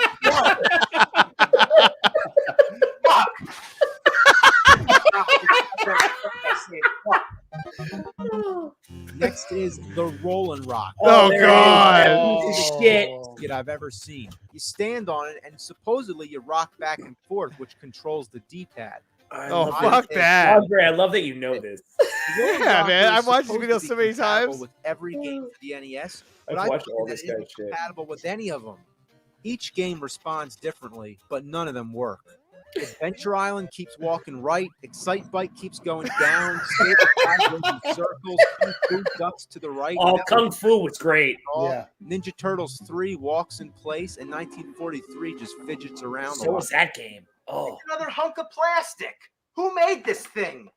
Speaker 16: Fuck. Next is the Rollin' Rock.
Speaker 2: Oh, God.
Speaker 16: Shit I've ever seen. You stand on it and supposedly you rock back and forth, which controls the D-pad.
Speaker 2: Fuck that.
Speaker 3: Andre, I love that you know this.
Speaker 2: Yeah, man. I've watched this video so many times.
Speaker 16: With every game for the NES,
Speaker 3: I've
Speaker 16: but I
Speaker 3: watched
Speaker 16: think
Speaker 3: all
Speaker 16: that
Speaker 3: this
Speaker 16: isn't
Speaker 3: guy's shit.
Speaker 16: compatible with any of them. Each game responds differently, but none of them work. Adventure Island keeps walking right. Excite Bike keeps going down. Saber goes in circles. Kung Fu ducks to the right.
Speaker 3: Oh, Kung Fu was great.
Speaker 4: Yeah.
Speaker 16: Ninja Turtles 3 walks in place, and 1943 just fidgets around.
Speaker 3: So was that game. Oh,
Speaker 16: It's another hunk of plastic. Who made this thing?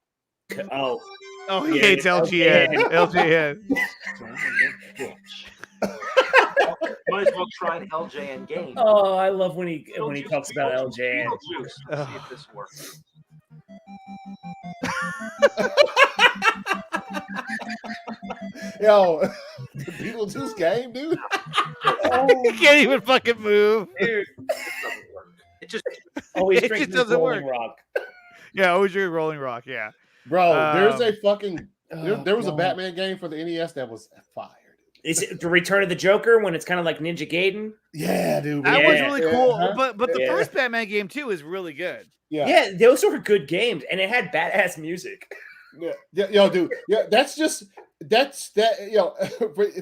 Speaker 3: oh,
Speaker 2: He
Speaker 3: Yeah,
Speaker 2: hates LGN. LGN.
Speaker 16: Might as well try an LJN game.
Speaker 3: oh! I love when he talks about LJN.
Speaker 16: Beetlejuice. Let's see if this works.
Speaker 4: Yo, the Beetlejuice game, dude.
Speaker 2: He can't even fucking move.
Speaker 3: Dude.
Speaker 16: It doesn't work. It just
Speaker 3: Always
Speaker 2: It
Speaker 3: drinking
Speaker 2: just doesn't
Speaker 3: Rolling
Speaker 2: work.
Speaker 3: Rock.
Speaker 2: Yeah, always drink Rolling Rock. Yeah.
Speaker 4: Bro, there's a fucking
Speaker 3: Oh,
Speaker 4: there was a
Speaker 3: God.
Speaker 4: Batman game for the NES that was fire.
Speaker 3: Is it the Return of the Joker when it's kind of like Ninja Gaiden?
Speaker 4: Yeah, dude.
Speaker 2: That was really cool.
Speaker 4: Uh-huh.
Speaker 2: But the
Speaker 3: Yeah.
Speaker 2: first Batman game too is really good.
Speaker 3: Yeah, those were good games, and it had badass music.
Speaker 4: Yeah, yo, dude. Yeah, that's that. Yo,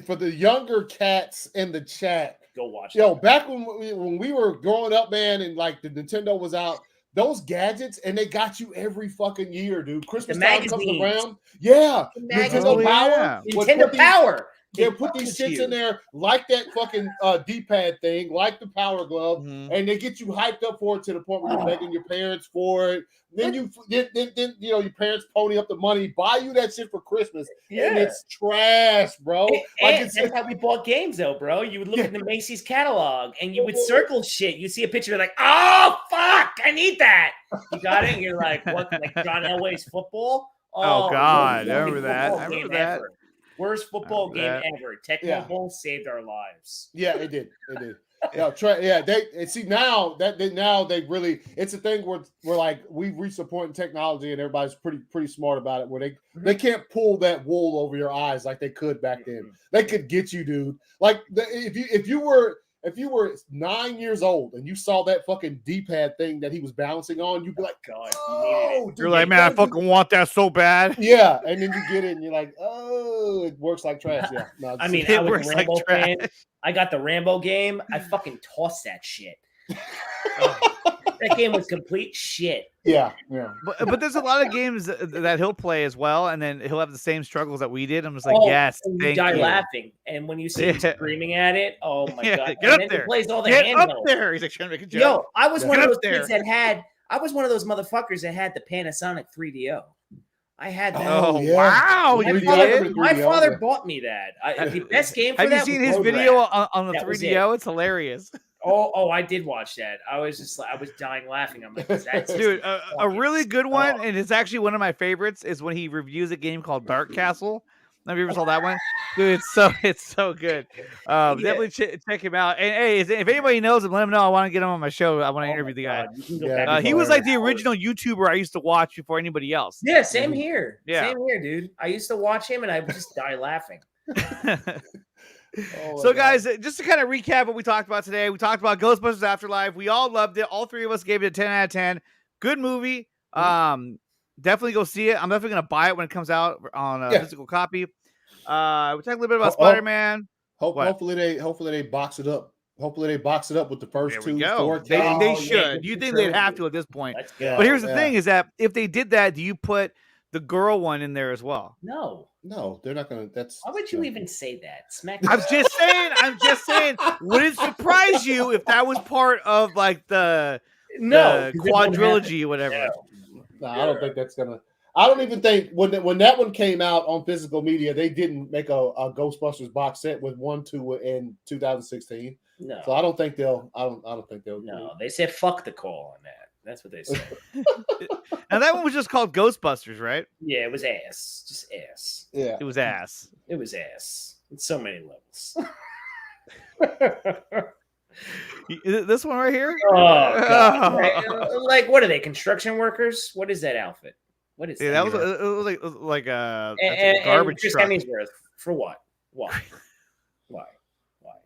Speaker 4: for the younger cats in the chat.
Speaker 3: Go watch.
Speaker 4: Yo, back when we were growing up, man, and like the Nintendo was out, those gadgets, and they got you every fucking year, dude. Christmas time comes
Speaker 3: magazines.
Speaker 4: around. Yeah,
Speaker 3: The
Speaker 4: Nintendo
Speaker 3: magazines.
Speaker 4: Power. would
Speaker 3: Nintendo
Speaker 4: put these-
Speaker 3: Power.
Speaker 4: Yeah,
Speaker 3: They
Speaker 4: put
Speaker 3: fuck
Speaker 4: these
Speaker 3: with
Speaker 4: shits
Speaker 3: you.
Speaker 4: in there like that fucking D-pad thing, like the Power Glove, and they get you hyped up for it to the point where you're begging your parents for it. Then then you know your parents pony up the money, buy you that shit for Christmas, and
Speaker 3: Yeah.
Speaker 4: it's trash, bro.
Speaker 3: And that's how we bought games, though, bro. You would look at the Macy's catalog and you would circle shit. You see a picture like, oh fuck, I need that. You got it. And you're like, what? Like John Elway's football?
Speaker 2: Oh, God,
Speaker 3: worst
Speaker 2: I remember
Speaker 3: fucking
Speaker 2: that.
Speaker 3: football
Speaker 2: I remember
Speaker 3: game
Speaker 2: that.
Speaker 3: ever. Worst football game
Speaker 2: that.
Speaker 3: ever. Tecmo
Speaker 4: Yeah.
Speaker 3: Bowl saved our lives.
Speaker 4: Yeah, it did. It did. Yeah, they and see now they really it's a thing where we're like we've reached a point in technology and everybody's pretty smart about it where they can't pull that wool over your eyes like they could back then. They could get you, dude. Like if you were 9 years old and you saw that fucking D-pad thing that he was bouncing on, you'd be like,
Speaker 3: God,
Speaker 4: oh, dude,
Speaker 2: You're like, man, I fucking want that so bad.
Speaker 4: yeah. And then you get it and you're like, oh, it works like trash. Yeah. No,
Speaker 3: I mean,
Speaker 2: It
Speaker 3: I was
Speaker 2: works
Speaker 3: a
Speaker 2: like
Speaker 3: Rambo fan.
Speaker 2: trash.
Speaker 3: I got the Rambo game. I fucking tossed that shit. That game was complete shit.
Speaker 4: yeah.
Speaker 2: But there's a lot of games that he'll play as well, and then he'll have the same struggles that we did. I'm just like,
Speaker 3: Oh,
Speaker 2: yes,
Speaker 3: and you
Speaker 2: thank
Speaker 3: die
Speaker 2: you.
Speaker 3: laughing. And when you see him
Speaker 2: Yeah.
Speaker 3: screaming at it, oh my
Speaker 2: Yeah,
Speaker 3: god!
Speaker 2: get
Speaker 3: And
Speaker 2: up
Speaker 3: then
Speaker 2: there.
Speaker 3: he plays all the
Speaker 2: Get
Speaker 3: handhelds.
Speaker 2: up there. He's like trying to make a joke.
Speaker 3: Yo, I was one
Speaker 2: Get
Speaker 3: of
Speaker 2: up
Speaker 3: those kids
Speaker 2: there.
Speaker 3: that had. I was one of those motherfuckers that had the Panasonic 3DO. I had that.
Speaker 2: Oh,
Speaker 4: yeah.
Speaker 2: wow.
Speaker 3: My
Speaker 2: You
Speaker 3: father,
Speaker 2: did?
Speaker 3: my
Speaker 4: 3DO,
Speaker 3: father
Speaker 4: yeah.
Speaker 3: bought me that. The best game for
Speaker 2: Have you
Speaker 3: that
Speaker 2: seen
Speaker 3: was
Speaker 2: his
Speaker 3: Road
Speaker 2: video
Speaker 3: Rat.
Speaker 2: on the
Speaker 3: That was
Speaker 2: 3DO? It's hilarious.
Speaker 3: Oh, I did watch that. I was just like, I was dying laughing. I'm like, that's
Speaker 2: Dude, a really good one, and it's actually one of my favorites, is when he reviews a game called Dark Castle. Have you ever saw that one? Dude, it's so good. Definitely check him out. And hey, if anybody knows him, let him know. I want to get him on my show. I want to interview the guy.
Speaker 3: God, you can go back
Speaker 2: He
Speaker 3: and
Speaker 2: was
Speaker 3: forth.
Speaker 2: like the original YouTuber I used to watch before anybody else.
Speaker 3: Yeah, same here.
Speaker 2: Yeah.
Speaker 3: Same here, dude. I used to watch him and I would just die laughing.
Speaker 2: So, guys, just to kind of recap what we talked about today, we talked about Ghostbusters Afterlife. We all loved it. All three of us gave it a 10 out of 10. Good movie. Definitely go see it. I'm definitely going to buy it when it comes out on a physical copy. We talked a little bit about Spider-Man.
Speaker 4: Hopefully they box it up. Hopefully they box it up with the first
Speaker 2: There
Speaker 4: two.
Speaker 2: we go.
Speaker 4: Four
Speaker 2: They
Speaker 4: tapes.
Speaker 2: should. You think they'd have to at this point?
Speaker 4: go.
Speaker 2: But here's the
Speaker 4: Yeah.
Speaker 2: thing: is that if they did that, do you put the girl one in there as well?
Speaker 8: No,
Speaker 4: they're not gonna. That's
Speaker 8: why would you even say that? Smack.
Speaker 2: I'm just saying. Would it surprise you if that was part of like the quadrilogy or whatever?
Speaker 4: No, I don't think that's gonna. I don't even think when that one came out on physical media, they didn't make a Ghostbusters box set with 1, 2 in 2016.
Speaker 8: No.
Speaker 4: So I don't think they'll. I don't think they'll.
Speaker 8: No, they said fuck the call on that. That's what they said.
Speaker 2: Now that one was just called Ghostbusters, right?
Speaker 8: Yeah, it was ass. Just ass.
Speaker 4: Yeah,
Speaker 2: it was ass.
Speaker 8: It was ass. It's so many levels.
Speaker 2: This one right here.
Speaker 8: Oh, God. Like, what are they? Construction workers? What is that outfit? What is that?
Speaker 2: That was like a
Speaker 8: and
Speaker 2: garbage
Speaker 8: Chris
Speaker 2: truck.
Speaker 8: Hemsworth for what? Why?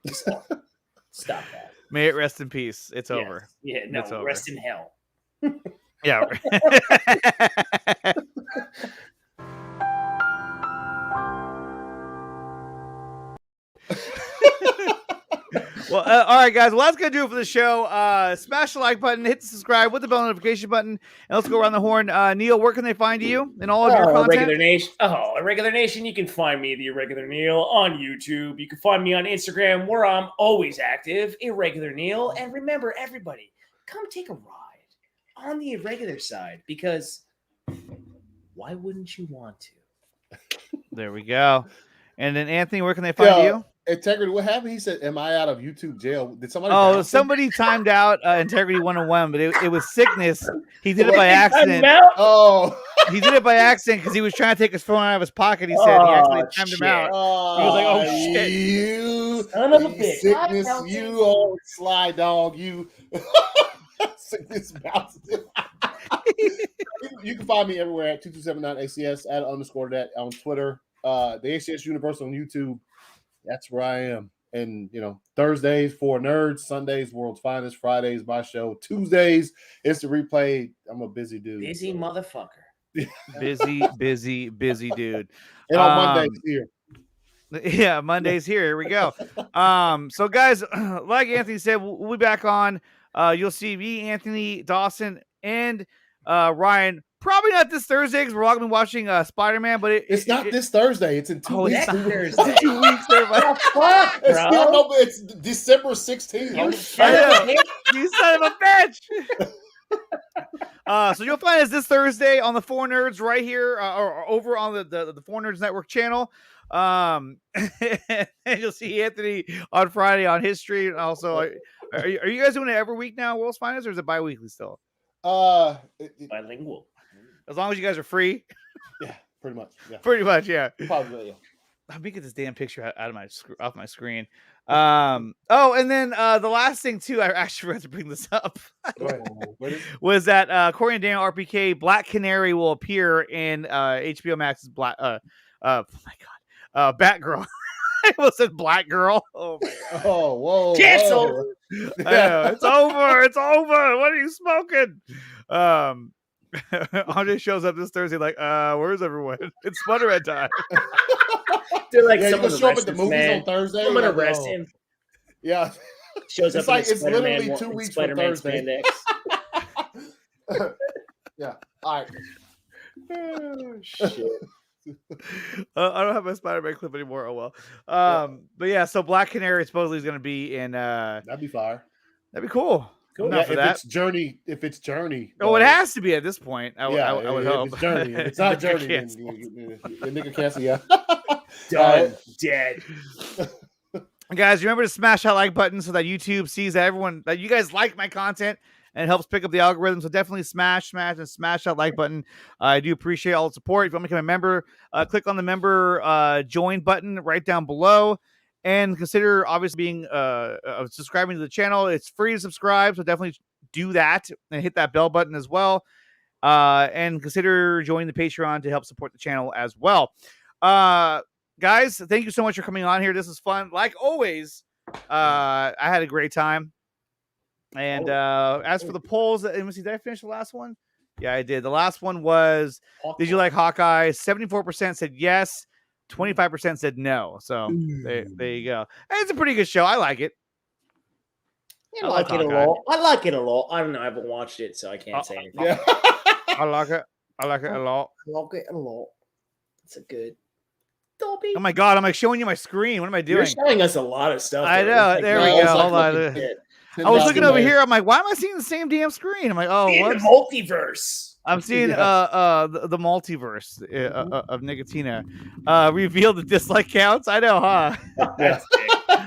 Speaker 8: Just stop that.
Speaker 2: May it rest in peace. It's over.
Speaker 8: Yeah, no,
Speaker 2: It's over.
Speaker 8: rest in hell.
Speaker 2: Yeah. Well, all right, guys. Well, that's going to do it for the show. Smash the like button, hit the subscribe with the bell notification button, and let's go around the horn. Neil, where can they find you and all of your content?
Speaker 8: Irregular Nation. You can find me, the Irregular Neil, on YouTube. You can find me on Instagram, where I'm always active, Irregular Neil. And remember, everybody, come take a ride on the irregular side, because why wouldn't you want to?
Speaker 2: There we go. And then, Anthony, where can they find you?
Speaker 4: Integrity. What happened? He said, "Am I out of YouTube jail? Did somebody?"
Speaker 2: Oh, somebody timed out Integrity 101, but it was sickness. He did it by accident.
Speaker 4: Oh,
Speaker 2: he did it by accident because he was trying to take his phone out of his pocket. He said he actually timed him out. He was like, "Oh shit,
Speaker 4: you
Speaker 8: son of a bitch!
Speaker 4: Sickness, you old sly dog, you." Sickness bounce. You can find me everywhere at 2279 ACS at _ that on Twitter. The ACS Universe on YouTube. That's where I am. And, Thursdays for nerds, Sundays, World's Finest, Fridays, my show, Tuesdays, it's the replay. I'm a busy dude.
Speaker 8: Busy motherfucker.
Speaker 2: busy dude.
Speaker 4: And on Mondays here.
Speaker 2: Yeah, Monday's here. Here we go. So guys, like Anthony said, we'll be back on. You'll see me, Anthony, Dawson, and Ryan. Probably not this Thursday because we're all gonna be watching Spider-Man, but
Speaker 4: it's not this Thursday. It's in 2 weeks.
Speaker 8: Thursday.
Speaker 2: 2 weeks. Everybody.
Speaker 4: It's December 16th.
Speaker 2: You son of a bitch. So you'll find us this Thursday on the Four Nerds right here, or over on the Four Nerds Network channel. And you'll see Anthony on Friday on his stream. Also, are you guys doing it every week now, World's Finest, or is it bi-weekly still?
Speaker 8: Bilingual.
Speaker 2: As long as you guys are free.
Speaker 4: Yeah, pretty much. Yeah.
Speaker 2: Pretty much, yeah.
Speaker 4: Probably, yeah.
Speaker 2: Let me get this damn picture out of off my screen. And then the last thing too, I actually forgot to bring this up. Was that Corey and Daniel RPK Black Canary will appear in HBO Max's Black oh my god. Batgirl. I almost said Black Girl. Oh my god.
Speaker 4: Oh, whoa.
Speaker 8: Cancel.
Speaker 2: It's over. It's over. What are you smoking? Andre shows up this Thursday like, where's everyone? It's Spider-Man time.
Speaker 8: They're like,
Speaker 4: someone show up at the movies on Thursday.
Speaker 8: Someone arrest him.
Speaker 4: Yeah.
Speaker 8: Shows up.
Speaker 4: It's literally 2 weeks from Thursday. Yeah. All right.
Speaker 8: Oh, shit.
Speaker 2: I don't have my Spider-Man clip anymore. Oh well. But yeah, so Black Canary supposedly is going to be in.
Speaker 4: That'd be fire.
Speaker 2: That'd be cool.
Speaker 4: Cool.
Speaker 2: Yeah,
Speaker 4: if it's Journey.
Speaker 2: Oh, it has to be at this point. I would hope.
Speaker 4: If it's Journey. If it's not Journey, then nigga can't see ya.
Speaker 8: Done. Dead.
Speaker 2: Guys, remember to smash that like button so that YouTube sees that that you guys like my content and helps pick up the algorithm. So definitely smash that like button. I do appreciate all the support. If you want to become a member, click on the member join button right down below. And consider obviously being subscribing to the channel. It's free to subscribe, so definitely do that and hit that bell button as well. And consider joining the Patreon to help support the channel as well. Guys, thank you so much for coming on here. This is fun. Like always, I had a great time. And as for the polls, let me see, did I finish the last one? Yeah, I did. The last one was, did you like Hawkeye? 74% said yes. 25% said no. So there you go. And it's a pretty good show. I like it.
Speaker 8: I like it a lot. I like it a lot. I don't know. I haven't watched it, so I can't say anything.
Speaker 2: Yeah. I like it. I like it a lot.
Speaker 8: I like it a lot. It's a good.
Speaker 2: Oh my god! I'm like showing you my screen. What am I doing?
Speaker 8: You're showing us a lot of stuff.
Speaker 2: I know. There we go. Hold on. I was looking over here. I'm like, why am I seeing the same damn screen? I'm like, oh,
Speaker 8: the multiverse.
Speaker 2: I'm seeing the multiverse of Nicotina. Reveal the dislike counts. I know, huh?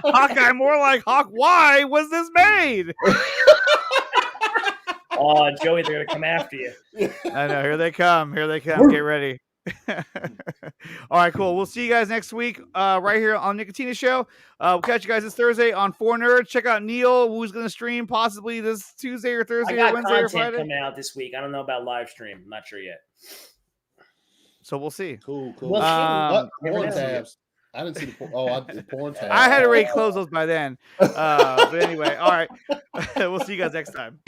Speaker 2: Hawkeye, more like Hawk. Why was this made?
Speaker 8: Oh, Joey, they're gonna come after you.
Speaker 2: I know. Here they come. Here they come. Get ready. All right, cool. We'll see you guys next week right here on Nicotina Show. We'll catch you guys this Thursday on 4 Nerds. Check out Neil, who's going to stream possibly this Tuesday or Thursday or Wednesday or Friday.
Speaker 8: Coming out this week. I don't know about live stream. I'm not sure yet.
Speaker 2: So we'll see.
Speaker 4: Cool.
Speaker 8: Well,
Speaker 4: porn tabs. I didn't see the porn tabs.
Speaker 2: I had already closed those by then. But anyway, all right. We'll see you guys next time.